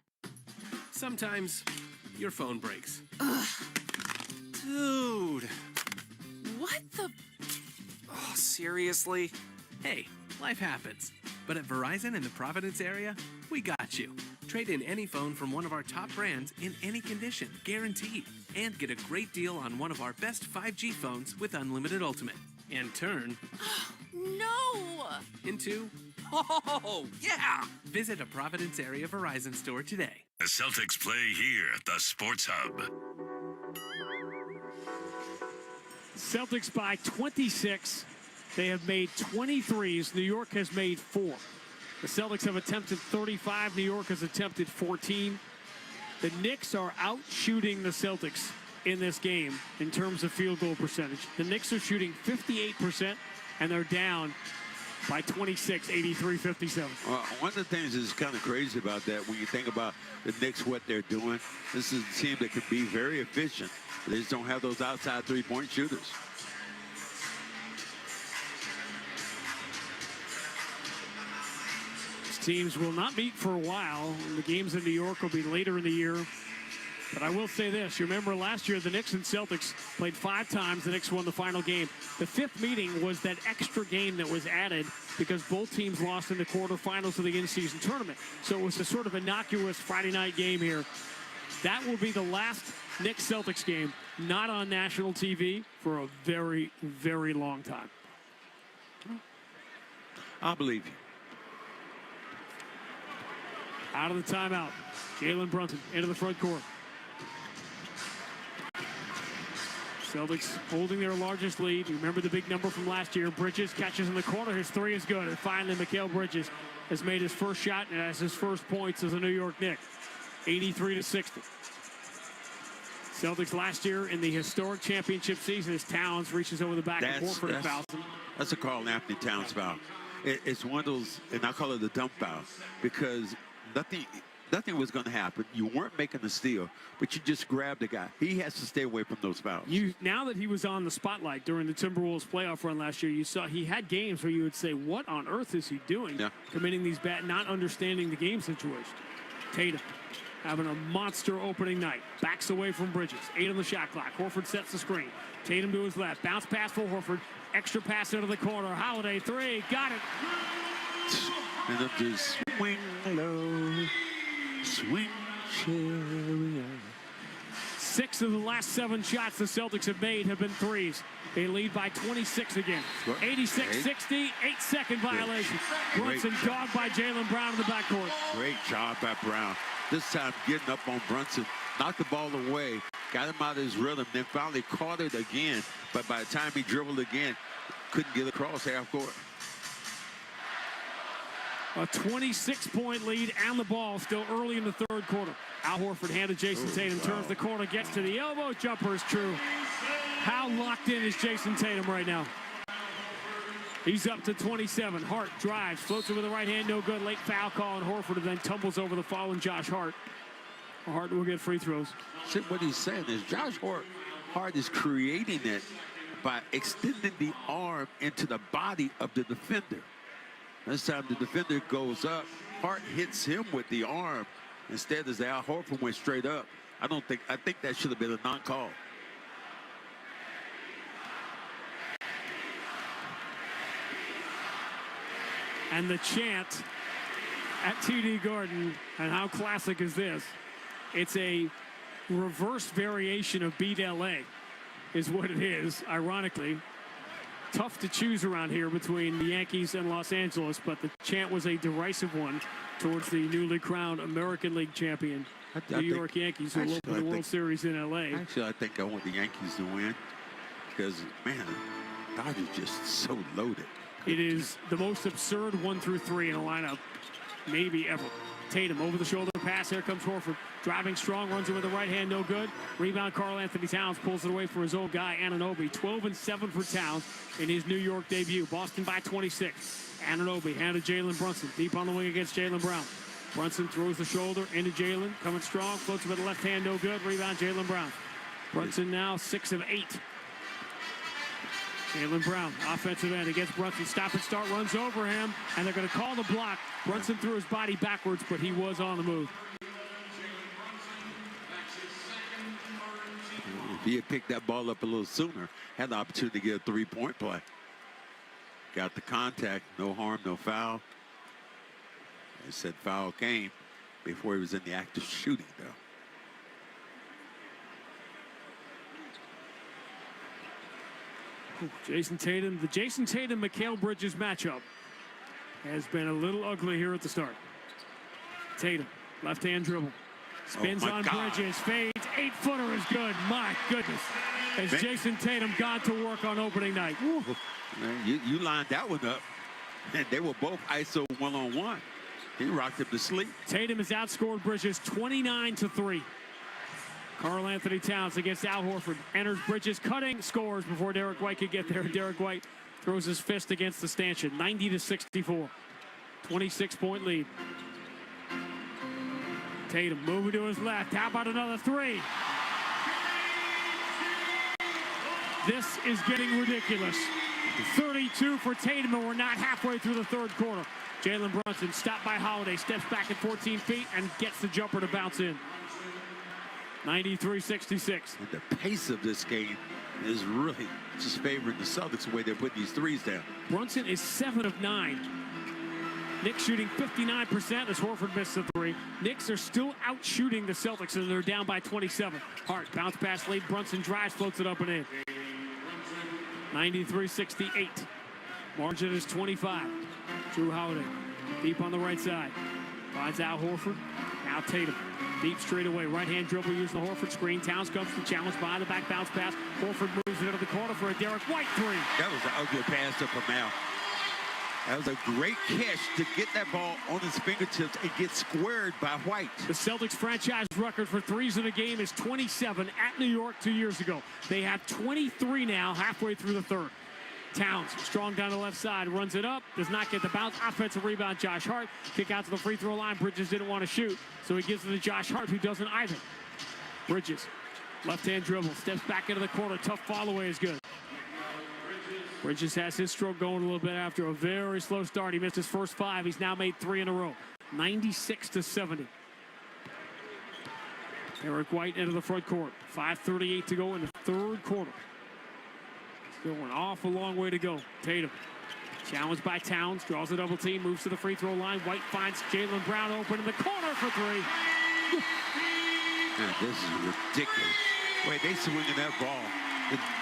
Sometimes your phone breaks. Ugh. Dude. What the? Oh, seriously? Hey, life happens. But at Verizon in the Providence area, we got you. Trade in any phone from one of our top brands in any condition, guaranteed. And get a great deal on one of our best 5G phones with Unlimited Ultimate. And turn... No! Into... Oh, yeah! Visit a Providence area Verizon store today. The Celtics play here at the Sports Hub. Celtics by 26. They have made 23s. New York has made 4. The Celtics have attempted 35. New York has attempted 14. The Knicks are out shooting the Celtics in this game in terms of field goal percentage. The Knicks are shooting 58%, and they're down by 26, 83-57. One of the things that's kind of crazy about that, when you think about the Knicks, what they're doing, this is a team that can be very efficient. They just don't have those outside three-point shooters. Teams will not meet for a while. The games in New York will be later in the year. But I will say this. You remember last year the Knicks and Celtics played 5 times. The Knicks won the final game. The 5th meeting was that extra game that was added because both teams lost in the quarterfinals of the in-season tournament. So it was a sort of innocuous Friday night game here. That will be the last Knicks-Celtics game not on national TV for a very, very long time. I believe you. Out of the timeout, Jalen Brunson into the front court. Celtics holding their largest lead. You remember the big number from last year. Bridges catches in the corner. His 3 is good. And finally, Mikal Bridges has made his first shot and has his first points as a New York Knick. 83-60. Celtics last year in the historic championship season as Towns reaches over the back of Horford and fouls him. That's a Karl Anthony Towns foul. It's one of those, and I call it the dump foul, because nothing was going to happen. You weren't making a steal, but you just grabbed the guy. He has to stay away from those fouls. Now that he was on the spotlight during the Timberwolves playoff run last year, you saw he had games where you would say, what on earth is he doing? Yeah. Committing these not understanding the game situation. Tatum having a monster opening night. Backs away from Bridges. 8 on the shot clock. Horford sets the screen. Tatum to his left. Bounce pass for Horford. Extra pass into the corner. Holiday 3. Got it. And then just swing low. Swing chariot. 6 of the last 7 shots the Celtics have made have been threes. They lead by 26 again. 86-60, 8-second violation. Brunson dogged by Jaylen Brown in the backcourt. Great job by Brown. This time getting up on Brunson. Knocked the ball away. Got him out of his rhythm. Then finally caught it again. But by the time he dribbled again, couldn't get across half court. A 26-point lead and the ball still early in the third quarter. Al Horford handed Jason Tatum, turns the corner, gets to the elbow. Jumper is true. How locked in is Jason Tatum right now? He's up to 27. Hart drives, floats it with the right hand, no good. Late foul call on Horford, and then tumbles over the fallen Josh Hart. Hart will get free throws. See, what he's saying is Josh Hart is creating it by extending the arm into the body of the defender. This time the defender goes up. Hart hits him with the arm. Instead, as Al Horford went straight up. I think that should have been a non-call. And the chant at TD Garden, and how classic is this? It's a reverse variation of Beat LA, is what it is, ironically. Tough to choose around here between the Yankees and Los Angeles, but the chant was a derisive one towards the newly crowned American League champion, New York Yankees, who will open the World Series in LA. Actually, I think I want the Yankees to win because, man, Dodgers just so loaded. It is the most absurd 1 through 3 in a lineup, maybe ever. Tatum over the shoulder pass. Here comes Horford. Driving strong, runs it with the right hand, no good. Rebound, Karl Anthony Towns pulls it away for his old guy, Anunoby. 12-7 for Towns in his New York debut. Boston by 26. Anunoby handed Jalen Brunson. Deep on the wing against Jaylen Brown. Brunson throws the shoulder into Jalen. Coming strong, floats it with the left hand, no good. Rebound, Jaylen Brown. Brunson now 6 of 8. Jaylen Brown, offensive end against Brunson. Stop and start, runs over him, and they're going to call the block. Brunson threw his body backwards, but he was on the move. If he had picked that ball up a little sooner, had the opportunity to get a three-point play. Got the contact, no harm, no foul. They said foul came before he was in the act of shooting, though. Jason Tatum, the Jason Tatum-Mikal Bridges matchup has been a little ugly here at the start. Tatum, left-hand dribble. Spins on Bridges, fades, 8-footer is good. My goodness. As Jason Tatum got to work on opening night. Man, you lined that one up. And they were both ISO one-on-one. He rocked him to sleep. Tatum has outscored Bridges 29-3. Karl Anthony Towns against Al Horford. Enters Bridges, cutting, scores before Derek White could get there. Derek White throws his fist against the stanchion. 90-64. 26-point lead. Tatum moving to his left. How about another 3? This is getting ridiculous. 32 for Tatum, and we're not halfway through the third quarter. Jalen Brunson stopped by Holiday, steps back at 14 feet, and gets the jumper to bounce in. 93-66. And the pace of this game is really just favoring the Celtics the way they're putting these threes down. Brunson is 7 of 9. Knicks shooting 59% as Horford missed the 3. Knicks are still out shooting the Celtics, and they're down by 27. Hart, bounce pass late. Brunson drives, floats it up and in. 93-68. Margin is 25. Drew Holiday, deep on the right side. Finds Al Horford. Now Tatum. Deep straight away. Right-hand dribble using the Horford screen. Towns comes to challenge by the back bounce pass. Horford moves it into the corner for a Derek White 3. That was an ugly pass up from Al. That was a great catch to get that ball on his fingertips and get squared by White. The Celtics franchise record for threes in a game is 27 at New York 2 years ago. They have 23 now halfway through the third. Towns, strong down the left side, runs it up, does not get the bounce. Offensive rebound, Josh Hart. Kick out to the free throw line. Bridges didn't want to shoot, so he gives it to Josh Hart, who doesn't either. Bridges, left-hand dribble, steps back into the corner. Tough fall away is good. Bridges has his stroke going a little bit after a very slow start. He missed his first 5. He's now made 3 in a row. 96-70. Eric White into the front court. 5:38 to go in the third quarter. Still an awful long way to go. Tatum, challenged by Towns, draws a double team, moves to the free throw line. White finds Jaylen Brown open in the corner for 3. Man, this is ridiculous. Wait, they swinging that ball.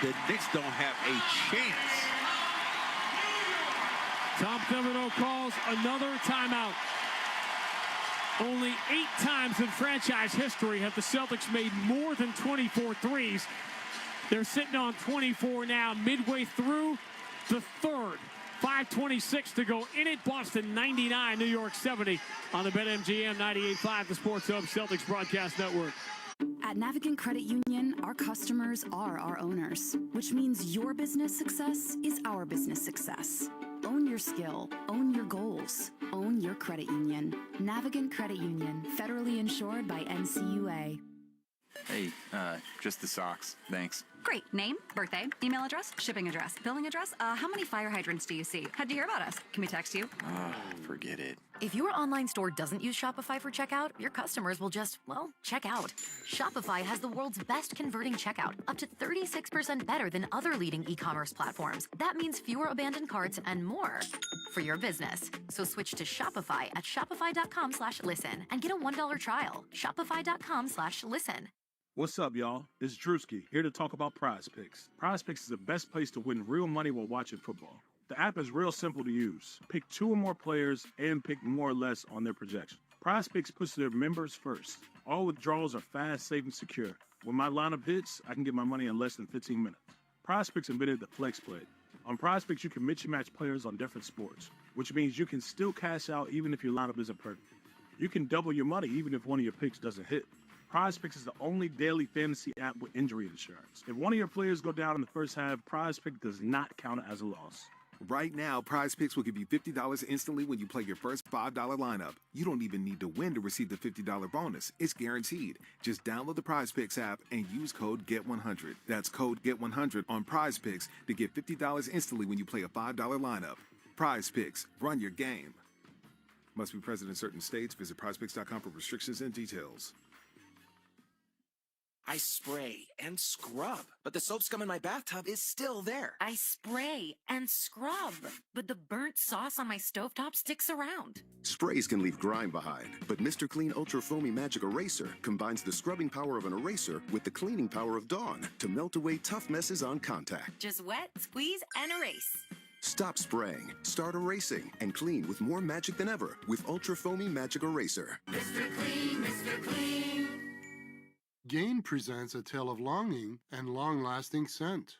The Knicks don't have a chance. Tom Thibodeau calls another timeout. Only 8 times in franchise history have the Celtics made more than 24 threes. They're sitting on 24 now, midway through the third. 5:26 to go in it. Boston 99, New York 70 on the BetMGM 98.5, the Sports Hub Celtics Broadcast Network. At Navigant Credit Union, our customers are our owners, which means your business success is our business success. Own your skill, own your goals, own your credit union. Navigant Credit Union, federally insured by NCUA. Hey, just the socks. Thanks. Great. Name, birthday, email address, shipping address, billing address. How many fire hydrants do you see? How'd you hear about us? Can we text you? Forget it. If your online store doesn't use Shopify for checkout, your customers will just, well, check out. Shopify has the world's best converting checkout, up to 36% better than other leading e-commerce platforms. That means fewer abandoned carts and more for your business. So switch to Shopify at shopify.com/listen and get a $1 trial. Shopify.com/listen. What's up, y'all? This is Drewski, here to talk about Prize Picks. Prize Picks is the best place to win real money while watching football. The app is real simple to use. Pick 2 or more players and pick more or less on their projection. Prize Picks puts their members first. All withdrawals are fast, safe, and secure. When my lineup hits, I can get my money in less than 15 minutes. Prize Picks invented the flex play. On Prize Picks, you can mix and match players on different sports, which means you can still cash out even if your lineup isn't perfect. You can double your money even if one of your picks doesn't hit. Prize Picks is the only daily fantasy app with injury insurance. If one of your players go down in the first half, Prize Pick does not count as a loss. Right now, Prize Picks will give you $50 instantly when you play your first $5 lineup. You don't even need to win to receive the $50 bonus. It's guaranteed. Just download the Prize Picks app and use code GET100. That's code GET100 on Prize Picks to get $50 instantly when you play a $5 lineup. Prize Picks, run your game. Must be present in certain states. Visit prizepicks.com for restrictions and details. I spray and scrub, but the soap scum in my bathtub is still there. I spray and scrub, but the burnt sauce on my stovetop sticks around. Sprays can leave grime behind, but Mr. Clean Ultra Foamy Magic Eraser combines the scrubbing power of an eraser with the cleaning power of Dawn to melt away tough messes on contact. Just wet, squeeze, and erase. Stop spraying, start erasing, and clean with more magic than ever with Ultra Foamy Magic Eraser. Mr. Clean, Mr. Clean. Gain presents a tale of longing and long-lasting scent.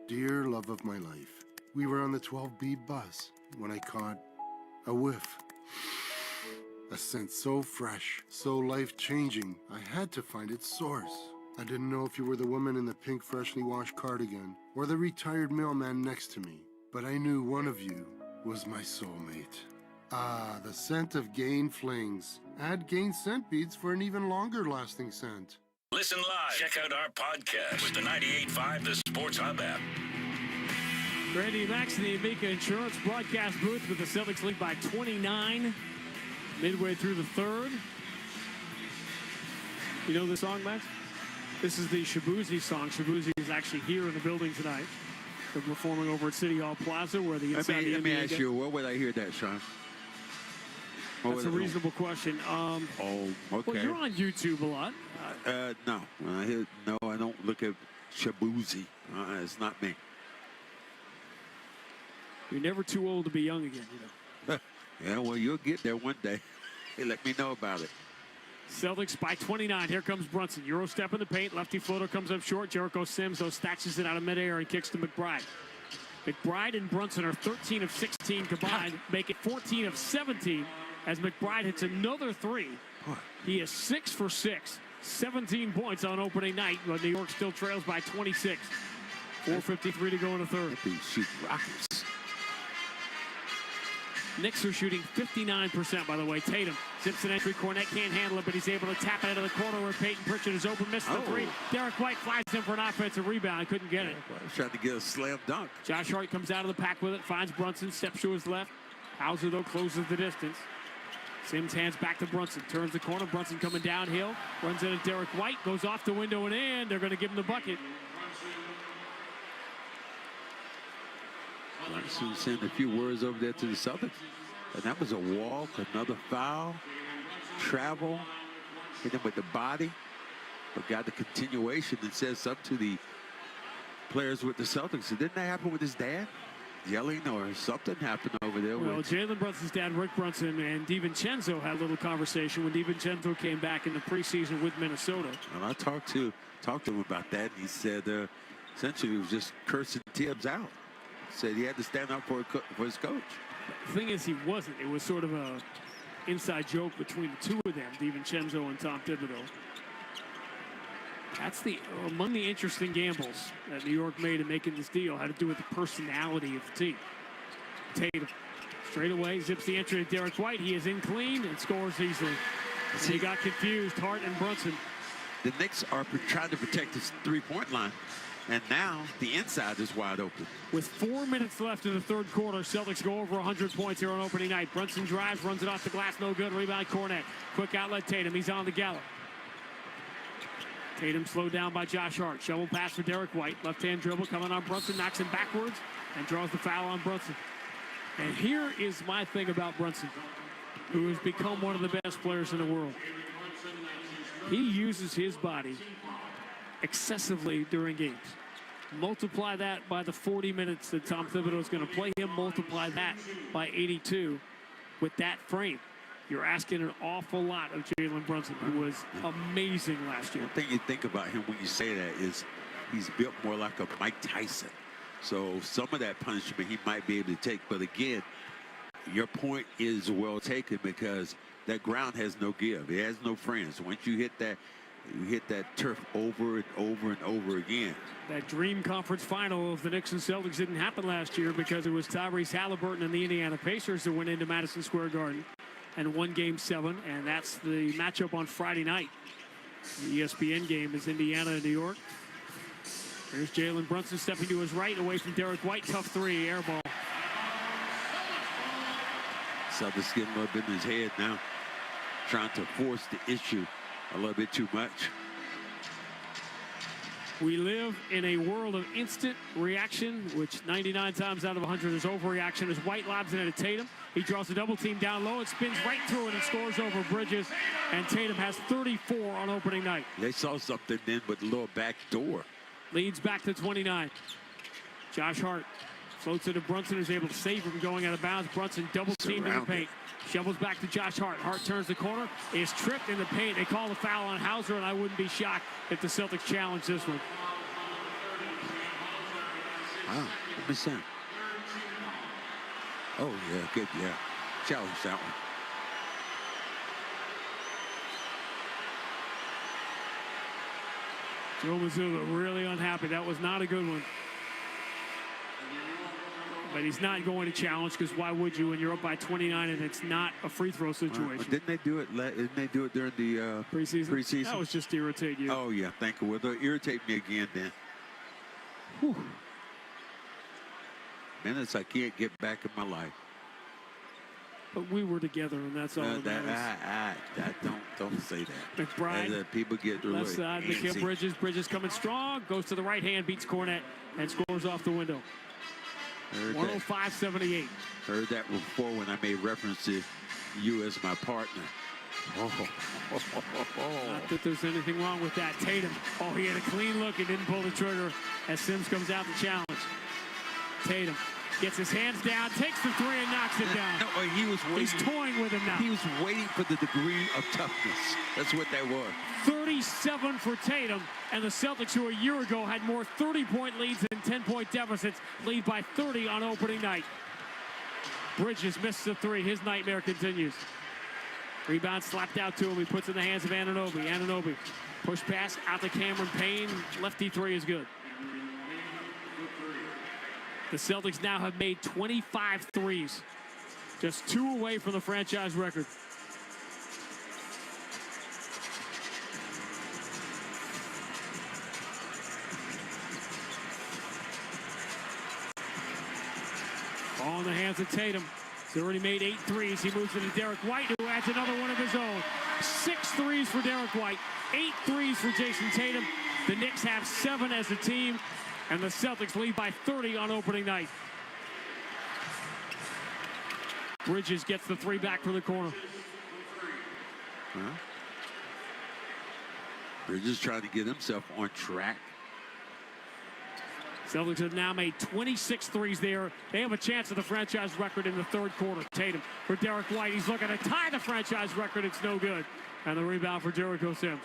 Dear love of my life, we were on the 12B bus when I caught a whiff. A scent so fresh, so life-changing, I had to find its source. I didn't know if you were the woman in the pink freshly washed cardigan or the retired mailman next to me, but I knew one of you was my soulmate. Ah, the scent of Gain Flings. Add Gain scent beads for an even longer-lasting scent. Listen live. Check out our podcast with the 98.5 The Sports Hub app. Randy Max in the Amica Insurance broadcast booth with the Celtics lead by 29. Midway through the third. You know this song, Max? This is the Shabuzi song. Shabuzi is actually here in the building tonight. They're performing over at City Hall Plaza where the Let me ask you, where would I hear that, Sean? That's a reasonable question. Okay. Well, you're on YouTube a lot. No. I don't look at Shabuzi. It's not me. You're never too old to be young again, you know. Yeah, well, you'll get there one day. Hey, let me know about it. Celtics by 29. Here comes Brunson. Euro step in the paint. Lefty floater comes up short. Jericho Sims, though, snatches it out of midair and kicks to McBride. McBride and Brunson are 13 of 16 combined, make it 14 of 17 as McBride hits another three. He is 6 for 6. 17 points on opening night, but New York still trails by 26. 4:53 to go in the third. They shoot rockets. Knicks are shooting 59%, by the way. Tatum zips an entry. Cornette can't handle it, but he's able to tap it into the corner where Peyton Pritchard is open. Misses the three. Derek White flies in for an offensive rebound. I couldn't get it. Trying to get a slam dunk. Josh Hart comes out of the pack with it, finds Brunson, steps to his left. Hauser, though, closes the distance. Sims hands back to Brunson, turns the corner. Brunson coming downhill, runs into Derek White, goes off the window and in. They're going to give him the bucket. Brunson sent a few words over there to the Celtics. And that was a walk, another foul, travel, hit him with the body, but got the continuation and says something to the players with the Celtics. So didn't that happen with his dad? Yelling or something happened over there. Well, Jalen Brunson's dad, Rick Brunson, and DiVincenzo had a little conversation when DiVincenzo came back in the preseason with Minnesota. And I talked to him about that, and he said essentially he was just cursing Tibbs out. Said he had to stand up for his coach. The thing is, he wasn't. It was sort of a inside joke between the two of them, DiVincenzo and Tom Thibodeau. That's among the interesting gambles that New York made in making this deal had to do with the personality of the team. Tatum straight away zips the entry to Derek White. He is in clean and scores easily. He got confused, Hart and Brunson. The Knicks are trying to protect his three-point line, and now the inside is wide open. With 4 minutes left in the third quarter, Celtics go over 100 points here on opening night. Brunson drives, runs it off the glass, no good. Rebound, Cornette. Quick outlet, Tatum. He's on the gallop. Tatum slowed down by Josh Hart. Shovel pass for Derek White. Left-hand dribble coming on Brunson, knocks him backwards, and draws the foul on Brunson. And here is my thing about Brunson, who has become one of the best players in the world. He uses his body excessively during games. Multiply that by the 40 minutes that Tom Thibodeau is going to play him. Multiply that by 82 with that frame. You're asking an awful lot of Jalen Brunson, who was amazing last year. The thing you think about him when you say that is he's built more like a Mike Tyson. So some of that punishment he might be able to take. But again, your point is well taken because that ground has no give. It has no friends. Once you hit that turf over and over and over again. That dream conference final of the Knicks and Celtics didn't happen last year because it was Tyrese Halliburton and the Indiana Pacers that went into Madison Square Garden and won Game 7, and that's the matchup on Friday night. The ESPN game is Indiana and New York. Here's Jalen Brunson stepping to his right, away from Derek White. Tough three, air ball. Celtics getting a little bit in his head now, trying to force the issue a little bit too much. We live in a world of instant reaction, which 99 times out of 100 is overreaction. As White lobs it into Tatum, he draws a double team down low and spins right through it and scores over Bridges. And Tatum has 34 on opening night. They saw something then with the little back door. Leads back to 29. Josh Hart floats it to Brunson, who's able to save him going out of bounds. Brunson double teamed in the paint. Shovels back to Josh Hart. Hart turns the corner, is tripped in the paint. They call the foul on Hauser, and I wouldn't be shocked if the Celtics challenge this one. Wow, let me see. Oh, yeah, good, yeah. Challenge that one. Joe Mazzulla really unhappy. That was not a good one. But he's not going to challenge because why would you when you're up by 29 and it's not a free throw situation? Didn't they do it during the preseason? That was just to irritate you. Oh, yeah, thank you. Well, they'll irritate me again then. Whew. Minutes I can't get back in my life. But we were together, and that's all that matters. Don't say that. McBride, as, people get their left side, Mikal Bridges. Bridges coming strong, goes to the right hand, beats Cornette, and scores off the window. 105-78. Heard that before when I made reference to you as my partner. Not that there's anything wrong with that. Tatum, he had a clean look and didn't pull the trigger as Sims comes out to challenge. Tatum gets his hands down, takes the three, and knocks it down. No, he was waiting. He's toying with him now. He was waiting for the degree of toughness. That's what that was. 37 for Tatum, and the Celtics, who a year ago had more 30-point leads and 10-point deficits, lead by 30 on opening night. Bridges misses a three. His nightmare continues. Rebound slapped out to him. He puts it in the hands of Anunoby. Anunoby, push pass out to Cameron Payne. Lefty three is good. The Celtics now have made 25 threes. Just 2 away from the franchise record. Ball in the hands of Tatum. He's already made 8 threes. He moves it to Derek White, who adds another one of his own. 6 threes for Derek White. 8 threes for Jason Tatum. The Knicks have 7 as a team, and the Celtics lead by 30 on opening night. Bridges gets the 3 back from the corner. Bridges trying to get himself on track. Celtics have now made 26 threes there. They have a chance at the franchise record in the third quarter. Tatum for Derek White. He's looking to tie the franchise record. It's no good. And the rebound for Jericho Sims.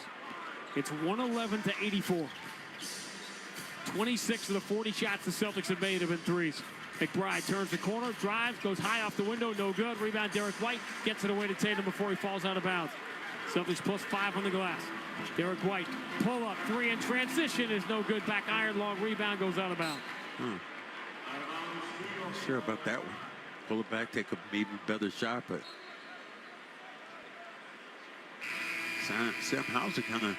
It's 111-84. 26 of the 40 shots the Celtics have made have been threes. McBride turns the corner, drives, goes high off the window, no good. Rebound Derek White, gets it away to Tatum before he falls out of bounds. Celtics plus 5 on the glass. Derek White, pull up, 3 in transition is no good. Back iron, long rebound, goes out of bounds. Not sure about that one. Pull it back, take a maybe better shot, but Sam Hauser kind of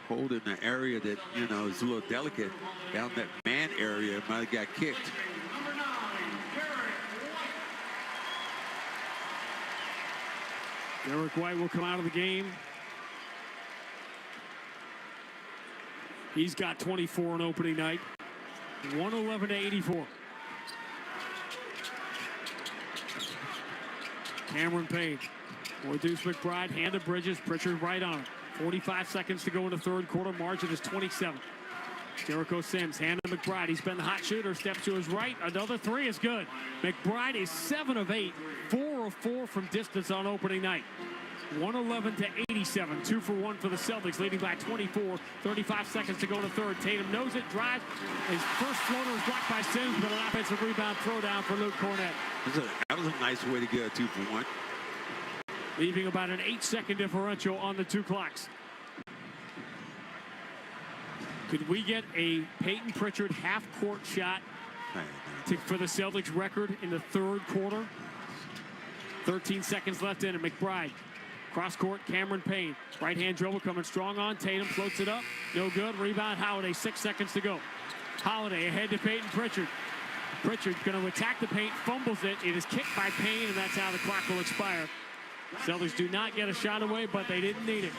holding the area that, you know, is a little delicate. Down that man area, might have got kicked. Derek White will come out of the game. He's got 24 on opening night. 111-84. Cameron Payne. Or Deuce McBride, hand to Bridges. Pritchard right on him. 45 seconds to go in the third quarter. Margin is 27. Jericho Sims, hand to McBride. He's been the hot shooter. Steps to his right. Another 3 is good. McBride is 7 of 8. 4 of 4 from distance on opening night. 111-87. 2 for 1 for the Celtics, leading by 24. 35 seconds to go in the third. Tatum knows it, drives. His first floater is blocked by Sims, but an offensive rebound throwdown for Luke Cornett. That was a nice way to get a 2 for 1. Leaving about an 8-second differential on the 2 clocks. Could we get a Peyton Pritchard half-court shot for the Celtics record in the third quarter? 13 seconds left in it. McBride. Cross court, Cameron Payne. Right-hand dribble coming strong on. Tatum floats it up. No good. Rebound, Holiday. 6 seconds to go. Holiday ahead to Peyton Pritchard. Pritchard going to attack the paint, fumbles it. It is kicked by Payne, and that's how the clock will expire. Celtics do not get a shot away, but they didn't need it.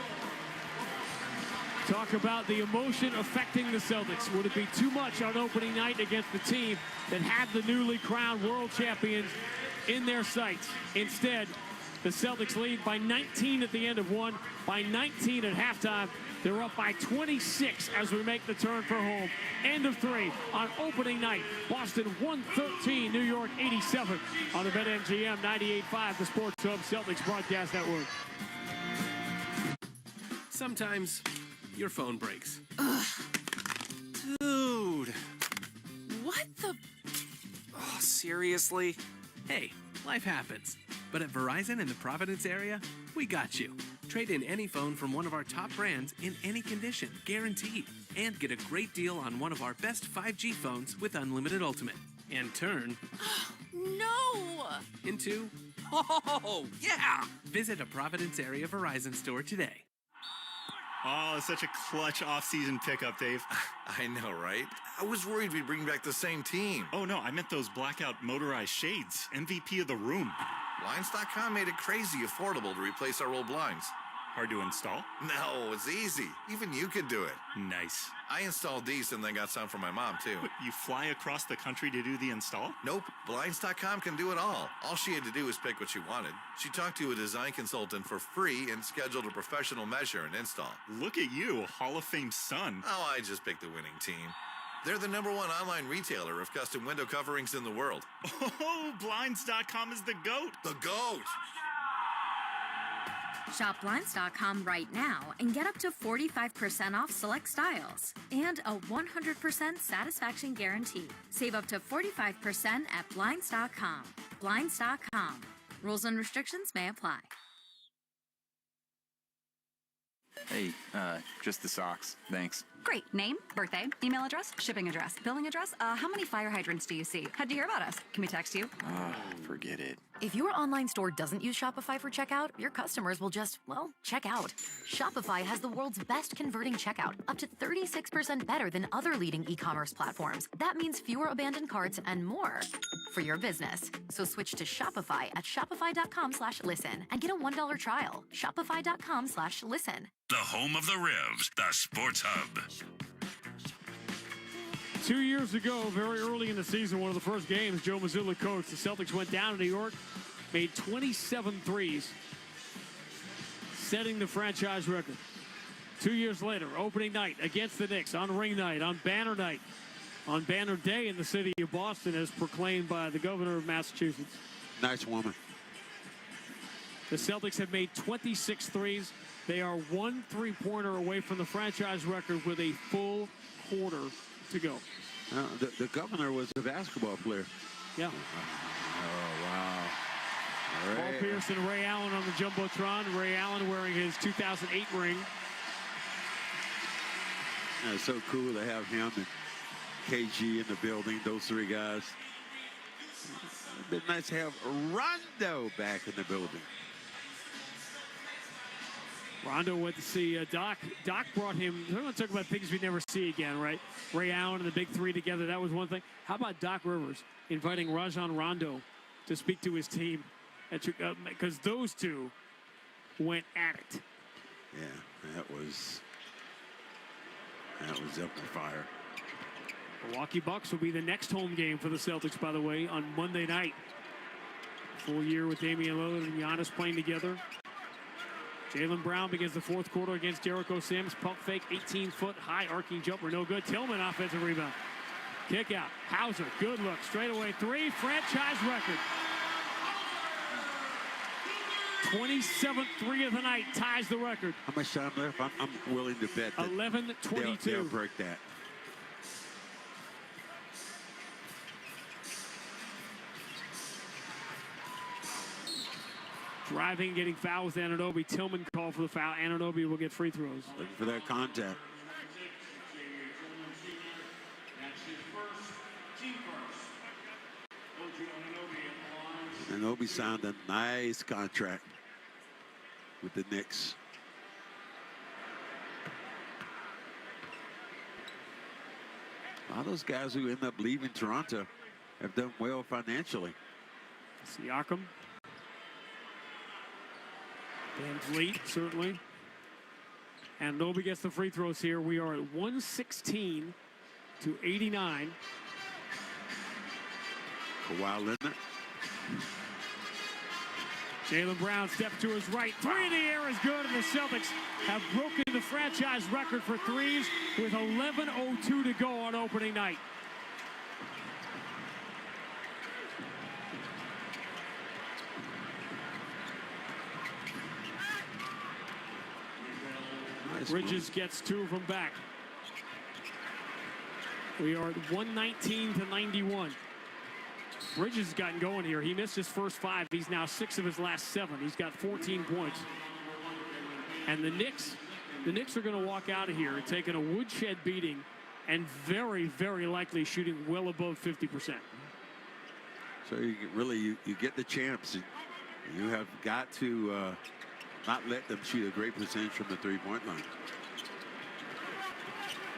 Talk about the emotion affecting the Celtics. Would it be too much on opening night against the team that had the newly crowned world champions in their sights? Instead, the Celtics lead by 19 at the end of 1, by 19 at halftime. They're up by 26 as we make the turn for home. End of 3 on opening night. Boston 113, New York 87 on the BetMGM 98.5, the Sports Hub Celtics Broadcast Network. Sometimes your phone breaks. Ugh. Dude. What the? Oh, seriously? Hey, life happens. But at Verizon in the Providence area, we got you. Trade in any phone from one of our top brands in any condition, guaranteed. And get a great deal on one of our best 5G phones with unlimited ultimate. And turn No! into Oh, yeah! Visit a Providence area Verizon store today. Oh, such a clutch off-season pickup, Dave. I know, right? I was worried we'd bring back the same team. Oh, no, I meant those blackout motorized shades. MVP of the room. Blinds.com made it crazy affordable to replace our old blinds. Hard to install? No, it's easy. Even you could do it. Nice. I installed these and then got some for my mom, too. What, you fly across the country to do the install? Nope. Blinds.com can do it all. All she had to do was pick what she wanted. She talked to a design consultant for free and scheduled a professional measure and install. Look at you, Hall of Fame son. Oh, I just picked the winning team. They're the #1 online retailer of custom window coverings in the world. Oh, Blinds.com is the GOAT. The GOAT! Shop Blinds.com right now and get up to 45% off select styles and a 100% satisfaction guarantee. Save up to 45% at Blinds.com. Blinds.com. Rules and restrictions may apply. Hey, just the socks. Thanks. Great. Name, birthday, email address, shipping address, billing address. How many fire hydrants do you see? How'd you hear about us? Can we text you? Forget it. If your online store doesn't use Shopify for checkout, your customers will just, well, check out. Shopify has the world's best converting checkout, up to 36% better than other leading e-commerce platforms. That means fewer abandoned carts and more for your business. So switch to Shopify at shopify.com/listen and get a $1 trial. Shopify.com/listen. The home of the Revs, the Sports Hub. 2 years ago, very early in the season, one of the first games Joe Mazzulla coached, the Celtics went down to New York, made 27 threes, setting the franchise record. 2 years later, opening night against the Knicks, on ring night, on banner night, on banner day in the city of Boston, as proclaimed by the governor of Massachusetts. Nice woman. The Celtics have made 26 threes. They are 1 3-pointer away from the franchise record with a full quarter to go. The governor was a basketball player. Yeah. Oh, wow. Paul Pierce and Ray Allen on the Jumbotron. Ray Allen wearing his 2008 ring. Yeah, it's so cool to have him and KG in the building, those three guys. It'd be nice to have Rondo back in the building. Rondo went to see Doc. Doc brought him. We're going to talk about things we never see again, right? Ray Allen and the big three together. That was one thing. How about Doc Rivers inviting Rajon Rondo to speak to his team? Because those two went at it. Yeah, that was definitely fire. Milwaukee Bucks will be the next home game for the Celtics, by the way, on Monday night. Full year with Damian Lillard and Giannis playing together. Jaylen Brown begins the fourth quarter against Jericho Sims. Pump fake, 18-foot high arcing jumper, no good. Tillman offensive rebound. Kick out. Hauser, good look. Straightaway three, franchise record. 27th three of the night, ties the record. How much time left? I'm willing to bet that 11:22. They'll break that. Driving, getting fouled with Anunoby. Tillman called for the foul. Anunoby will get free throws. Looking for that contact. Anunoby signed a nice contract with the Knicks. A lot of those guys who end up leaving Toronto have done well financially. Siakam. Van Vliet, certainly. And Nobi gets the free throws here. We are at 116 to 89. Kawhi Leonard. Jaylen Brown steps to his right. Three in the air is good, and the Celtics have broken the franchise record for threes with 11:02 to go on opening night. Bridges gets two from back. We are at 119 to 91. Bridges has gotten going here. He missed his first 5. He's now 6 of his last 7. He's got 14 points. And the Knicks are going to walk out of here taking a woodshed beating and very, very likely shooting well above 50%. So you get the champs. You have got to not let them shoot a great percentage from the three-point line.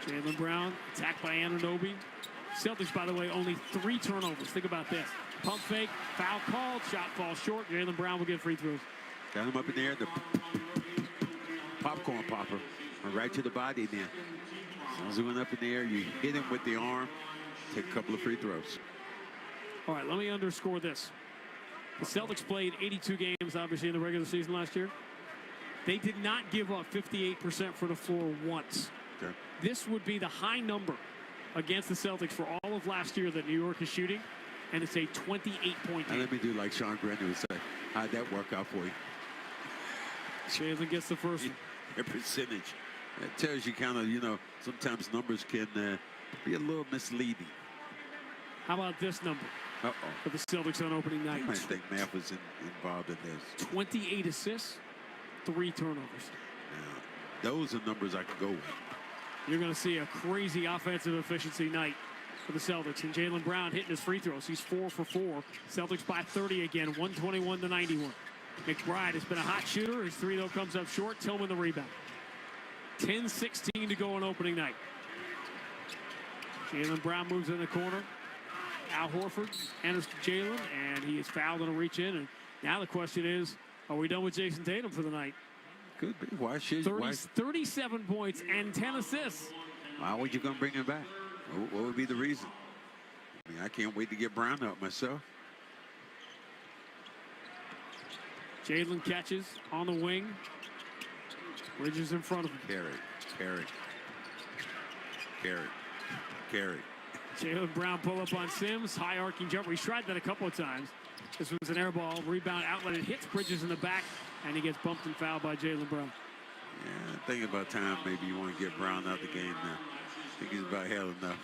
Jaylen Brown attacked by Anunoby. Celtics, by the way, only 3 turnovers. Think about this. Pump fake, foul called, shot falls short. Jaylen Brown will get free throws. Got him up in the air, the popcorn popper. Right to the body then. As soon as he went up in the air, you hit him with the arm, take a couple of free throws. All right, let me underscore this. The Celtics played 82 games, obviously, in the regular season last year. They did not give up 58% for the floor once. Okay. This would be the high number against the Celtics for all of last year that New York is shooting, and it's a 28-point game. And let me do like Sean Grandy would say, how'd that work out for you? Jaylen gets the first one. A percentage. It tells you kind of, sometimes numbers can be a little misleading. How about this number? For the Celtics on opening night. I think math was involved in this. 28 assists, 3 turnovers. Now, those are numbers I could go with. you're going to see a crazy offensive efficiency night for the Celtics. And Jaylen Brown hitting his free throws. He's 4 for 4. Celtics by 30 again, 121-91. McBride has been a hot shooter. His three, though, comes up short. Tillman the rebound. 10-16 to go on opening night. Jaylen Brown moves in the corner. Al Horford enters Jaylen, and he is fouled on a reach in. And now the question is, are we done with Jason Tatum for the night? Could be. Why should 37 points and 10 assists. Why would you going to bring him back? What would be the reason? I mean, I can't wait to get Brown up myself. Jaylen catches on the wing. Bridges in front of him. Carry. Jaylen Brown pull up on Sims. High arcing jumper. He's tried that a couple of times. This was an air ball. Rebound outlet. It hits Bridges in the back. And he gets bumped and fouled by Jaylen Brown. Yeah, thinking about time, maybe you want to get Brown out the game now. I think he's about had enough.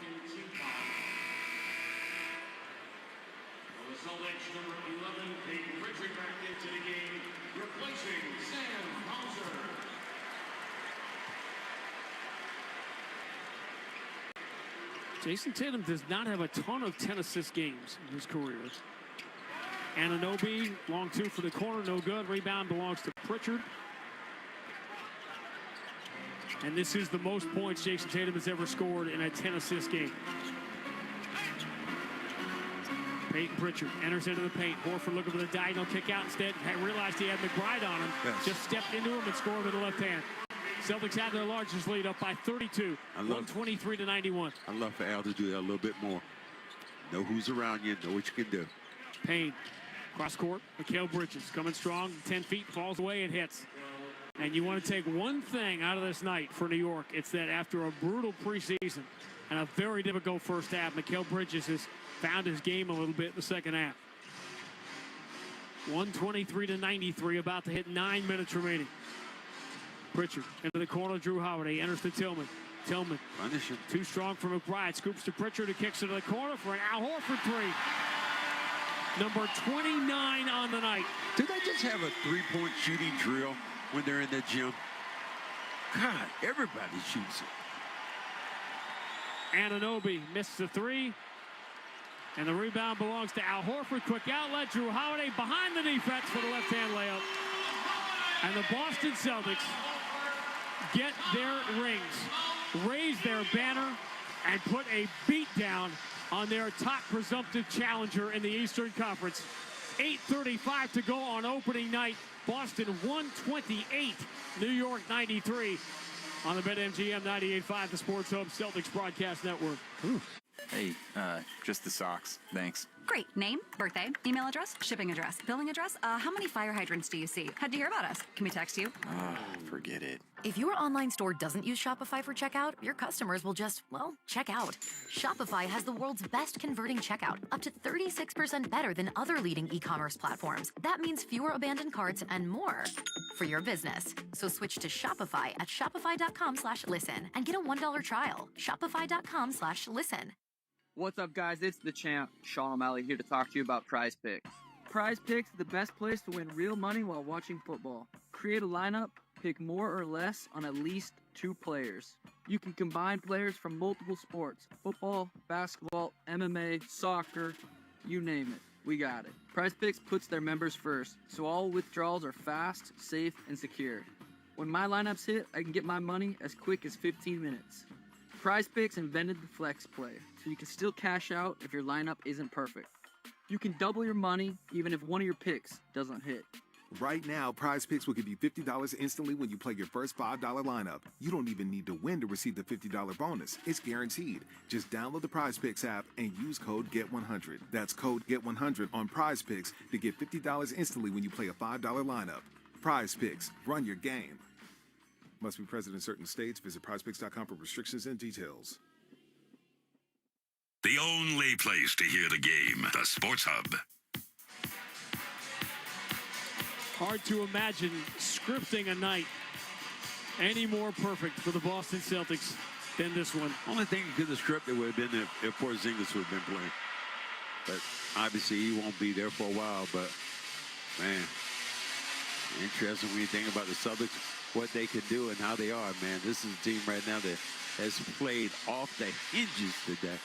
Jason Tatum does not have a ton of 10 assist games in his career. Anunoby, long two for the corner, no good. Rebound belongs to Pritchard. And this is the most points Jason Tatum has ever scored in a 10 assist game. Peyton Pritchard enters into the paint. Horford looking for the diagonal kick out instead. Realized he had McBride on him. Yes. Just stepped into him and scored with the left hand. Celtics have their largest lead up by 32, 123-91. I'd love for Al to do that a little bit more. Know who's around you, know what you can do. Payne, cross court, Mikal Bridges coming strong, 10 feet, falls away and hits. And you want to take one thing out of this night for New York. It's that after a brutal preseason and a very difficult first half, Mikal Bridges has found his game a little bit in the second half. 123-93, about to hit 9 minutes remaining. Pritchard into the corner, Drew Holiday enters to Tillman. Tillman, too strong for McBride, scoops to Pritchard, who kicks into the corner for an Al Horford three. Number 29 on the night. Do they just have a three-point shooting drill when they're in the gym? God, everybody shoots it. Anunoby misses the three. And the rebound belongs to Al Horford. Quick outlet, Drew Holiday behind the defense for the left-hand layup. And the Boston Celtics get their rings, raise their banner, and put a beat down on their top presumptive challenger in the Eastern Conference. 8:35 to go on opening night. Boston 128, New York 93 on the BetMGM 98.5, the Sports Hub Celtics Broadcast Network. Ooh. Hey, just the socks. Thanks. Great. Name, birthday, email address, shipping address, billing address. How many fire hydrants do you see? How'd you hear about us? Can we text you? Forget it. If your online store doesn't use Shopify for checkout, your customers will just, well, check out. Shopify has the world's best converting checkout, up to 36% better than other leading e-commerce platforms. That means fewer abandoned carts and more for your business. So switch to Shopify at shopify.com/listen and get a $1 trial. Shopify.com/listen. What's up, guys? It's the champ, Sean O'Malley, here to talk to you about Prize Picks. Prize Picks is the best place to win real money while watching football. Create a lineup, pick more or less on at least 2 players. You can combine players from multiple sports: football, basketball, MMA, soccer, you name it. We got it. Prize Picks puts their members first, so all withdrawals are fast, safe, and secure. When my lineups hit, I can get my money as quick as 15 minutes. Prize Picks invented the flex play, so you can still cash out if your lineup isn't perfect. You can double your money even if one of your picks doesn't hit. Right now, Prize Picks will give you $50 instantly when you play your first $5 lineup. You don't even need to win to receive the $50 bonus. It's guaranteed. Just download the Prize Picks app and use code GET100. That's code GET100 on Prize Picks to get $50 instantly when you play a $5 lineup. Prize Picks. Run your game. Must be present in certain states. Visit prizepicks.com for restrictions and details. The only place to hear the game, the Sports Hub. Hard to imagine scripting a night any more perfect for the Boston Celtics than this one. Only thing you could have scripted would have been if Porzingis would have been playing. But obviously he won't be there for a while. But, man, interesting when you think about the Celtics, what they can do and how they are, man. This is a team right now that has played off the hinges today.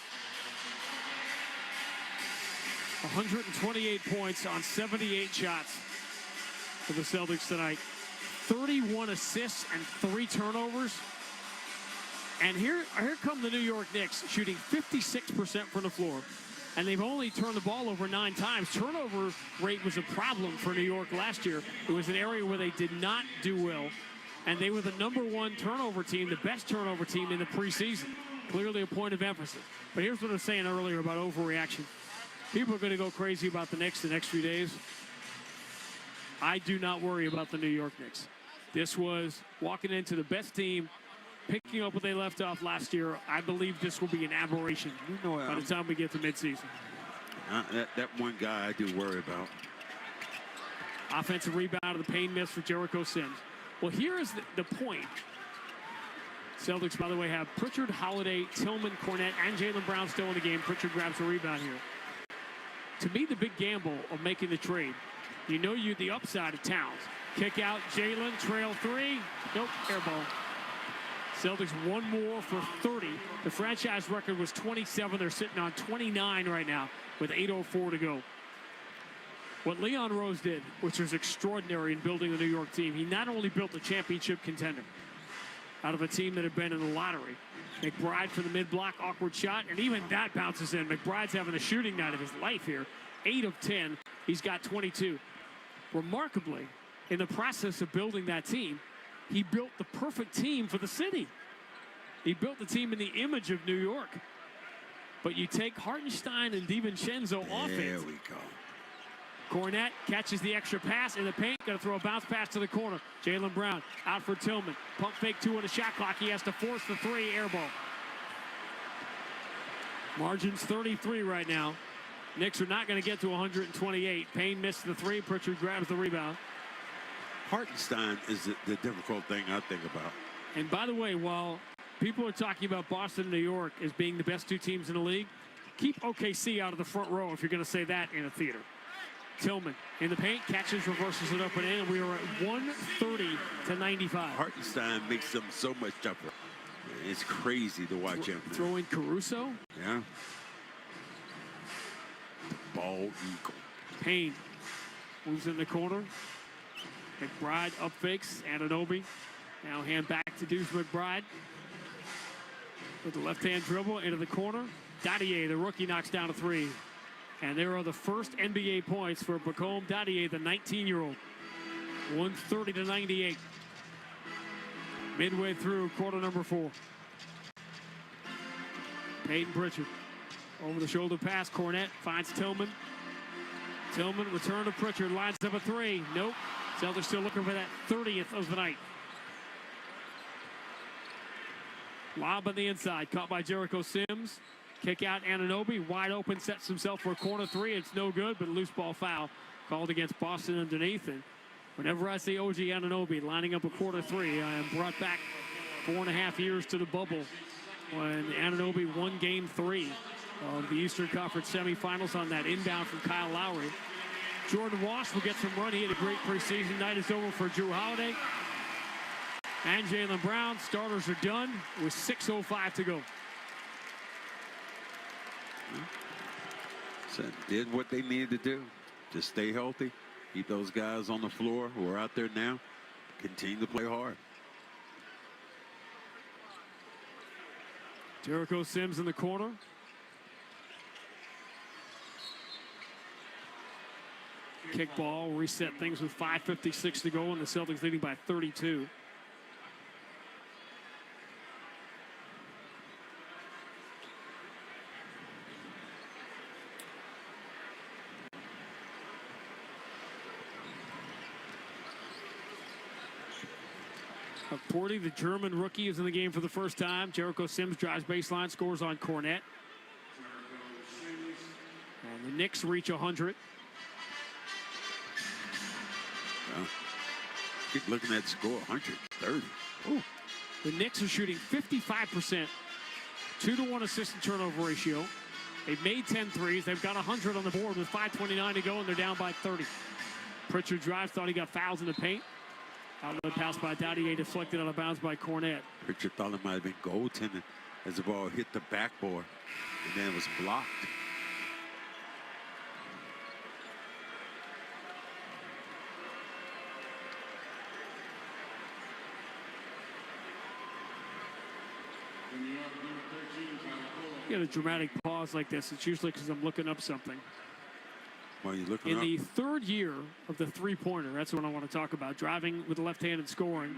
128 points on 78 shots for the Celtics tonight. 31 assists and 3 turnovers. And here come the New York Knicks, shooting 56% from the floor. And they've only turned the ball over 9 times. Turnover rate was a problem for New York last year. It was an area where they did not do well. And they were the #1 turnover team, the best turnover team in the preseason. Clearly a point of emphasis. But here's what I was saying earlier about overreaction. People are going to go crazy about the Knicks the next few days. I do not worry about the New York Knicks. This was walking into the best team, picking up what they left off last year. I believe this will be an aberration by the time we get to midseason. That one guy I do worry about. Offensive rebound of the paint miss for Jericho Sims. Well, here is the point. Celtics, by the way, have Pritchard, Holiday, Tillman, Cornette, and Jaylen Brown still in the game. Pritchard grabs a rebound here. To me, the big gamble of making the trade, you know you the upside of Towns. Kick out, Jaylen, trail 3. Nope, air ball. Celtics one more for 30. The franchise record was 27. They're sitting on 29 right now with 8:04 to go. What Leon Rose did, which was extraordinary in building the New York team, he not only built a championship contender out of a team that had been in the lottery. McBride for the mid-block, awkward shot, and even that bounces in. McBride's having a shooting night of his life here. 8 of 10. He's got 22. Remarkably, in the process of building that team, he built the perfect team for the city. He built the team in the image of New York. But you take Hartenstein and DiVincenzo off it. There we go. Cornette catches the extra pass in the paint. Got to throw a bounce pass to the corner. Jaylen Brown out for Tillman. Pump fake 2 on the shot clock. He has to force the 3, air ball. Margin's 33 right now. Knicks are not going to get to 128. Payne missed the 3. Pritchard grabs the rebound. Hartenstein is the difficult thing I think about. And by the way, while people are talking about Boston and New York as being the best 2 teams in the league, keep OKC out of the front row if you're going to say that in a theater. Tillman in the paint, catches, reverses it up and in, and we are at 130-95. Hartenstein makes them so much tougher. It's crazy to watch him. Throwing Caruso. Yeah. Ball eagle. Payne moves in the corner. McBride up fakes. Anunoby. Now hand back to Deuce McBride. With the left-hand dribble into the corner. Dadier, the rookie, knocks down a 3. And there are the first NBA points for Bacome Dadier, the 19-year-old. 130-98. Midway through quarter number 4. Peyton Pritchard. Over the shoulder pass. Cornette finds Tillman. Tillman return to Pritchard. Lines up a 3. Nope. Celtics still looking for that 30th of the night. Lob on the inside. Caught by Jericho Sims. Kick out Anunoby. Wide open. Sets himself for a corner 3. It's no good, but a loose ball foul called against Boston underneath. And whenever I see OG Anunoby lining up a quarter 3, I am brought back 4.5 years to the bubble when Anunoby won Game 3 of the Eastern Conference semifinals on that inbound from Kyle Lowry. Jordan Walsh will get some run. He had a great preseason. Night is over for Drew Holiday and Jaylen Brown. Starters are done with 6:05 to go. So did what they needed to do. Just stay healthy. Keep those guys on the floor who are out there now. Continue to play hard. Jericho Sims in the corner. Kick ball, reset things with 5:56 to go, and the Celtics leading by 32. Porty, the German rookie, is in the game for the first time. Jericho Sims drives baseline, scores on Cornette. And the Knicks reach 100. Well, keep looking at the score, 130. Ooh. The Knicks are shooting 55%, 2-to-1 assist and turnover ratio. They've made 10 threes. They've got 100 on the board with 5:29 to go, and they're down by 30. Pritchard drives, thought he got fouls in the paint. Outlet pass by Dowdier, deflected out of bounds by Cornette. Pritchard thought it might have been goaltending as the ball hit the backboard, and then it was blocked. You get a dramatic pause like this, it's usually because I'm looking up something. Well, you're looking In up. the third year of the three-pointer, that's what I want to talk about. Driving with the left hand and scoring.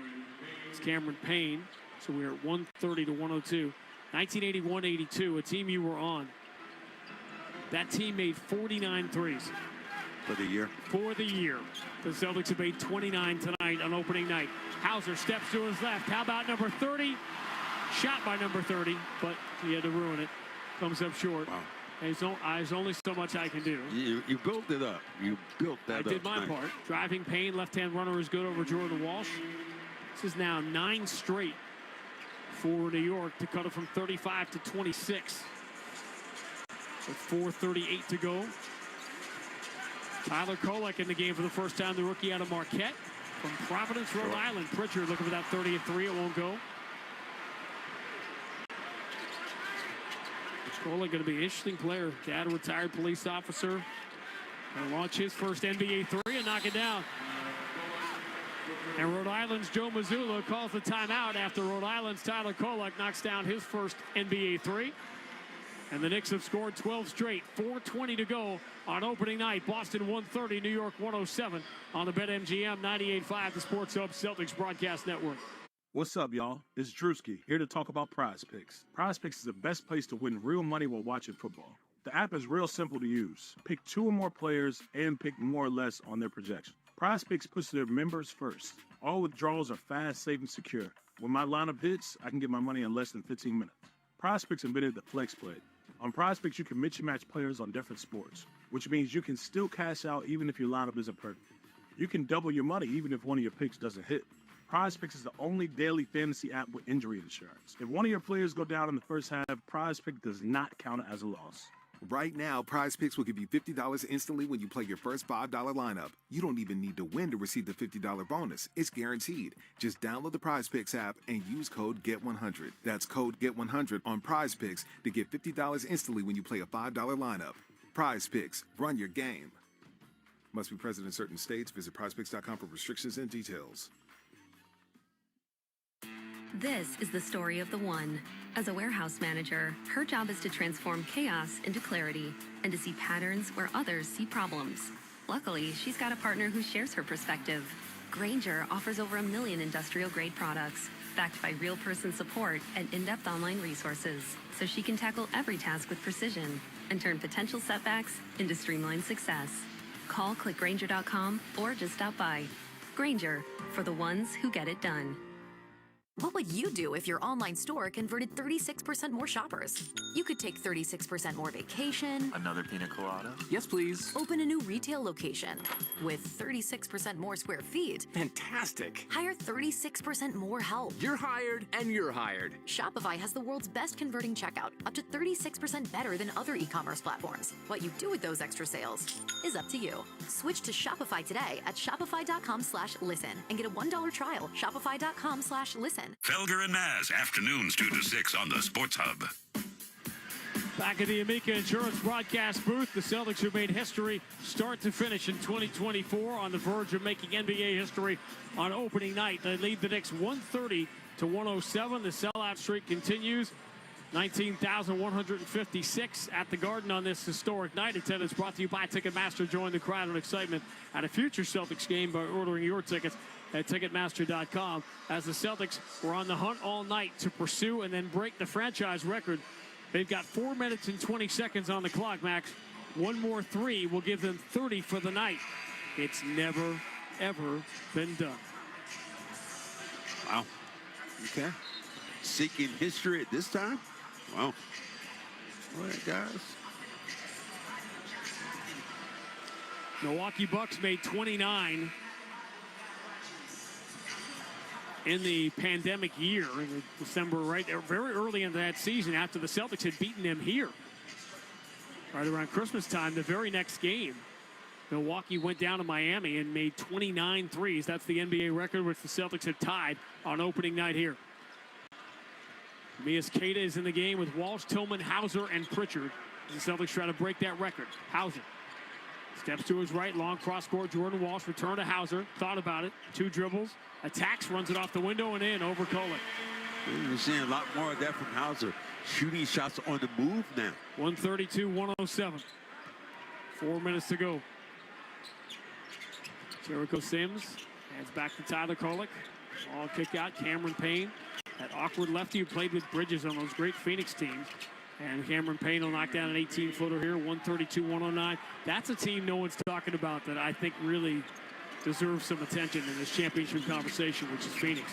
It's Cameron Payne. So we're at 130 to 102. 1981-82, a team you were on. That team made 49 threes. For the year. For the year. The Celtics have made 29 tonight on opening night. Hauser steps to his left. How about number 30? Shot by number 30, but he had to ruin it. Comes up short. Wow. There's only so much I can do. You built it up. You built that up. I did my part. Driving Payne, left-hand runner is good over Jordan Walsh. This is now 9 straight for New York to cut it from 35 to 26. With 4:38 to go. Tyler Kolek in the game for the first time, the rookie out of Marquette. From Providence, Rhode Island. Pritchard looking for that 30-3. It won't go. Kolek going to be an interesting player. Dad, a retired police officer. Going to launch his first NBA three and knock it down. And Rhode Island's Joe Mazzulla calls the timeout after Rhode Island's Tyler Kolek knocks down his first NBA three. And the Knicks have scored 12 straight. 4:20 to go on opening night. Boston 130, New York 107 on the BetMGM 98.5, the Sports Hub Celtics Broadcast Network. What's up, y'all? It's Drewski, here to talk about Prize Picks. Prize Picks is the best place to win real money while watching football. The app is real simple to use. Pick 2 or more players and pick more or less on their projection. Prize Picks puts their members first. All withdrawals are fast, safe, and secure. When my lineup hits, I can get my money in less than 15 minutes. Prize Picks invented the flex play. On Prize Picks, you can mix and match players on different sports, which means you can still cash out even if your lineup isn't perfect. You can double your money even if one of your picks doesn't hit. Prize Picks is the only daily fantasy app with injury insurance. If one of your players go down in the first half, Prize Pick does not count as a loss. Right now, Prize Picks will give you $50 instantly when you play your first $5 lineup. You don't even need to win to receive the $50 bonus. It's guaranteed. Just download the Prize Picks app and use code GET100. That's code GET100 on Prize Picks to get $50 instantly when you play a $5 lineup. Prize Picks. Run your game. Must be present in certain states. Visit prizepicks.com for restrictions and details. This is the story of the one. As a warehouse manager, her job is to transform chaos into clarity and to see patterns where others see problems. Luckily, she's got a partner who shares her perspective. Grainger offers over 1 million industrial-grade products, backed by real person support and in-depth online resources, so she can tackle every task with precision and turn potential setbacks into streamlined success. Call clickgrainger.com or just stop by. Grainger, for the ones who get it done. What would you do if your online store converted 36% more shoppers? You could take 36% more vacation. Another pina colada? Yes, please. Open a new retail location with 36% more square feet. Fantastic. Hire 36% more help. You're hired and you're hired. Shopify has the world's best converting checkout, up to 36% better than other e-commerce platforms. What you do with those extra sales is up to you. Switch to Shopify today at shopify.com/listen and get a $1 trial. Shopify.com/listen. Felger and Maz, afternoons 2 to 6 on the Sports Hub. Back at the Amica Insurance broadcast booth, the Celtics, who made history start to finish in 2024, on the verge of making NBA history on opening night. They lead the Knicks 130 to 107. The sellout streak continues. 19,156 at the Garden on this historic night. Attendance brought to you by Ticketmaster. Join the crowd and excitement at a future Celtics game by ordering your tickets at Ticketmaster.com. As the Celtics were on the hunt all night to pursue and then break the franchise record. They've got 4 minutes and 20 seconds on the clock, Max. One more three will give them 30 for the night. It's never, ever been done. Wow. Okay. Seeking history at this time? Wow. All right, guys. Milwaukee Bucks made 29 in the pandemic year in December, right there, very early in that season, after the Celtics had beaten them here. Right around Christmas time, the very next game, Milwaukee went down to Miami and made 29 threes. That's the NBA record, which the Celtics have tied on opening night here. Mias Queta is in the game with Walsh, Tillman, Hauser, and Pritchard. The Celtics try to break that record. Hauser steps to his right, long cross court. Jordan Walsh return to Hauser. Thought about it. 2 dribbles. Attacks, runs it off the window and in over Kolek. We're seeing a lot more of that from Hauser. Shooting shots on the move now. 132-107. 4 minutes to go. Jericho Sims hands back to Tyler Kolek. All kick out. Cameron Payne. That awkward lefty who played with Bridges on those great Phoenix teams. And Cameron Payne will knock down an 18-footer here, 132-109. That's a team no one's talking about that I think really deserves some attention in this championship conversation, which is Phoenix.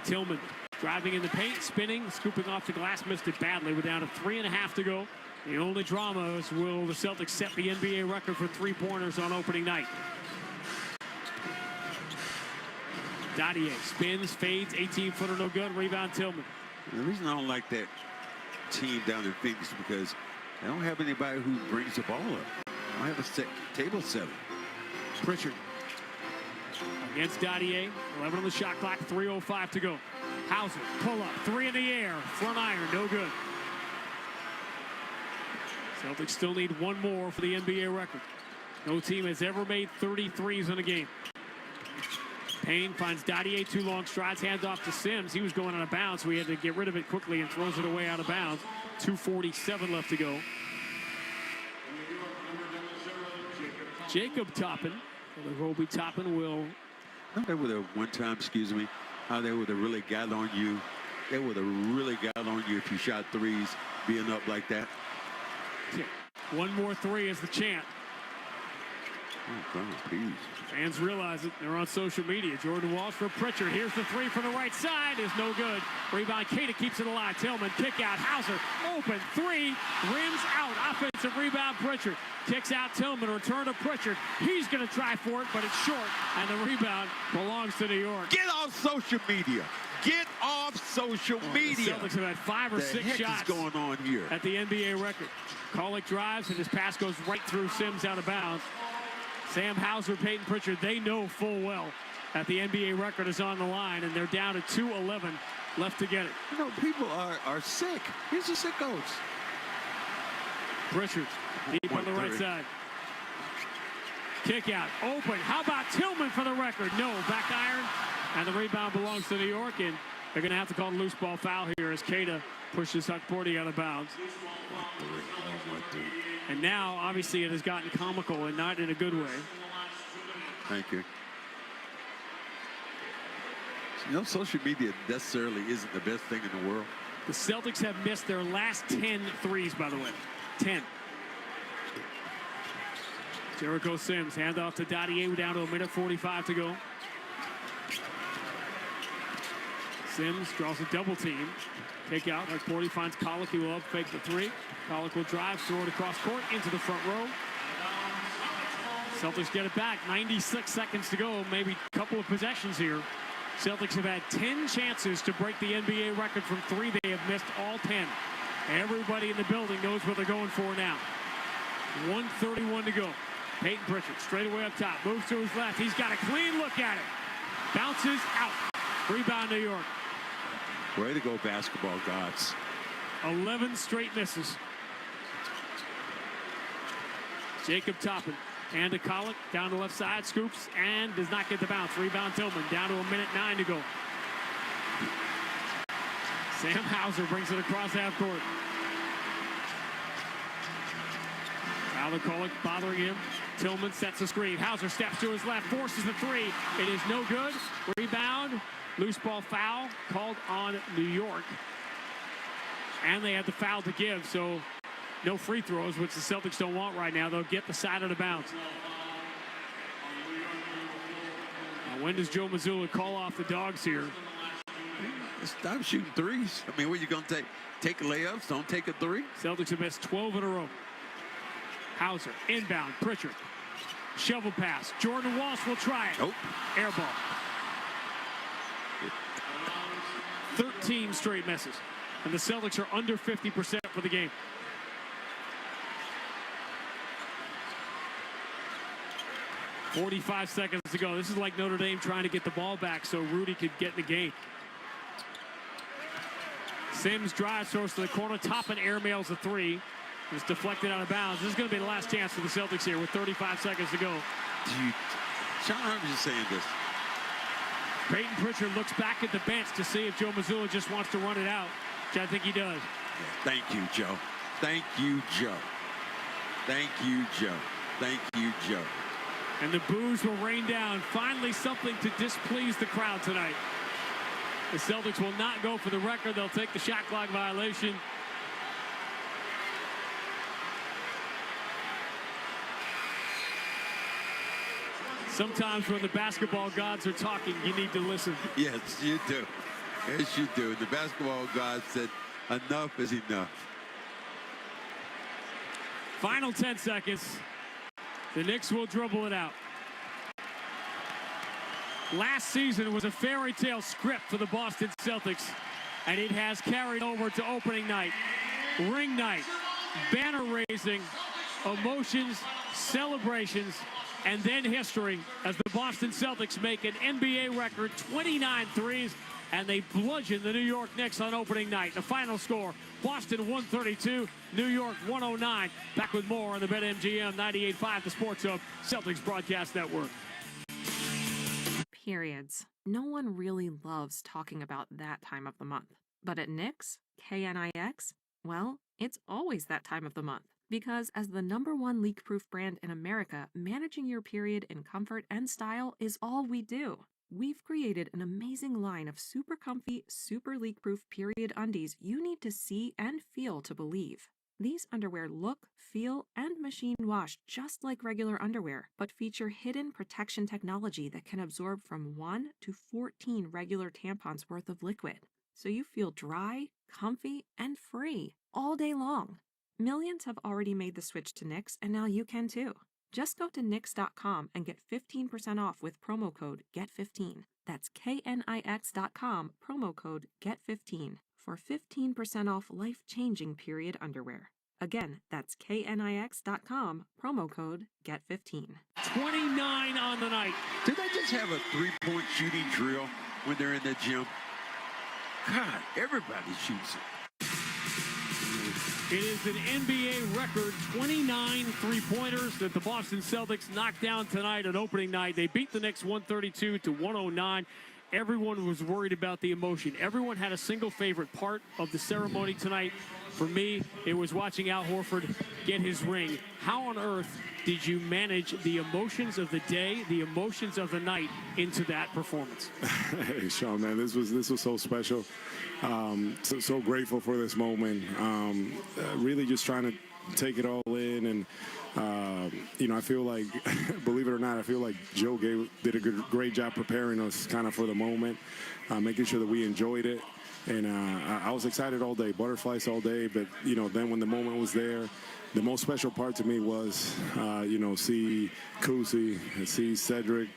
Tillman driving in the paint, spinning, scooping off the glass, missed it badly. We're down to 3.5 to go. The only drama is, will the Celtics set the NBA record for three-pointers on opening night? Dadier spins, fades, 18-footer, no good. Rebound, Tillman. The reason I don't like that team down in Phoenix is because they don't have anybody who brings the ball up. I don't have a table setter. Pritchard against Dadier. 11 on the shot clock, 3:05 to go. Hauser, pull up, 3 in the air. Front iron, no good. Celtics still need one more for the NBA record. No team has ever made 33s in a game. Payne finds Dadier, 2 long strides, hands off to Sims. He was going out of bounds, so he had to get rid of it quickly and throws it away out of bounds. 2:47 left to go. Jacob Toppin, or Roby Toppin will. They would have one time, excuse me, how they would have really got on you. They would have really got on you if you shot threes being up like that. Yeah. One more 3 is the chant. Oh, God, please. Fans realize it. They're on social media. Jordan Walsh for Pritchard. Here's the 3 from the right side. Is no good. Rebound. Queta keeps it alive. Tillman kick out. Hauser open 3. Rims out. Offensive rebound. Pritchard kicks out Tillman. Return to Pritchard. He's going to try for it, but it's short. And the rebound belongs to New York. Get off social media. Get off social media. The Celtics have had 5 or 6 shots going on here at the NBA record. Kolek drives, and his pass goes right through Sims out of bounds. Sam Hauser, Peyton Pritchard, they know full well that the NBA record is on the line, and they're down to 2:11 left to get it. You know, people are sick. Here's the sickos. Pritchard, deep on the right side. Kick out, open. How about Tillman for the record? No, back iron, and the rebound belongs to New York, and they're going to have to call a loose ball foul here as Queta pushes Huck Porty out of bounds. And now, obviously, it has gotten comical and not in a good way. Thank you. You know, social media necessarily isn't the best thing in the world. The Celtics have missed their last 10 threes, by the way. 10. Jericho Sims, handoff to Dadier, down to 1:45 to go. Sims draws a double team. Kick out, like Porty finds Kolek, he will up fake the 3. Kolek will drive, throw it across court into the front row. Celtics get it back, 96 seconds to go, maybe a couple of possessions here. Celtics have had 10 chances to break the NBA record from 3. They have missed all 10. Everybody in the building knows what they're going for now. 1:31 to go. Peyton Pritchard straight away up top, moves to his left. He's got a clean look at it. Bounces out. Rebound New York. Way to go, basketball gods. 11 straight misses. Jacob Toppin. And to Kolek, down the left side, scoops, and does not get the bounce. Rebound Tillman, down to 1:09 to go. Sam Hauser brings it across half court. Tyler Kolek bothering him. Tillman sets the screen. Hauser steps to his left, forces the 3. It is no good. Rebound. Loose ball foul called on New York. And they had the foul to give, so no free throws, which the Celtics don't want right now. They'll get the side of the bounce. Now, when does Joe Mazzulla call off the dogs here? Stop shooting threes. I mean, what are you going to take? Take layups, don't take a 3? Celtics have missed 12 in a row. Hauser, inbound, Pritchard. Shovel pass. Jordan Walsh will try it. Nope. Air ball. 13 straight misses. And the Celtics are under 50% for the game. 45 seconds to go. This is like Notre Dame trying to get the ball back so Rudy could get in the game. Sims drives towards to the corner. Toppin airmails a three. It's deflected out of bounds. This is going to be the last chance for the Celtics here with 35 seconds to go. Sean, I'm just saying this. Peyton Pritchard looks back at the bench to see if Joe Mazzulla just wants to run it out, which I think he does. Thank you, Joe. Thank you, Joe. Thank you, Joe. Thank you, Joe. And the boos will rain down. Finally, something to displease the crowd tonight. The Celtics will not go for the record. They'll take the shot clock violation. Sometimes when the basketball gods are talking, you need to listen. Yes, you do. Yes, you do. The basketball god said, enough is enough. Final 10 seconds. The Knicks will dribble it out. Last season was a fairy tale script for the Boston Celtics, and it has carried over to opening night, ring night, banner raising, emotions, celebrations, and then history as the Boston Celtics make an NBA record 29 threes, and they bludgeon the New York Knicks on opening night. The final score, Boston 132, New York 109. Back with more on the BetMGM 98.5, the Sports Hub, Celtics Broadcast Network. Periods. No one really loves talking about that time of the month. But at Knicks, K-N-I-X, well, it's always that time of the month. Because as the #1 leak-proof brand in America, managing your period in comfort and style is all we do. We've created an amazing line of super comfy, super leak-proof period undies you need to see and feel to believe. These underwear look, feel, and machine wash just like regular underwear, but feature hidden protection technology that can absorb from 1 to 14 regular tampons worth of liquid. So you feel dry, comfy, and free all day long. Millions have already made the switch to Knicks, and now you can too. Just go to Knicks.com and get 15% off with promo code GET15. That's KNIX.com, promo code GET15 for 15% off life-changing period underwear. Again, that's KNIX.com, promo code GET15. 29 on the night. Did they just have a three-point shooting drill when they're in the gym? God, everybody shoots it. It is an NBA record 29 three-pointers that the Boston Celtics knocked down tonight on opening night. They beat the Knicks 132 to 109. Everyone was worried about the emotion. Everyone had a single favorite part of the ceremony tonight. For me, it was watching Al Horford get his ring. How on earth did you manage the emotions of the day, the emotions of the night into that performance? Hey, Sean, man, this was so special. So grateful for this moment. Really just trying to take it all in. And, I feel like, believe it or not, I feel like Joe did a great job preparing us kind of for the moment, making sure that we enjoyed it. And I was excited all day, butterflies all day. But, then when the moment was there, the most special part to me was, see Kusi, see Cedric,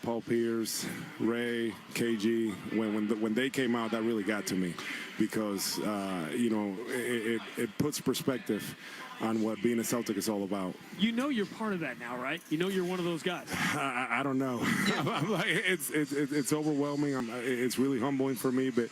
Paul Pierce, Ray, KG. When they came out, that really got to me because, it puts perspective on what being a Celtic is all about. You know you're part of that now, right? You know you're one of those guys. I don't know. I'm like, it's overwhelming. It's really humbling for me, but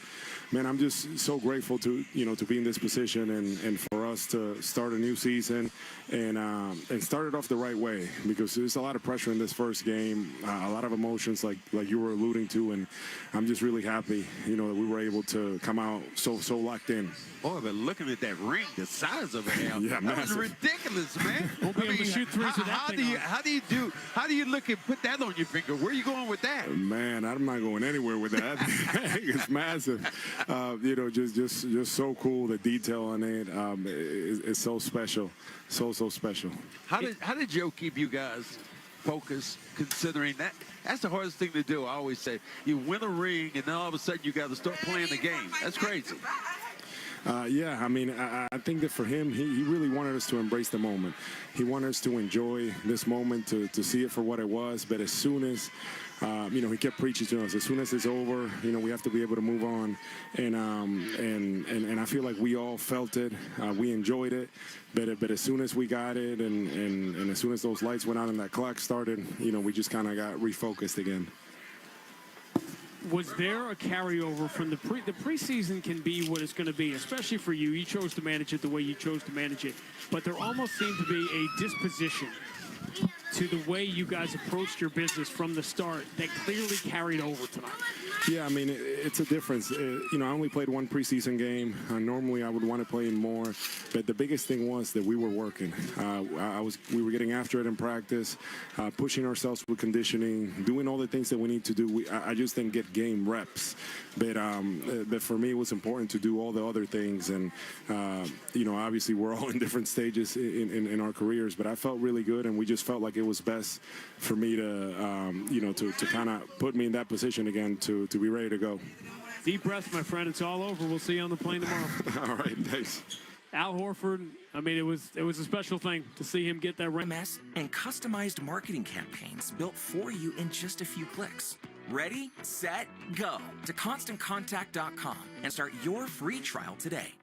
man, I'm just so grateful to be in this position and for us to start a new season and start it off the right way because there's a lot of pressure in this first game, a lot of emotions like you were alluding to, and I'm just really happy that we were able to come out so locked in. Boy, but looking at that ring, the size of it now, yeah, that was ridiculous, man. We'll be able to shoot threes with that how do you look and put that on your finger? Where are you going with that? Man, I'm not going anywhere with that. It's massive. Just so cool. The detail on it is so special, so special. How did Joe keep you guys focused? Considering that's the hardest thing to do. I always say you win a ring and then all of a sudden you got to start playing the game. That's crazy. Yeah, I mean, I think that for him, he really wanted us to embrace the moment. He wanted us to enjoy this moment, to see it for what it was. But as soon as, he kept preaching to us, as soon as it's over, we have to be able to move on. And I feel like we all felt it. We enjoyed it. But as soon as we got it and as soon as those lights went out and that clock started, we just kind of got refocused again. Was there a carryover from the preseason can be what it's going to be, especially for you. You chose to manage it the way you chose to manage it. But there almost seemed to be a disposition to the way you guys approached your business from the start that clearly carried over tonight. Yeah, I mean, it's a difference. I only played one preseason game. Normally, I would want to play more, but the biggest thing was that we were working. We were getting after it in practice, pushing ourselves with conditioning, doing all the things that we need to do. I just didn't get game reps, but for me, it was important to do all the other things. And obviously, we're all in different stages in our careers, but I felt really good, and we just felt like it was best for me to kind of put me in that position again to be ready to go. Deep breath, my friend. It's all over. We'll see you on the plane tomorrow. All right, thanks. Al Horford, I mean, it was a special thing to see him get that ring. And customized marketing campaigns built for you in just a few clicks. Ready, set, go to ConstantContact.com and start your free trial today.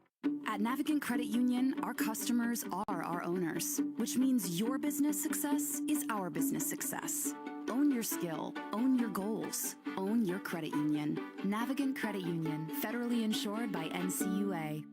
At Navigant Credit Union, our customers are our owners, which means your business success is our business success. Own your skill, own your goals, own your credit union. Navigant Credit Union, federally insured by NCUA.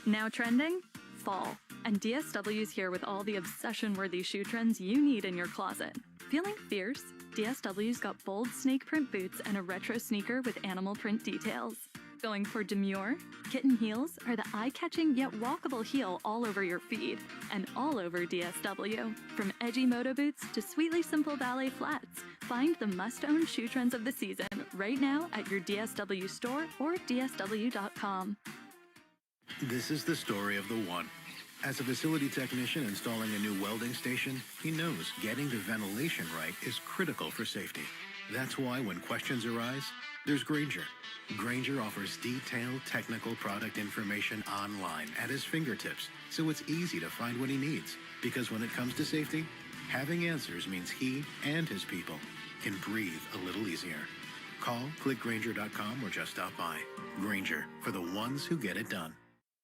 Now trending? Fall. And DSW's here with all the obsession-worthy shoe trends you need in your closet. Feeling fierce? DSW's got bold snake print boots and a retro sneaker with animal print details. Going for demure? Kitten heels are the eye-catching yet walkable heel all over your feed and all over DSW. From edgy moto boots to sweetly simple ballet flats, find the must-own shoe trends of the season right now at your DSW store or dsw.com. This is the story of the one. As a facility technician installing a new welding station, he knows getting the ventilation right is critical for safety. That's why when questions arise, there's Grainger. Grainger offers detailed technical product information online at his fingertips, so it's easy to find what he needs. Because when it comes to safety, having answers means he and his people can breathe a little easier. Call, click Grainger.com, or just stop by. Grainger, for the ones who get it done.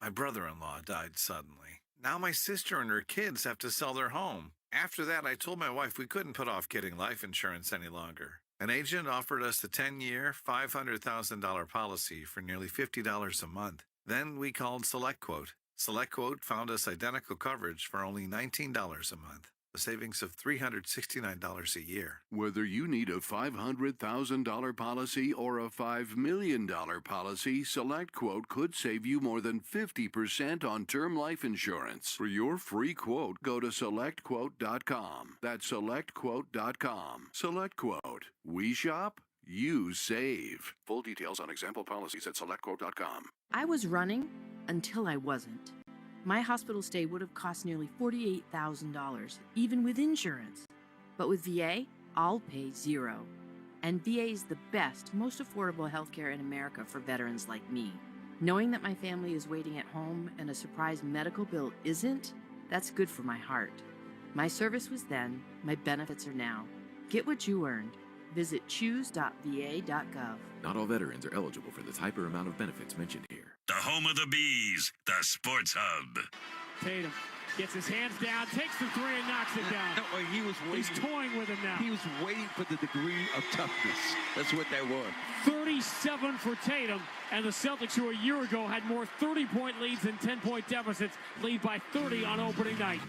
My brother-in-law died suddenly. Now my sister and her kids have to sell their home. After that, I told my wife we couldn't put off getting life insurance any longer. An agent offered us the 10-year, $500,000 policy for nearly $50 a month. Then we called SelectQuote. SelectQuote found us identical coverage for only $19 a month, a savings of $369 a year. Whether you need a $500,000 policy or a $5 million policy, SelectQuote could save you more than 50% on term life insurance. For your free quote, go to SelectQuote.com. That's SelectQuote.com. SelectQuote. We shop, you save. Full details on example policies at SelectQuote.com. I was running until I wasn't. My hospital stay would have cost nearly $48,000, even with insurance. But with VA, I'll pay zero. And VA is the best, most affordable healthcare in America for veterans like me. Knowing that my family is waiting at home and a surprise medical bill isn't, that's good for my heart. My service was then, my benefits are now. Get what you earned. Visit choose.va.gov. Not all veterans are eligible for the type or amount of benefits mentioned here. The home of the Bees, the Sports Hub. Tatum gets his hands down, takes the three, and knocks it down. No, he was waiting. He's toying with him now. He was waiting for the degree of toughness. That's what that was. 37 for Tatum, and the Celtics, who a year ago had more 30-point leads and 10-point deficits, lead by 30 on opening night.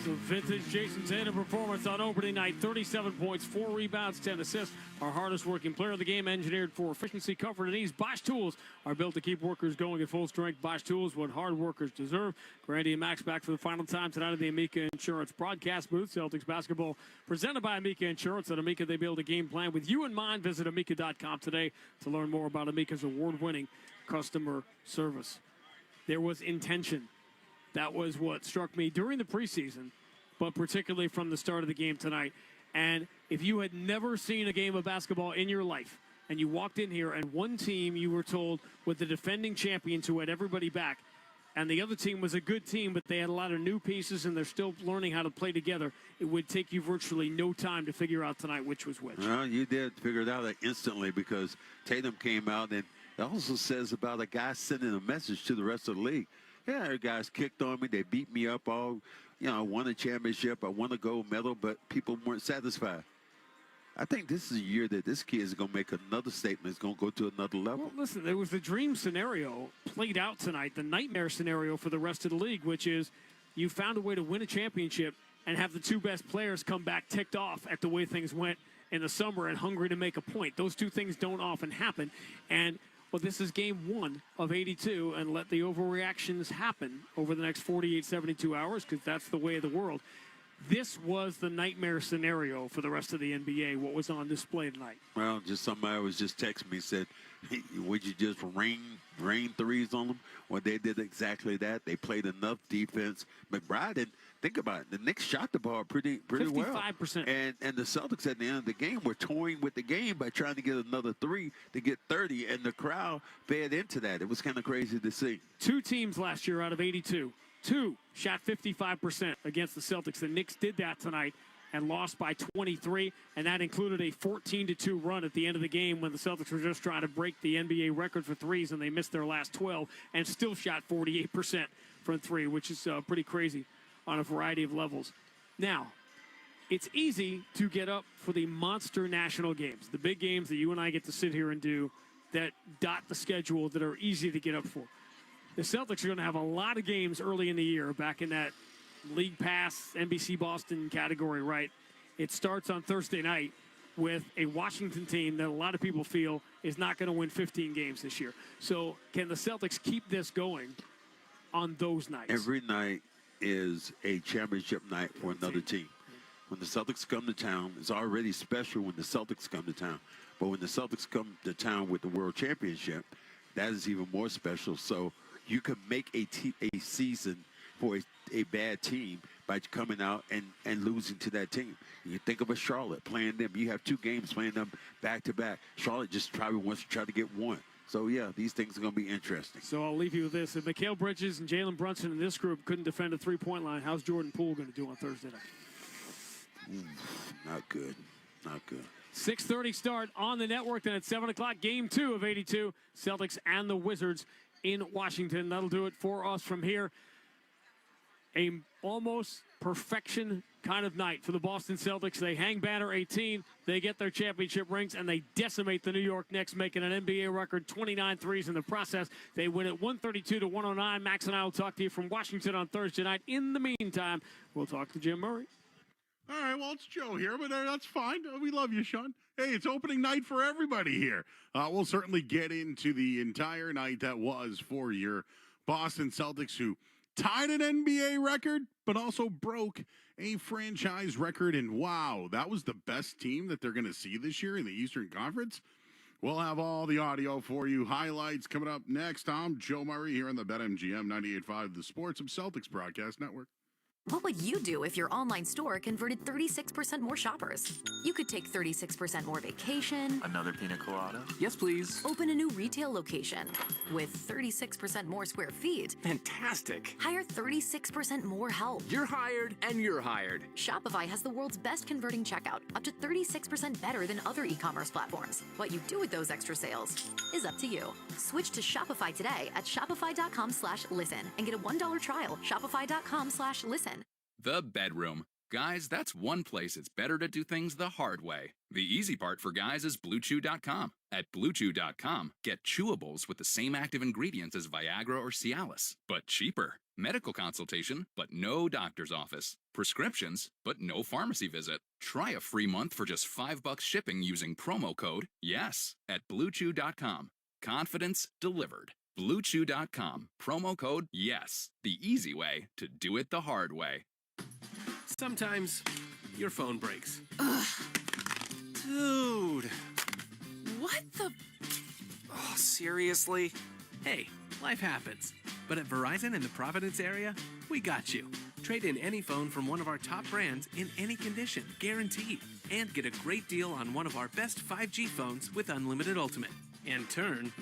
The vintage Jason Tatum performance on opening night. 37 points, 4 rebounds, 10 assists. Our hardest working player of the game, engineered for efficiency, comfort, and ease. Bosch tools are built to keep workers going at full strength. Bosch tools, what hard workers deserve. Randy and Max back for the final time tonight at the Amica Insurance broadcast booth. Celtics basketball presented by Amica Insurance. At Amica, they build a game plan with you in mind. Visit Amica.com today to learn more about Amica's award-winning customer service. There was intention. That was what struck me during the preseason, but particularly from the start of the game tonight. And if you had never seen a game of basketball in your life, and you walked in here, and one team you were told were the defending champions who had everybody back, and the other team was a good team, but they had a lot of new pieces, and they're still learning how to play together, it would take you virtually no time to figure out tonight which was which. Well, you did figure it out instantly because Tatum came out, and it also says about a guy sending a message to the rest of the league. Yeah, guys kicked on me. They beat me up all, I won a championship. I won a gold medal, but people weren't satisfied. I think this is a year that this kid is going to make another statement. It's going to go to another level. Well, listen, there was the dream scenario played out tonight, the nightmare scenario for the rest of the league, which is you found a way to win a championship and have the two best players come back ticked off at the way things went in the summer and hungry to make a point. Those two things don't often happen. And, well, this is game 1 of 82, and let the overreactions happen over the next 48, 72 hours because that's the way of the world. This was the nightmare scenario for the rest of the NBA, what was on display tonight. Well, just somebody was just texting me, said, hey, would you just rain threes on them? Well, they did exactly that. They played enough defense. McBride, think about it, the Knicks shot the ball pretty 55%. Well. 55%. And the Celtics at the end of the game were toying with the game by trying to get another 3 to get 30, and the crowd fed into that. It was kind of crazy to see. 2 teams last year out of 82. 2 shot 55% against the Celtics. The Knicks did that tonight and lost by 23, and that included a 14-2 run at the end of the game when the Celtics were just trying to break the NBA record for threes, and they missed their last 12 and still shot 48% from 3, which is pretty crazy on a variety of levels. Now, it's easy to get up for the monster national games, the big games that you and I get to sit here and do that dot the schedule that are easy to get up for. The Celtics are going to have a lot of games early in the year back in that League Pass, NBC Boston category, right? It starts on Thursday night with a Washington team that a lot of people feel is not going to win 15 games this year. So can the Celtics keep this going on those nights? Every night is a championship night for another team. When the Celtics come to town, it's already special when the Celtics come to town. But when the Celtics come to town with the World Championship, that is even more special. So you can make a season for a bad team by coming out and losing to that team. You think of a Charlotte playing them. You have 2 games playing them back-to-back. Charlotte just probably wants to try to get 1. So, yeah, these things are going to be interesting. So I'll leave you with this. If Mikal Bridges and Jalen Brunson in this group couldn't defend a three-point line, how's Jordan Poole going to do on Thursday night? Not good. Not good. 6:30 start on the network. Then at 7 o'clock, game 2 of 82, Celtics and the Wizards in Washington. That'll do it for us from here. A almost perfection kind of night for the Boston Celtics. They hang banner 18. They get their championship rings, and they decimate the New York Knicks, making an NBA record 29 threes in the process. They win it 132-109. Max and I will talk to you from Washington on Thursday night. In the meantime, we'll talk to Jim Murray. All right, well, it's Joe here, but that's fine. We love you, Sean. Hey, it's opening night for everybody here. We'll certainly get into the entire night that was for your Boston Celtics, who tied an NBA record, but also broke a franchise record. And wow, that was the best team that they're going to see this year in the Eastern Conference. We'll have all the audio for you. Highlights coming up next. I'm Joe Murray here on the BetMGM 98.5, the Sports of Celtics Broadcast Network. What would you do if your online store converted 36% more shoppers? You could take 36% more vacation. Another pina colada? Yes, please. Open a new retail location with 36% more square feet. Fantastic. Hire 36% more help. You're hired and you're hired. Shopify has the world's best converting checkout, up to 36% better than other e-commerce platforms. What you do with those extra sales is up to you. Switch to Shopify today at shopify.com/listen and get a $1 trial. Shopify.com/listen. The bedroom. Guys, that's one place it's better to do things the hard way. The easy part for guys is BlueChew.com. At BlueChew.com, get chewables with the same active ingredients as Viagra or Cialis, but cheaper. Medical consultation, but no doctor's office. Prescriptions, but no pharmacy visit. Try a free month for just $5 shipping using promo code YES at BlueChew.com. Confidence delivered. BlueChew.com. Promo code YES. The easy way to do it the hard way. Sometimes your phone breaks. Ugh. Dude. What the? Oh, seriously? Hey, life happens. But at Verizon in the Providence area, we got you. Trade in any phone from one of our top brands in any condition, guaranteed. And get a great deal on one of our best 5G phones with Unlimited Ultimate. And turn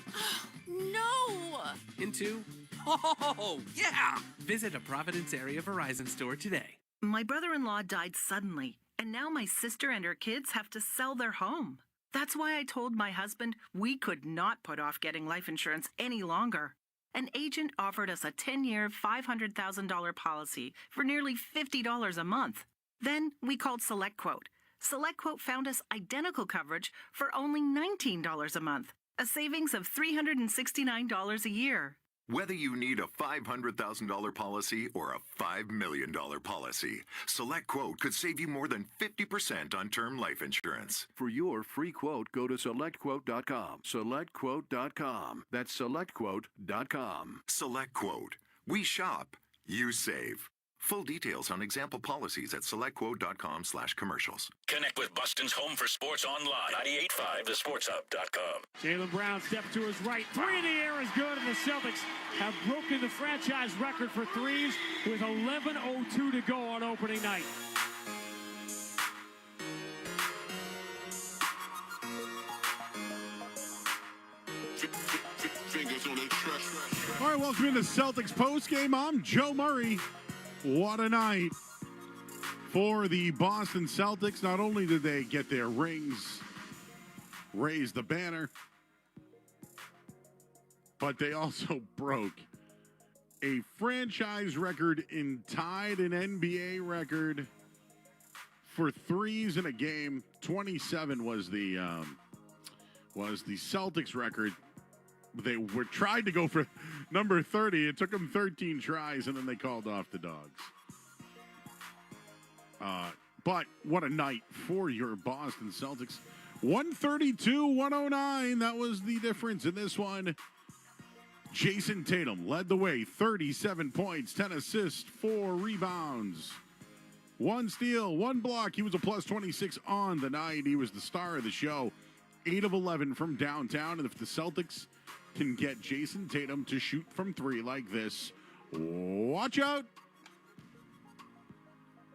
No! into, oh, yeah! Visit a Providence area Verizon store today. My brother-in-law died suddenly, and now my sister and her kids have to sell their home. That's why I told my husband we could not put off getting life insurance any longer. An agent offered us a 10-year, $500,000 policy for nearly $50 a month. Then we called SelectQuote. SelectQuote found us identical coverage for only $19 a month, a savings of $369 a year. Whether you need a $500,000 policy or a $5 million policy, SelectQuote could save you more than 50% on term life insurance. For your free quote, go to SelectQuote.com. SelectQuote.com. That's SelectQuote.com. SelectQuote. We shop, you save. Full details on example policies at SelectQuote.com/commercials. Connect with Boston's home for sports online. 98.5 thesportshub.com. Jaylen Brown steps to his right. Three in the air is good, and the Celtics have broken the franchise record for threes with 11:02 to go on opening night. All right, welcome into Celtics postgame. I'm Joe Murray. What a night for the Boston Celtics. Not only did they get their rings, raise the banner, but they also broke a franchise record and tied an NBA record for threes in a game. 27 was the Celtics record. They tried to go for number 30. It took them 13 tries, and then they called off the dogs. But what a night for your Boston Celtics. 132-109. That was the difference in this one. Jason Tatum led the way. 37 points, 10 assists, 4 rebounds, 1 steal, 1 block. He was a plus 26 on the night. He was the star of the show. 8 of 11 from downtown. And if the Celtics can get Jason Tatum to shoot from 3 like this, watch out.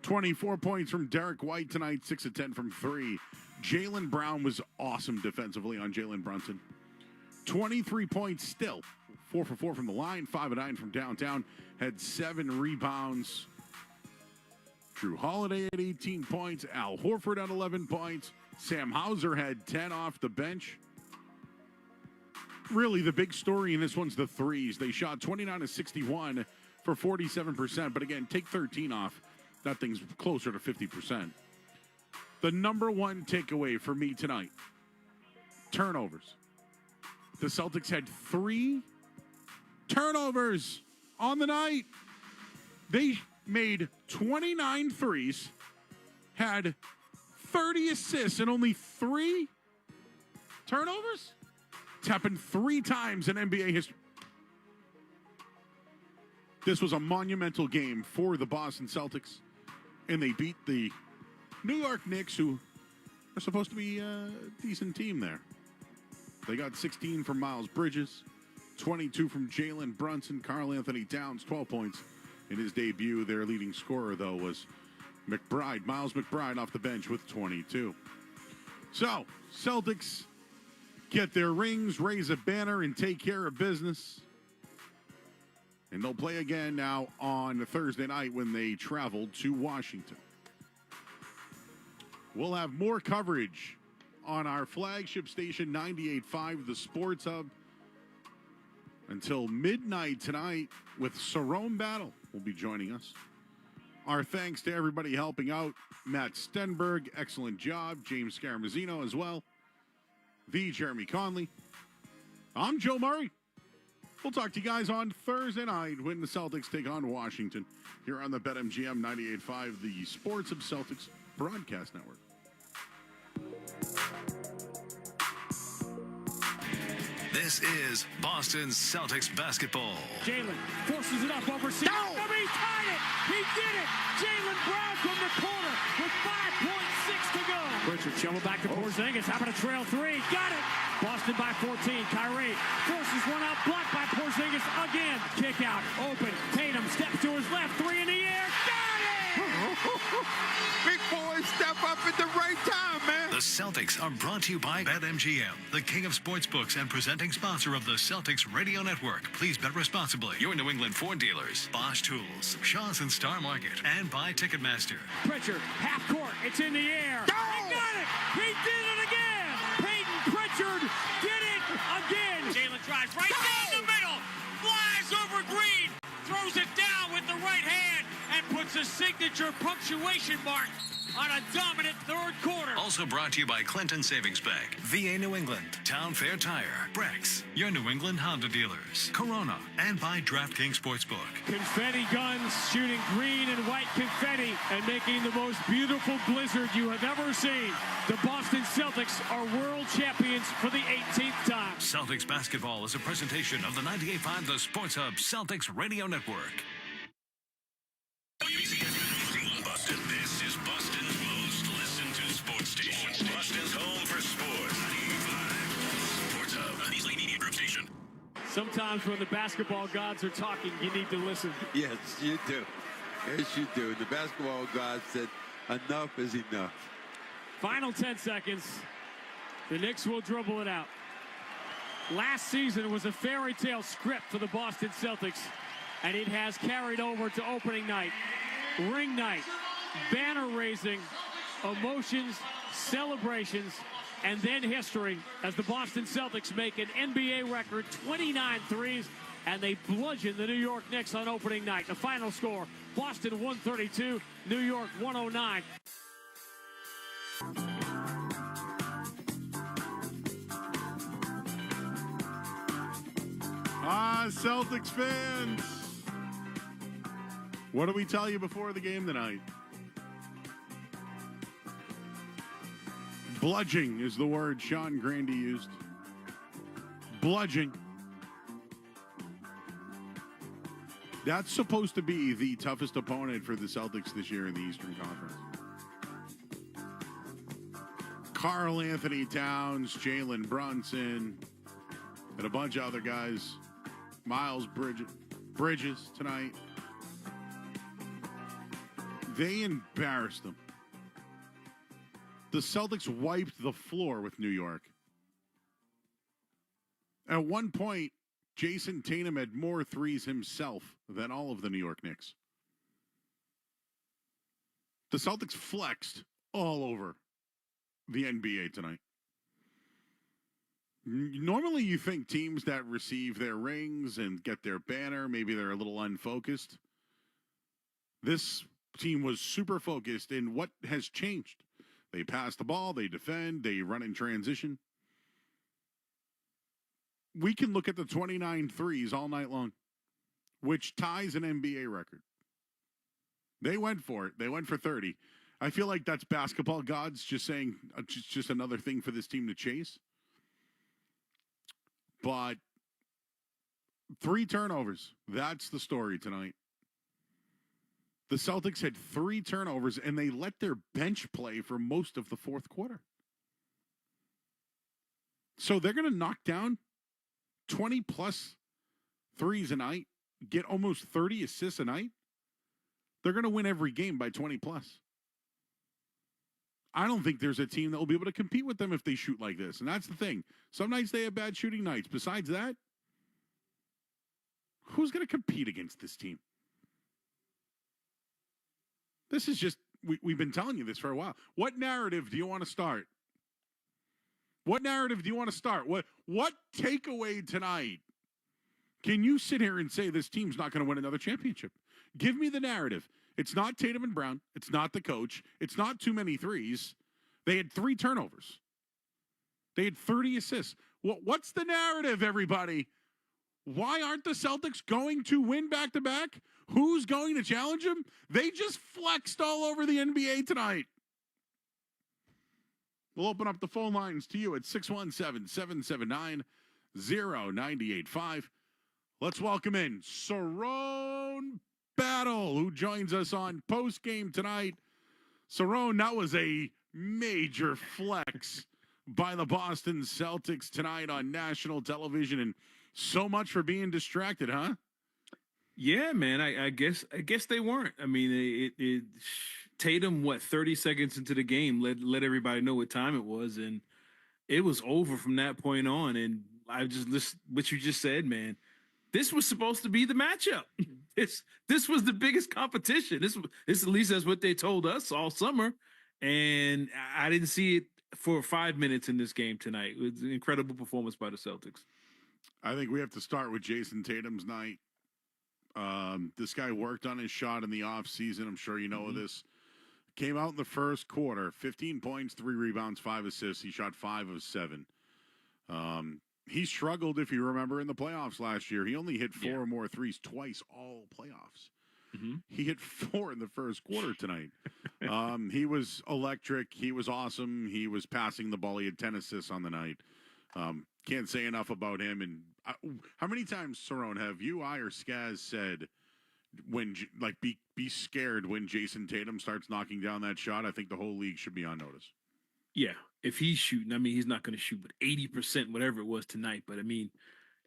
24 points from Derek White tonight, 6 of 10 from 3. Jaylen Brown was awesome defensively on Jalen Brunson. 23 points still. 4 for 4 from the line, 5 of 9 from downtown. Had 7 rebounds. Drew Holiday at 18 points. Al Horford at 11 points. Sam Hauser had 10 off the bench. Really, the big story in this one's the threes. They shot 29 of 61 for 47%. But again, take 13 off. That thing's closer to 50%. The number one takeaway for me tonight, turnovers. The Celtics had 3 turnovers on the night. They made 29 threes, had 30 assists, and only 3 turnovers? It's happened 3 times in NBA history. This was a monumental game for the Boston Celtics, and they beat the New York Knicks, who are supposed to be a decent team there. They got 16 from Miles Bridges, 22 from Jalen Brunson. Karl Anthony Towns, 12 points in his debut. Their leading scorer, though, was McBride. Miles McBride off the bench with 22. So, Celtics get their rings, raise a banner, and take care of business. And they'll play again now on Thursday night when they travel to Washington. We'll have more coverage on our flagship station, 98.5 The Sports Hub, until midnight tonight with Cerrone Battle will be joining us. Our thanks to everybody helping out. Matt Stenberg, excellent job. James Scaramuzzino as well. The Jeremy Conley. I'm Joe Murray. We'll talk to you guys on Thursday night when the Celtics take on Washington here on the BetMGM 98.5, the Sports of Celtics broadcast network. This is Boston Celtics basketball. Jalen forces it up over C. No! He tied it! He did it! Jaylen Brown from the corner with 5.6 to go. For Pritchard shovel back to Porzingis. How about a trail three? Got it! Boston by 14. Kyrie forces one out, blocked by Porzingis again. Kick out, open. Tatum steps to his left, three in the air. Got it! Big boys step up at the right time, man. The Celtics are brought to you by BetMGM, the king of sportsbooks and presenting sponsor of the Celtics Radio Network. Please bet responsibly. Your New England Ford dealers, Bosch Tools, Shaw's and Star Market, and by Ticketmaster. Pritchard, half court, it's in the air. He got it! He did it again! Peyton Pritchard did it again! Jalen drives right down the middle, flies over Green, throws it down with the right hand, and puts a signature punctuation mark on a dominant third quarter. Also brought to you by Clinton Savings Bank, VA New England, Town Fair Tire, Brex, your New England Honda dealers, Corona, and by DraftKings Sportsbook. Confetti guns shooting green and white confetti and making the most beautiful blizzard you have ever seen. The Boston Celtics are world champions for the 18th time. Celtics basketball is a presentation of the 98.5 The Sports Hub Celtics Radio Network. Boston. This is Boston's most listened to sports station. Boston's home for sports. 95 Sports Hub. Beasley Media Group Station. Sometimes when the basketball gods are talking, you need to listen. Yes, you do. Yes, you do. The basketball god said, enough is enough. Final 10 seconds. The Knicks will dribble it out. Last season was a fairy tale script for the Boston Celtics, and it has carried over to opening night, ring night, banner raising, emotions, celebrations, and then history as the Boston Celtics make an NBA record 29 threes, and they bludgeon the New York Knicks on opening night. The final score, Boston 132, New York 109. Celtics fans, what do we tell you before the game tonight? Bludging is the word Sean Grandy used. Bludging. That's supposed to be the toughest opponent for the Celtics this year in the Eastern Conference. Karl Anthony Towns, Jalen Brunson, and a bunch of other guys. Miles Bridges tonight. They embarrassed them. The Celtics wiped the floor with New York. At one point, Jason Tatum had more threes himself than all of the New York Knicks. The Celtics flexed all over the NBA tonight. Normally you think teams that receive their rings and get their banner, maybe they're a little unfocused. This team was super focused in what has changed. They pass the ball, they defend, they run in transition. We can look at the 29 threes all night long, which ties an NBA record. They went for it. They went for 30. I feel like that's basketball gods just saying just another thing for this team to chase. But 3 turnovers. That's the story tonight. The Celtics had 3 turnovers, and they let their bench play for most of the fourth quarter. So they're going to knock down 20-plus threes a night, get almost 30 assists a night. They're going to win every game by 20-plus. I don't think there's a team that will be able to compete with them if they shoot like this. And that's the thing. Some nights they have bad shooting nights. Besides that, who's going to compete against this team? This is just, we've been telling you this for a while. What narrative do you want to start? What narrative do you want to start? What takeaway tonight can you sit here and say this team's not going to win another championship? Give me the narrative. It's not Tatum and Brown. It's not the coach. It's not too many threes. They had 3 turnovers. They had 30 assists. What's the narrative, everybody? Why aren't the Celtics going to win back-to-back? Who's going to challenge them? They just flexed all over the NBA tonight. We'll open up the phone lines to you at 617-779-0985. Let's welcome in Cerrone Battle, who joins us on post-game tonight. Cerrone, that was a major flex by the Boston Celtics tonight on national television, and so much for being distracted, huh? Yeah, man. I guess they weren't. I mean, Tatum, 30 seconds into the game, let everybody know what time it was, and it was over from that point on. And I just listen what you just said, man. This was supposed to be the matchup. This was the biggest competition. This at least that's what they told us all summer, and I didn't see it for 5 minutes in this game tonight. It was an incredible performance by the Celtics. I think we have to start with Jason Tatum's night. This guy worked on his shot in the offseason. I'm sure you know this. Came out in the first quarter, 15 points, 3 rebounds, 5 assists. He shot 5 of 7. He struggled, if you remember, in the playoffs last year. He only hit 4 or more threes twice all playoffs. He hit 4 in the first quarter tonight. He was electric. He was awesome. He was passing the ball. He had 10 assists on the night. Can't say enough about him. And how many times, Cerrone, have you, I, or Skaz said when be scared when Jason Tatum starts knocking down that shot? I think the whole league should be on notice. Yeah, if he's shooting, I mean, he's not going to shoot, but 80%, whatever it was tonight. But I mean,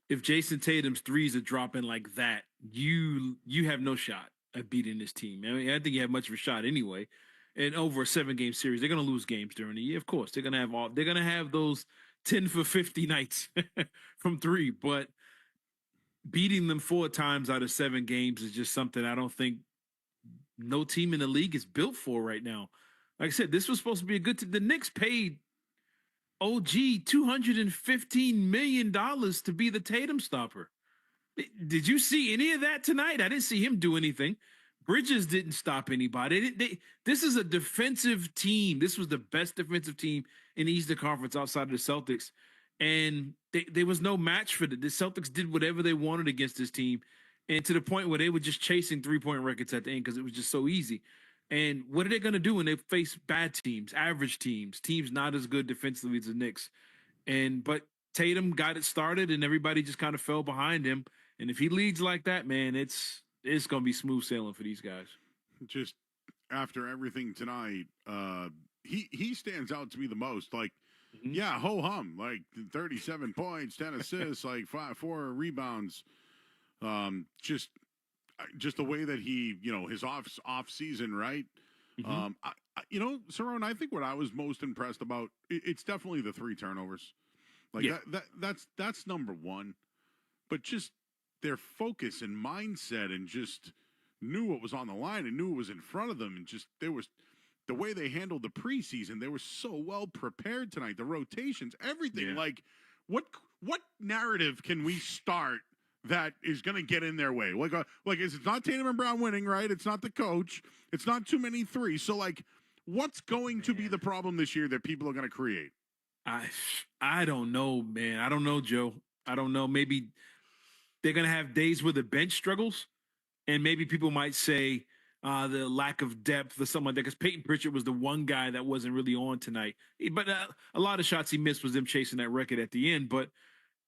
if Jason Tatum's threes are dropping like that, you have no shot at beating this team. I mean, I think you have much of a shot anyway. And over a 7-game series, they're going to lose games during the year. Of course, they're going to have those 10 for 50 nights from 3, but beating them 4 times out of 7 games is just something I don't think no team in the league is built for right now. Like I said, this was supposed to be a good the Knicks paid OG $215 million to be the Tatum stopper. Did you see any of that tonight? I didn't see him do anything. Bridges didn't stop anybody. This is a defensive team. This was the best defensive team in the Eastern Conference outside of the Celtics. And there was no match for the Celtics did whatever they wanted against this team. And to the point where they were just chasing 3-point records at the end because it was just so easy. And what are they going to do when they face bad teams, average teams, teams not as good defensively as the Knicks? But Tatum got it started, and everybody just kind of fell behind him. And if he leads like that, man, it's going to be smooth sailing for these guys. Just after everything tonight, he stands out to me the most. Like, yeah, ho hum, like 37 points, 10 assists, like 4 rebounds. Just the way that he, his off season, right? Cerrone, I think what I was most impressed about, it's definitely the 3 turnovers. Like that's number one. But just their focus and mindset, and just knew what was on the line and knew what was in front of them, and just the way they handled the preseason, they were so well prepared tonight. The rotations, everything. Yeah. Like, what narrative can we start that is going to get in their way? Like it's not Tatum and Brown winning, right? It's not the coach. It's not too many threes. So, like, what's going to be the problem this year that people are going to create? I don't know, man. I don't know, Joe. I don't know. Maybe they're going to have days where the bench struggles, and maybe people might say the lack of depth or something like that, because Peyton Pritchard was the one guy that wasn't really on tonight. But a lot of shots he missed was them chasing that record at the end. But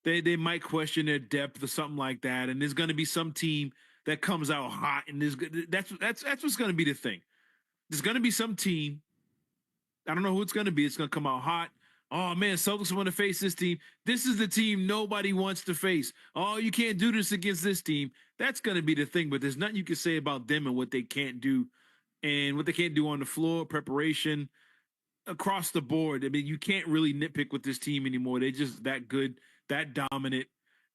they might question their depth or something like that, and there's going to be some team that comes out hot, and that's what's going to be the thing. There's going to be some team. I don't know who it's going to be. It's going to come out hot. Oh, man, Celtics want to face this team. This is the team nobody wants to face. Oh, you can't do this against this team. That's going to be the thing, but there's nothing you can say about them and what they can't do and what they can't do on the floor, preparation, across the board. I mean, you can't really nitpick with this team anymore. They're just that good, that dominant.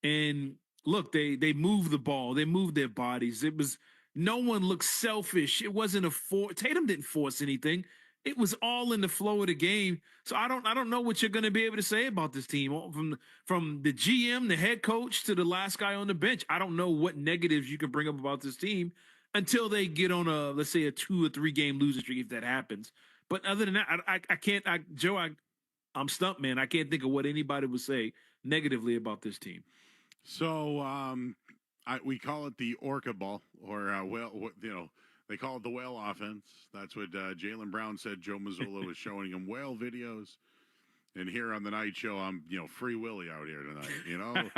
And look, they move the ball. They move their bodies. No one looked selfish. It wasn't Tatum didn't force anything. It was all in the flow of the game. So I don't know what you're going to be able to say about this team from the GM, the head coach, to the last guy on the bench. I don't know what negatives you can bring up about this team until they get on let's say a 2 or 3 game losing streak, if that happens. But other than that, I can't. Joe, I'm stumped, man. I can't think of what anybody would say negatively about this team. So we call it the Orca ball, or they call it the whale offense. That's what Jaylen Brown said. Joe Mazzulla was showing him whale videos. And here on the night show, I'm, Free Willy out here tonight,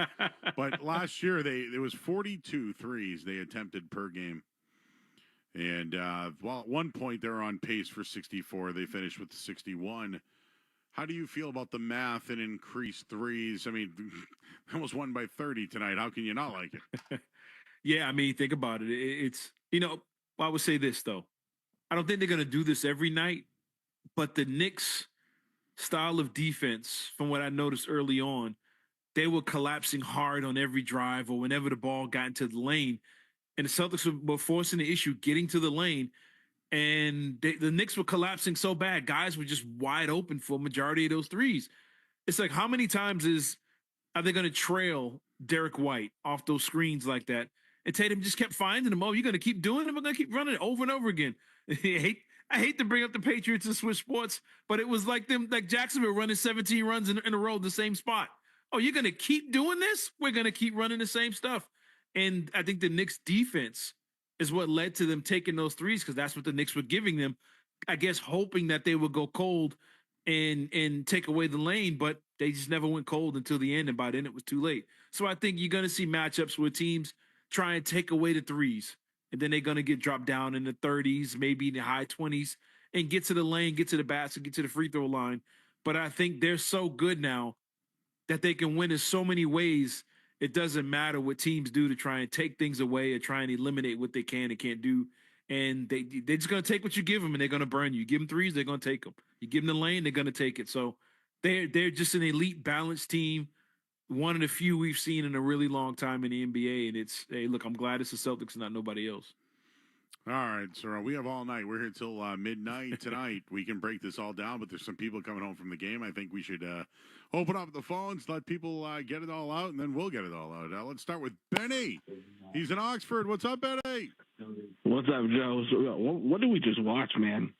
But last year, it was 42 threes they attempted per game. And well, at one point they were on pace for 64. They finished with 61. How do you feel about the math and increased threes? I mean, almost won by 30 tonight. How can you not like it? Yeah, I mean, think about it. It's, I would say this, though. I don't think they're going to do this every night, but the Knicks' style of defense, from what I noticed early on, they were collapsing hard on every drive or whenever the ball got into the lane. And the Celtics were forcing the issue, getting to the lane. And the Knicks were collapsing so bad. Guys were just wide open for a majority of those threes. It's like, how many times are they going to trail Derek White off those screens like that? And Tatum just kept finding them. Oh, you're going to keep doing it? We're going to keep running it over and over again. I hate to bring up the Patriots and Swiss sports, but it was like Jacksonville running 17 runs in a row, the same spot. Oh, you're going to keep doing this? We're going to keep running the same stuff. And I think the Knicks defense is what led to them taking those threes, because that's what the Knicks were giving them, I guess, hoping that they would go cold and take away the lane, but they just never went cold until the end, and by then it was too late. So I think you're going to see matchups where teams try and take away the threes, and then they're going to get dropped down in the 30s, maybe in the high 20s, and get to the lane, get to the basket, get to the free throw line. But I think they're so good now that they can win in so many ways. It doesn't matter what teams do to try and take things away or try and eliminate what they can and can't do. And they're just going to take what you give them, and they're going to burn you. You give them threes, they're going to take them. You give them the lane, they're going to take it. So they're just an elite, balanced team, one of the few we've seen in a really long time in the NBA. And it's, hey, look, I'm glad it's the Celtics and not nobody else. All right, so we have all night. We're here till midnight tonight. We can break this all down, but there's some people coming home from the game. I think we should open up the phones, let people get it all out, and then we'll get it all out. Let's start with Benny. He's in Oxford. What's up, Benny? What's up, Joe? So, what did we just watch, man?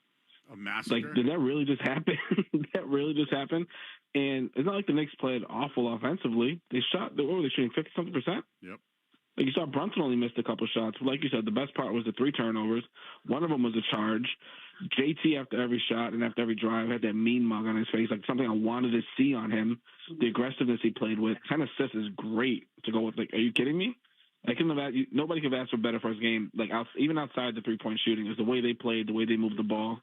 A massacre? Like, did that really just happen? Did that really just happen? And it's not like the Knicks played awful offensively. They shot, what were they shooting, 50-something%? Yep. Like, you saw Brunson only missed a couple shots. Like you said, the best part was the 3 turnovers. One of them was a charge. JT, after every shot and after every drive, had that mean mug on his face, like something I wanted to see on him. The aggressiveness he played with. 10 assists is great to go with. Like, are you kidding me? Nobody could have asked for better first game. Like, even outside the three-point shooting, is the way they played, the way they moved the ball.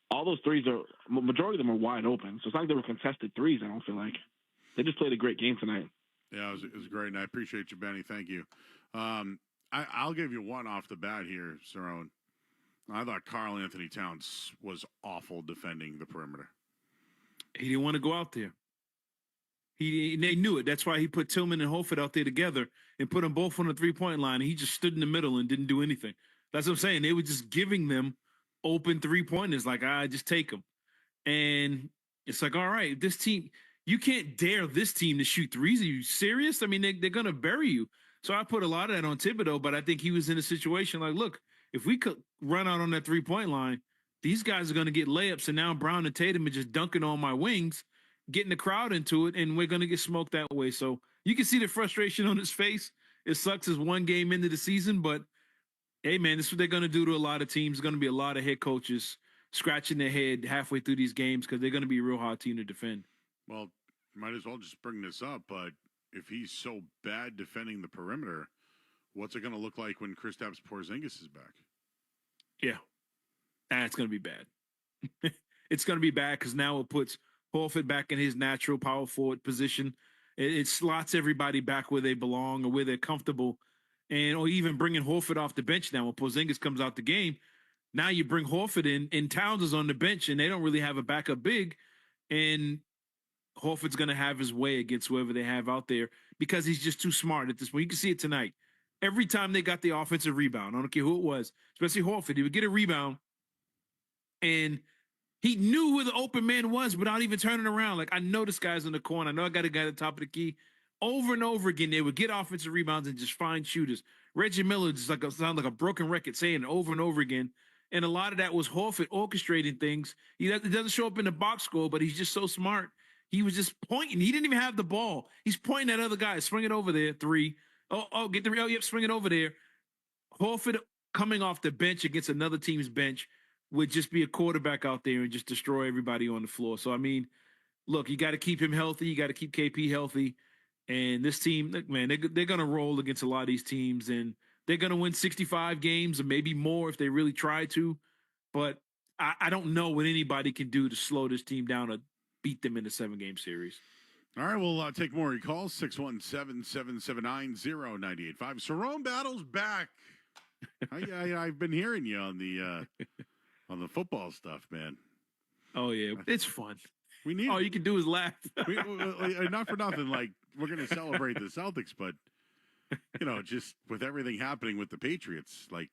All those threes majority of them are wide open. So it's not like they were contested threes, I don't feel like. They just played a great game tonight. Yeah, it was great, and I appreciate you, Benny. Thank you. I'll give you one off the bat here, Cerrone. I thought Karl Anthony Towns was awful defending the perimeter. He didn't want to go out there. They knew it. That's why he put Tillman and Holford out there together and put them both on the three-point line, and he just stood in the middle and didn't do anything. That's what I'm saying. They were just giving them open three-pointers, like, just take them. And it's like, all right, this team – you can't dare this team to shoot threes. Are you serious? I mean, they're going to bury you. So I put a lot of that on Thibodeau, but I think he was in a situation like, look, if we could run out on that three-point line, these guys are going to get layups, and now Brown and Tatum are just dunking on my wings, getting the crowd into it, and we're going to get smoked that way. So you can see the frustration on his face. It sucks as one game into the season, but, hey, man, this is what they're going to do to a lot of teams. There's going to be a lot of head coaches scratching their head halfway through these games because they're going to be a real hard team to defend. Well, might as well just bring this up, but if he's so bad defending the perimeter, what's it going to look like when Kristaps Porzingis is back? Yeah, that's going to be bad. It's going to be bad because now it puts Horford back in his natural power forward position. It slots everybody back where they belong or where they're comfortable, or even bringing Horford off the bench now when Porzingis comes out the game. Now you bring Horford in, and Towns is on the bench, and they don't really have a backup big, and Horford's going to have his way against whoever they have out there because he's just too smart at this point. You can see it tonight. Every time they got the offensive rebound, I don't care who it was, especially Horford, he would get a rebound, and he knew who the open man was without even turning around. Like, I know this guy's in the corner. I know I got a guy at the top of the key. Over and over again, they would get offensive rebounds and just find shooters. Reggie Miller just sound like a broken record saying it over and over again. And a lot of that was Horford orchestrating things. It doesn't show up in the box score, but he's just so smart. He was just pointing. He didn't even have the ball. He's pointing at other guys. Swing it over there. 3. Get the yep, swing it over there. Horford coming off the bench against another team's bench would just be a quarterback out there and just destroy everybody on the floor. So, I mean, look, you got to keep him healthy. You got to keep KP healthy. And this team, look, man, they're going to roll against a lot of these teams. And they're going to win 65 games or maybe more if they really try to. But I don't know what anybody can do to slow this team down or beat them in a 7-game series. All right, we'll take more calls. 617-779-0985. Cerrone Battle's back. I've been hearing you on the football stuff, man. Oh, yeah. It's fun. We need. All you can do is laugh. Not for nothing. Like, we're going to celebrate the Celtics, but, just with everything happening with the Patriots, like,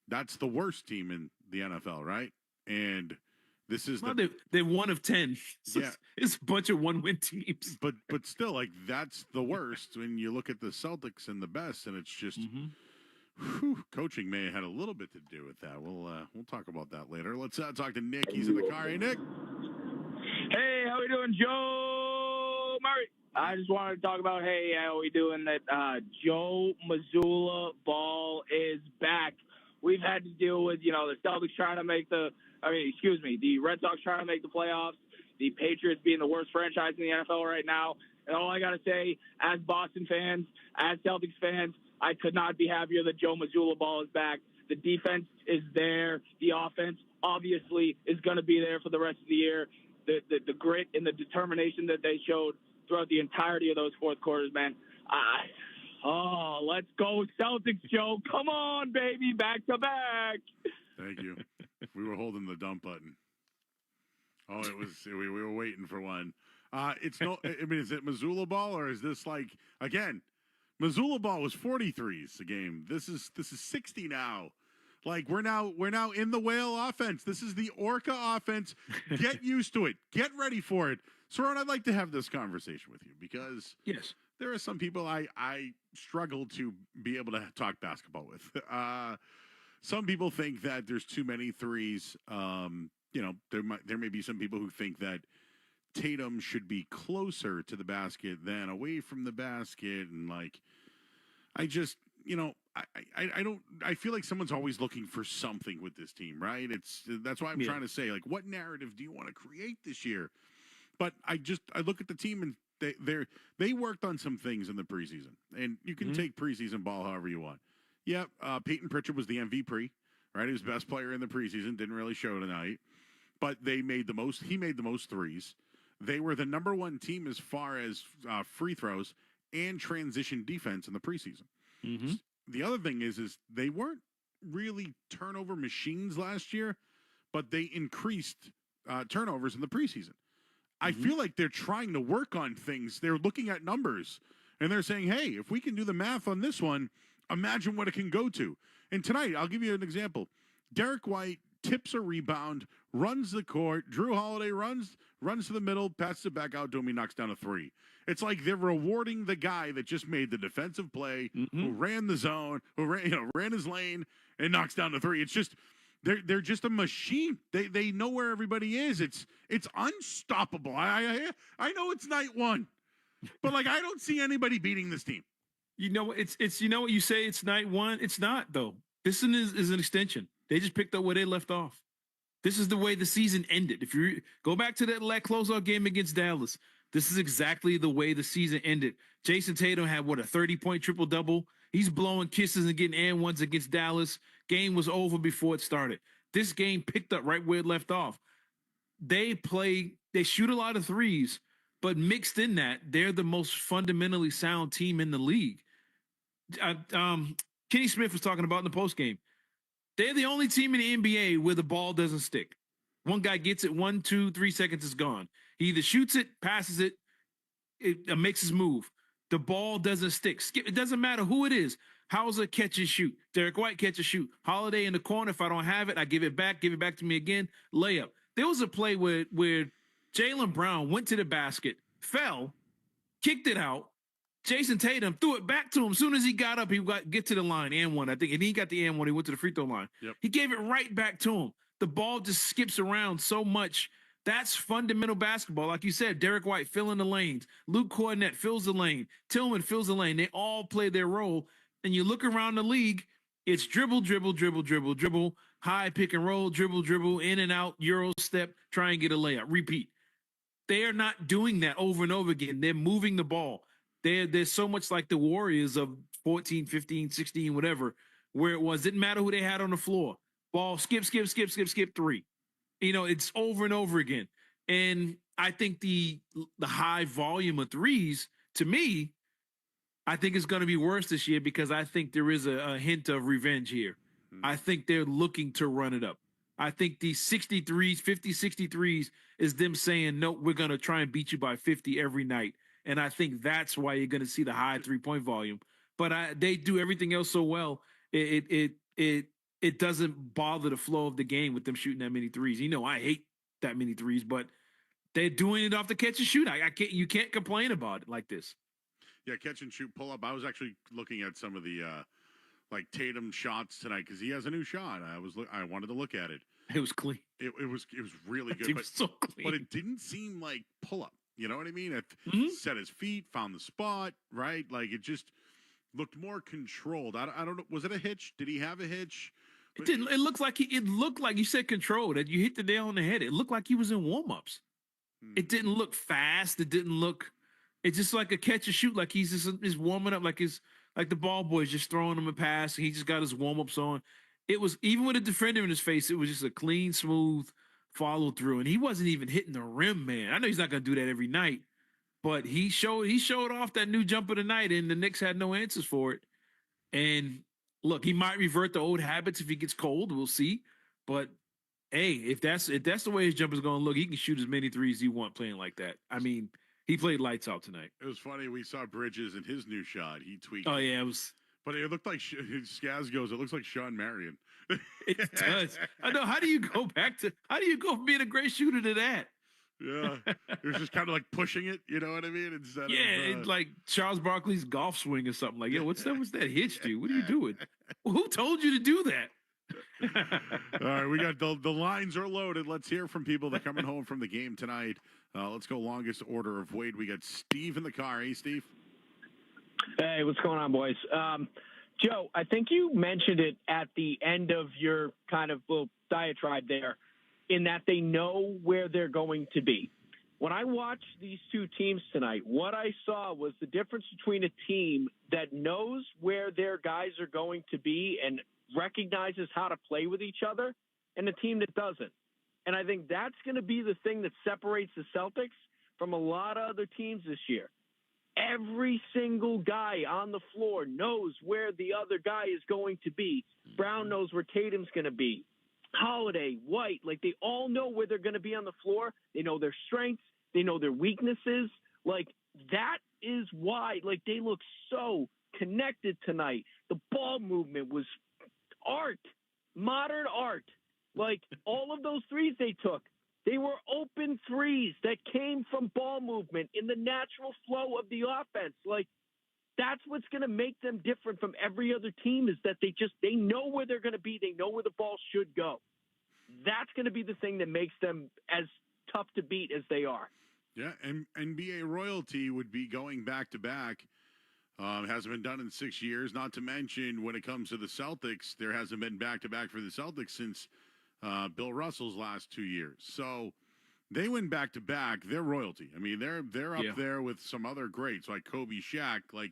that's the worst team in the NFL, right? And this is they're one of 10. So yeah, it's a bunch of one-win teams. But still, like, that's the worst when you look at the Celtics and the best, and it's just coaching may have had a little bit to do with that. We'll talk about that later. Let's talk to Nick. He's in the car. Hey, Nick. Hey, how we doing, Joe Murray? I just wanted to talk about, how we doing that Joe Mazzulla ball is back. We've had to deal with, the Celtics trying to make the Red Sox trying to make the playoffs, the Patriots being the worst franchise in the NFL right now. And all I got to say, as Boston fans, as Celtics fans, I could not be happier that Joe Mazzulla ball is back. The defense is there. The offense, obviously, is going to be there for the rest of the year. The grit and the determination that they showed throughout the entirety of those fourth quarters, man. Let's go Celtics, Joe. Come on, baby. Back to back. Thank you. We were holding the dump button. Oh, it was. We were waiting for one. Is it Mazzulla ball or is this like again? Mazzulla ball was 43s a game. This is 60 now. Like we're now in the whale offense. This is the Orca offense. Get used to it. Get ready for it. Cerrone, I'd like to have this conversation with you because yes, there are some people I struggle to be able to talk basketball with. Some people think that there's too many threes. There may be some people who think that Tatum should be closer to the basket than away from the basket, and like, I just, I feel like someone's always looking for something with this team, right? That's why I'm trying to say, like, what narrative do you want to create this year? But I look at the team and they worked on some things in the preseason, and you can take preseason ball however you want. Yeah, Peyton Pritchard was the MVP, right? He was best player in the preseason. Didn't really show tonight, but they made the most. He made the most threes. They were the number one team as far as free throws and transition defense in the preseason. Mm-hmm. The other thing is they weren't really turnover machines last year, but they increased turnovers in the preseason. I feel like they're trying to work on things. They're looking at numbers, and they're saying, hey, if we can do the math on this one, imagine what it can go to. And tonight, I'll give you an example. Derek White tips a rebound, runs the court. Drew Holiday runs to the middle, passes it back out to him. He knocks down a three. It's like they're rewarding the guy that just made the defensive play, who ran the zone, who ran his lane, and knocks down the three. It's just they're just a machine. They know where everybody is. It's unstoppable. I know it's night one, but like I don't see anybody beating this team. You know, it's what you say. It's night one. It's not though. This is an extension. They just picked up where they left off. This is the way the season ended. If you go back to that closeout game against Dallas, this is exactly the way the season ended. Jason Tatum had, a 30-point triple-double. He's blowing kisses and getting and ones against Dallas. Game was over before it started. This game picked up right where it left off. They shoot a lot of threes, but mixed in that, they're the most fundamentally sound team in the league. Kenny Smith was talking about in the postgame. They're the only team in the NBA where the ball doesn't stick. One guy gets it, 1, 2, 3 seconds is gone. He either shoots it, passes it, makes his move. The ball doesn't stick. It doesn't matter who it is. Hauser catch and shoot. Derek White catch and shoot. Holiday in the corner. If I don't have it, I give it back to me again. Layup. There was a play where Jaylen Brown went to the basket, fell, kicked it out. Jason Tatum threw it back to him. As soon as he got up, get to the line, and one, I think. And he got the and one. He went to the free throw line. Yep. He gave it right back to him. The ball just skips around so much. That's fundamental basketball. Like you said, Derek White filling the lanes. Luke Cornett fills the lane. Tillman fills the lane. They all play their role. And you look around the league, it's dribble, dribble, dribble, dribble, dribble, high pick and roll, dribble, dribble, in and out, Euro step, try and get a layup, repeat. They are not doing that over and over again. They're moving the ball. They're so much like the Warriors of 14, 15, 16, whatever, where it was. Didn't matter who they had on the floor. Ball, skip, 3. It's over and over again. And I think the high volume of threes, to me, I think it's going to be worse this year because I think there is a hint of revenge here. I think they're looking to run it up. I think these 63s, 50, 63s is them saying, no, we're going to try and beat you by 50 every night. And I think that's why you're going to see the high 3-point volume. But they do everything else so well. It doesn't bother the flow of the game with them shooting that many threes. I hate that many threes, but they're doing it off the catch and shoot. You can't complain about it like this. Yeah, catch and shoot, pull up. I was actually looking at some of the like Tatum shots tonight because he has a new shot. I wanted to look at it. It was clean. It was really good. It was so clean. But it didn't seem like pull up. You know what I mean? It set his feet, found the spot, right? Like it just looked more controlled. I don't know. Was it a hitch? Did he have a hitch? It didn't. It looked like you said controlled. That you hit the nail on the head. It looked like he was in warm-ups. It didn't look fast. It didn't look. It's just like a catch and shoot. Like he's just warming up. Like the ball boy's just throwing him a pass. And he just got his warm-ups on. It was, even with a defender in his face, it was just a clean, smooth follow through. And he wasn't even hitting the rim, man. I know he's not going to do that every night, but he showed off that new jumper tonight, and the Knicks had no answers for it. And look, he might revert to old habits if he gets cold. We'll see. But hey, if that's the way his jumper's going to look, he can shoot as many threes as he wants playing like that. I mean, he played lights out tonight. It was funny. We saw Bridges in his new shot. He tweaked. Oh yeah, it was. But it looked like Skaz goes. It looks like Sean Marion. It does. I know. How do you go from being a great shooter to that? Yeah, it was just kind of like pushing it. You know what I mean? Instead it's like Charles Barkley's golf swing or something. Like, what's that hitch do? What are you doing? Who told you to do that? All right, we got the lines are loaded. Let's hear from people that are coming home from the game tonight. Let's go longest order of Wade. We got Steve in the car. Hey, Steve. Hey, what's going on, boys? Joe, I think you mentioned it at the end of your kind of little diatribe there, in that they know where they're going to be. When I watched these two teams tonight, what I saw was the difference between a team that knows where their guys are going to be and recognizes how to play with each other, and a team that doesn't. And I think that's going to be the thing that separates the Celtics from a lot of other teams this year. Every single guy on the floor knows where the other guy is going to be. Brown knows where Tatum's going to be. Holiday, White, like they all know where they're going to be on the floor. They know their strengths. They know their weaknesses. Like that is why, like they look so connected tonight. The ball movement was art, modern art. Like all of those threes they took, they were open threes that came from ball movement in the natural flow of the offense. Like that's what's going to make them different from every other team, is that they know where they're going to be. They know where the ball should go. That's going to be the thing that makes them as tough to beat as they are. Yeah, and NBA royalty would be going back-to-back. Hasn't been done in 6 years. Not to mention, when it comes to the Celtics, there hasn't been back-to-back for the Celtics since Bill Russell's last 2 years. So they win back-to-back. They're royalty. I mean, they're up there with some other greats like Kobe, Shaq. Like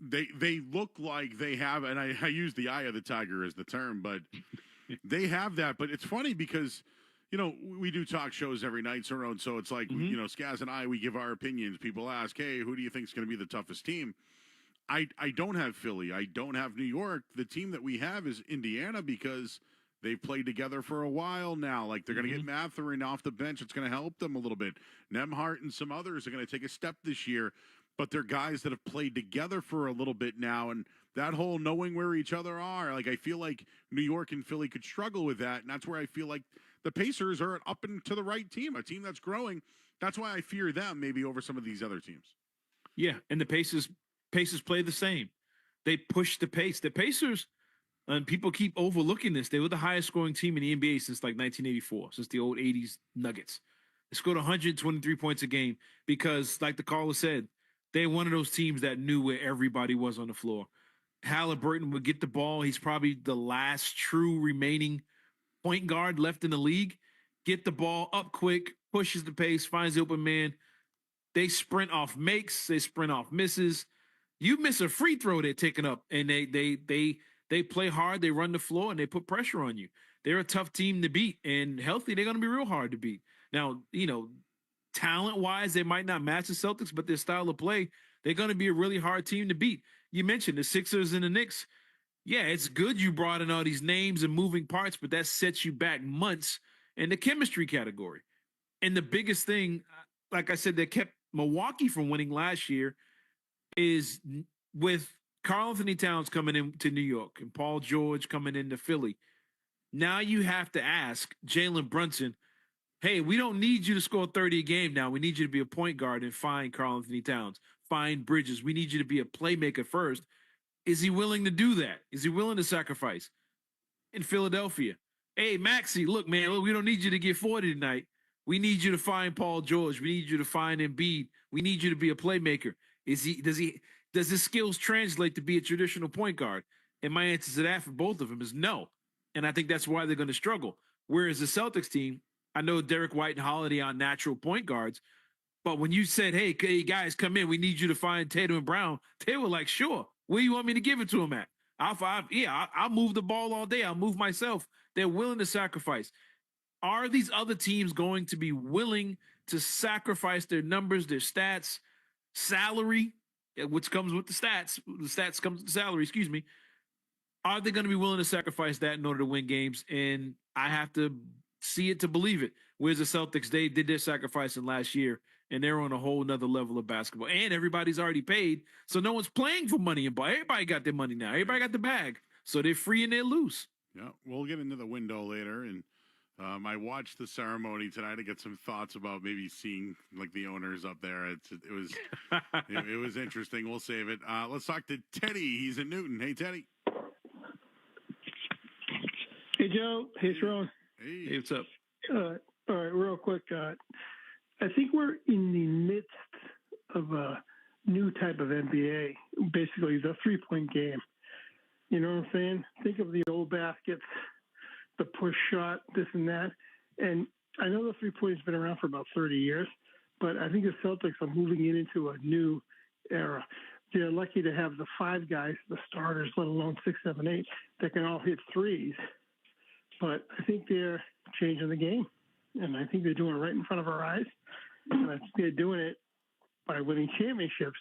they look like they have, and I use the eye of the tiger as the term, but they have that. But it's funny because, you know, we do talk shows every night, so it's like, you know, Skaz and I, we give our opinions. People ask, hey, who do you think is going to be the toughest team? I don't have Philly. I don't have New York. The team that we have is Indiana because they've played together for a while now. Like, they're going to get Mathurin off the bench. It's going to help them a little bit. Nembhard and some others are going to take a step this year, but they're guys that have played together for a little bit now, and that whole knowing where each other are, like, I feel like New York and Philly could struggle with that, and that's where I feel like the Pacers are an up and to the right team, a team that's growing. That's why I fear them maybe over some of these other teams. Yeah, and the Pacers play the same. They push the pace. The Pacers, and people keep overlooking this, they were the highest scoring team in the NBA since like 1984, since the old 80s Nuggets. They scored 123 points a game because, like the caller said, they're one of those teams that knew where everybody was on the floor. Halliburton would get the ball. He's probably the last true remaining point guard left in the league. Get the ball up quick, pushes the pace, finds the open man. They sprint off makes, they sprint off misses. You miss a free throw, they're taking up, and they play hard, they run the floor, and they put pressure on you. They're a tough team to beat, and healthy, they're going to be real hard to beat. Now, talent-wise, they might not match the Celtics, but their style of play, they're going to be a really hard team to beat. You mentioned the Sixers and the Knicks. Yeah, it's good you brought in all these names and moving parts, but that sets you back months in the chemistry category. And the biggest thing, like I said, that kept Milwaukee from winning last year is with Karl Anthony Towns coming into New York and Paul George coming into Philly. Now you have to ask Jalen Brunson, hey, we don't need you to score 30 a game now. We need you to be a point guard and find Karl Anthony Towns, find Bridges. We need you to be a playmaker first. Is he willing to do that? Is he willing to sacrifice? In Philadelphia, hey, Maxey, look, man, we don't need you to get 40 tonight. We need you to find Paul George. We need you to find Embiid. We need you to be a playmaker. Does his skills translate to be a traditional point guard? And my answer to that for both of them is no. And I think that's why they're going to struggle. Whereas the Celtics team, I know Derek White and Holiday are natural point guards, but when you said, hey, guys, come in, we need you to find Tatum and Brown, they were like, sure. Where do you want me to give it to him at? I'll move the ball all day. I'll move myself. They're willing to sacrifice. Are these other teams going to be willing to sacrifice their numbers, their stats, salary, which comes with the stats? The stats comes with the salary, excuse me. Are they going to be willing to sacrifice that in order to win games? And I have to see it to believe it. Whereas the Celtics, they did their sacrificing last year, and they're on a whole nother level of basketball. And everybody's already paid, so no one's playing for money and ball. Everybody got their money now. Everybody got the bag. So they're free and they're loose. Yeah, we'll get into the window later. And I watched the ceremony tonight to get some thoughts about maybe seeing like the owners up there. It was interesting. We'll save it. Let's talk to Teddy. He's in Newton. Hey, Teddy. Hey, Joe. Hey, Sharon. Hey, what's up? All right, real quick. I think we're in the midst of a new type of NBA, basically the three-point game. You know what I'm saying? Think of the old baskets, the push shot, this and that. And I know the three-point has been around for about 30 years, but I think the Celtics are moving it into a new era. They're lucky to have the five guys, the starters, let alone 6, 7, 8, that can all hit threes. But I think they're changing the game, and I think they're doing it right in front of our eyes. And I think they're doing it by winning championships,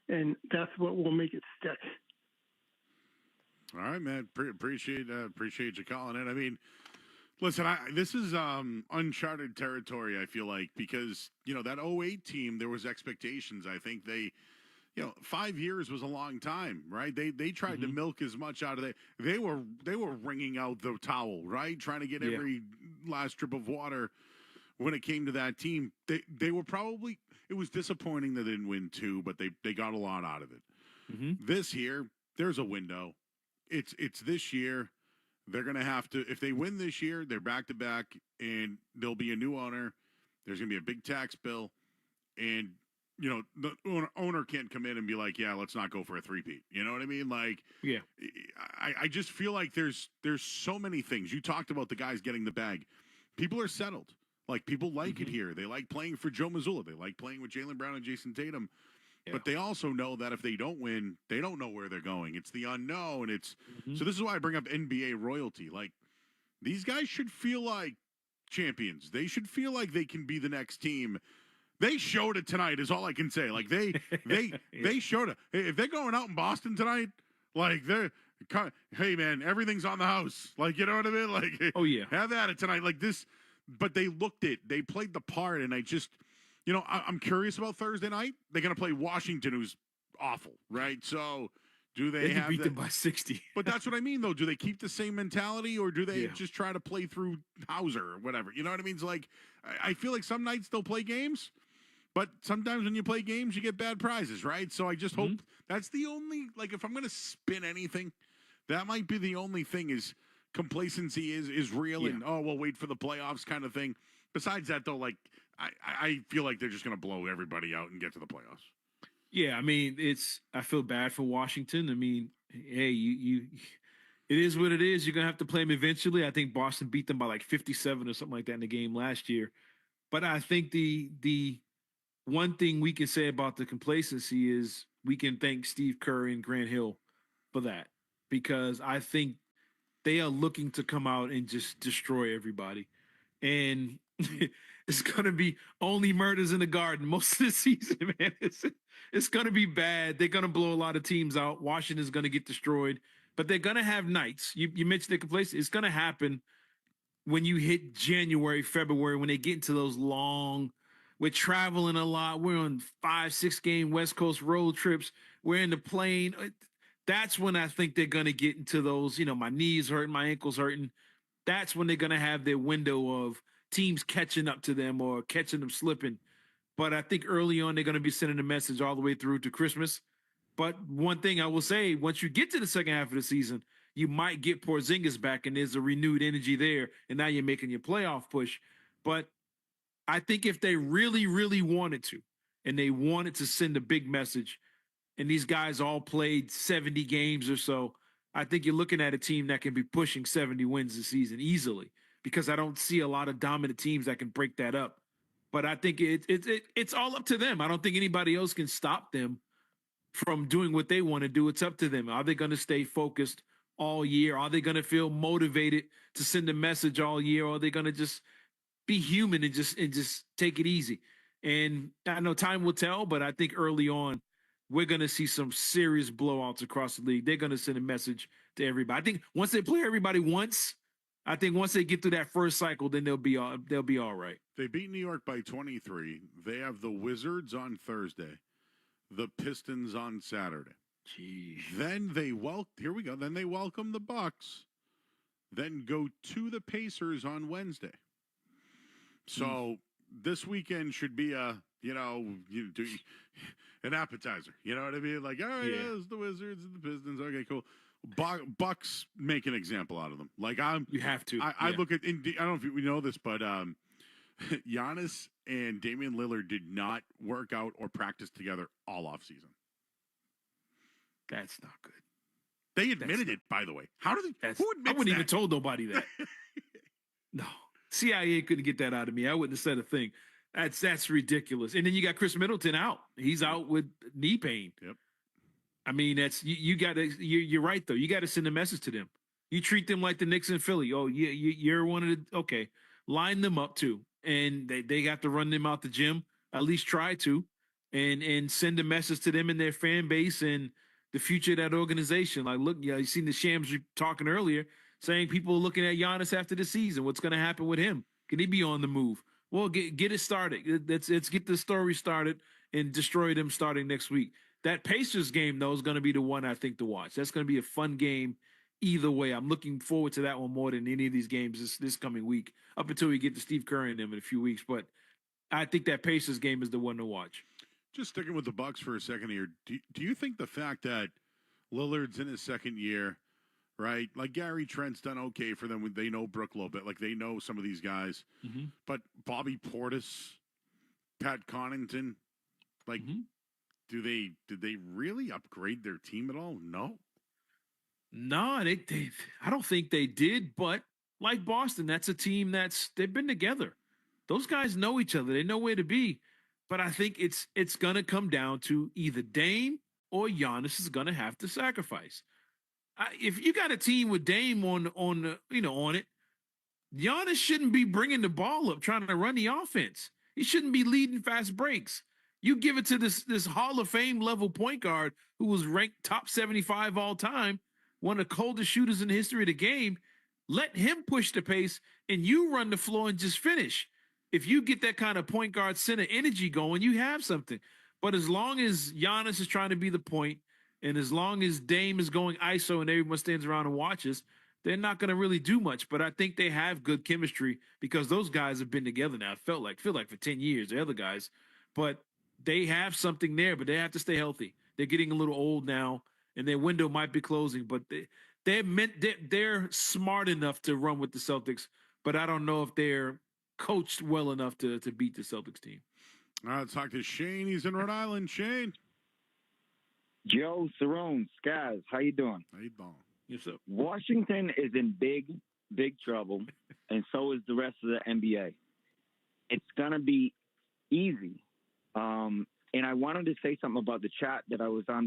and that's what will make it stick. All right, man. Appreciate you calling in. I mean, listen, this is uncharted territory, I feel like, because, that 08 team, there was expectations. I think they – 5 years was a long time, right? They tried to milk as much out of it. They were wringing out the towel, right? Trying to get every last drip of water when it came to that team. They were probably, it was disappointing that they didn't win 2, but they got a lot out of it. This year, there's a window. It's this year. They're going to have to, if they win this year, they're back to back, and there'll be a new owner. There's going to be a big tax bill, and the owner can't come in and be like, yeah, let's not go for a three-peat. You know what I mean? Like, yeah, I just feel like there's so many things. You talked about the guys getting the bag. People are settled. Like, people like it here. They like playing for Joe Mazzulla. They like playing with Jaylen Brown and Jason Tatum. Yeah. But they also know that if they don't win, they don't know where they're going. It's the unknown. So this is why I bring up NBA royalty. Like, these guys should feel like champions. They should feel like they can be the next team. They showed it tonight is all I can say. Like, they showed it. If they're going out in Boston tonight, like, hey, man, everything's on the house. Like, you know what I mean? Like, oh, yeah. Have at it tonight. Like this, but they looked it. They played the part, and I just, I'm curious about Thursday night. They're going to play Washington, who's awful, right? So do they have beat them by 60? But that's what I mean, though. Do they keep the same mentality, or do they just try to play through Hauser or whatever? You know what I mean? It's like, I feel like some nights they'll play games, but sometimes when you play games, you get bad prizes, right? So I just hope that's the only, like, if I'm going to spin anything, that might be the only thing is complacency is real and, we'll wait for the playoffs kind of thing. Besides that, though, like, I feel like they're just going to blow everybody out and get to the playoffs. Yeah, I mean, I feel bad for Washington. I mean, hey, it is what it is. You're going to have to play them eventually. I think Boston beat them by like 57 or something like that in the game last year. But I think the one thing we can say about the complacency is we can thank Steve Kerr and Grant Hill for that, because I think they are looking to come out and just destroy everybody. And it's going to be only murders in the garden most of the season, man. It's going to be bad. They're going to blow a lot of teams out. Washington's going to get destroyed, but they're going to have nights. You mentioned the place. It's going to happen when you hit January, February, when they get into those long, we're traveling a lot. We're on 5-6 game West Coast road trips. We're in the plane. That's when I think they're going to get into those, my knees hurting, my ankles hurting. That's when they're going to have their window of teams catching up to them or catching them slipping. But I think early on, they're going to be sending a message all the way through to Christmas. But one thing I will say, once you get to the second half of the season, you might get Porzingis back and there's a renewed energy there. And now you're making your playoff push. But I think if they really, really wanted to, and they wanted to send a big message, and these guys all played 70 games or so, I think you're looking at a team that can be pushing 70 wins this season easily, because I don't see a lot of dominant teams that can break that up. But I think it's all up to them. I don't think anybody else can stop them from doing what they want to do. It's up to them. Are they going to stay focused all year? Are they going to feel motivated to send a message all year? Or are they going to just be human and just take it easy? And I know time will tell, but I think early on, we're going to see some serious blowouts across the league. They're going to send a message to everybody. I think once they play everybody once, I think once they get through that first cycle, then they'll be all right. They beat New York by 23. They have the Wizards on Thursday, the Pistons on Saturday. Jeez. Then here we go. Then they welcome the Bucks. Then go to the Pacers on Wednesday. So this weekend should be an appetizer. You know what I mean? Like, all right, it's the Wizards and the Pistons. Okay, cool. Bucks make an example out of them. Like you have to. I look at. I don't know if we know this, but Giannis and Damian Lillard did not work out or practice together all off season. That's not good. They admitted it, by the way. How did they? Who admits I wouldn't that? even told nobody that. No, CIA couldn't get that out of me. I wouldn't have said a thing. That's ridiculous. And then you got Chris Middleton out. He's out with knee pain. Yep. I mean, you got to. You're right though. You got to send a message to them. You treat them like the Knicks and Philly. Oh, you're one of the okay. Line them up too, and they have to run them out the gym. At least try to, and send a message to them and their fan base and the future of that organization. Like, look, you seen the Shams talking earlier, saying people are looking at Giannis after the season. What's going to happen with him? Can he be on the move? Well, get it started. Let's get the story started and destroy them starting next week. That Pacers game, though, is going to be the one I think to watch. That's going to be a fun game either way. I'm looking forward to that one more than any of these games this coming week, up until we get to Steve Kerr and them in a few weeks. But I think that Pacers game is the one to watch. Just sticking with the Bucks for a second here, do you think the fact that Lillard's in his second year, right? Like Gary Trent's done okay for them when they know Brook a little bit, like they know some of these guys, but Bobby Portis, Pat Connaughton, like, did they really upgrade their team at all? No, they I don't think they did. But like Boston, that's a team they've been together. Those guys know each other. They know where to be. But I think it's gonna come down to either Dame or Giannis is gonna have to sacrifice. If you got a team with Dame on it, Giannis shouldn't be bringing the ball up trying to run the offense. He shouldn't be leading fast breaks. You give it to this Hall of Fame level point guard who was ranked top 75 all time, one of the coldest shooters in the history of the game. Let him push the pace and you run the floor and just finish. If you get that kind of point guard center energy going, you have something. But as long as Giannis is trying to be the point, and as long as Dame is going ISO and everyone stands around and watches, they're not going to really do much. But I think they have good chemistry because those guys have been together now. Feel like for 10 years, the other guys. But they have something there, but they have to stay healthy. They're getting a little old now, and their window might be closing. But they're smart enough to run with the Celtics, but I don't know if they're coached well enough to beat the Celtics team. All right, let's talk to Shane. He's in Rhode Island. Shane. Joe Cerrone, Skaz, how you doing? How you doing? Yes, sir. Washington is in big trouble, and so is the rest of the NBA. It's going to be easy. And I wanted to say something about the chat that I was on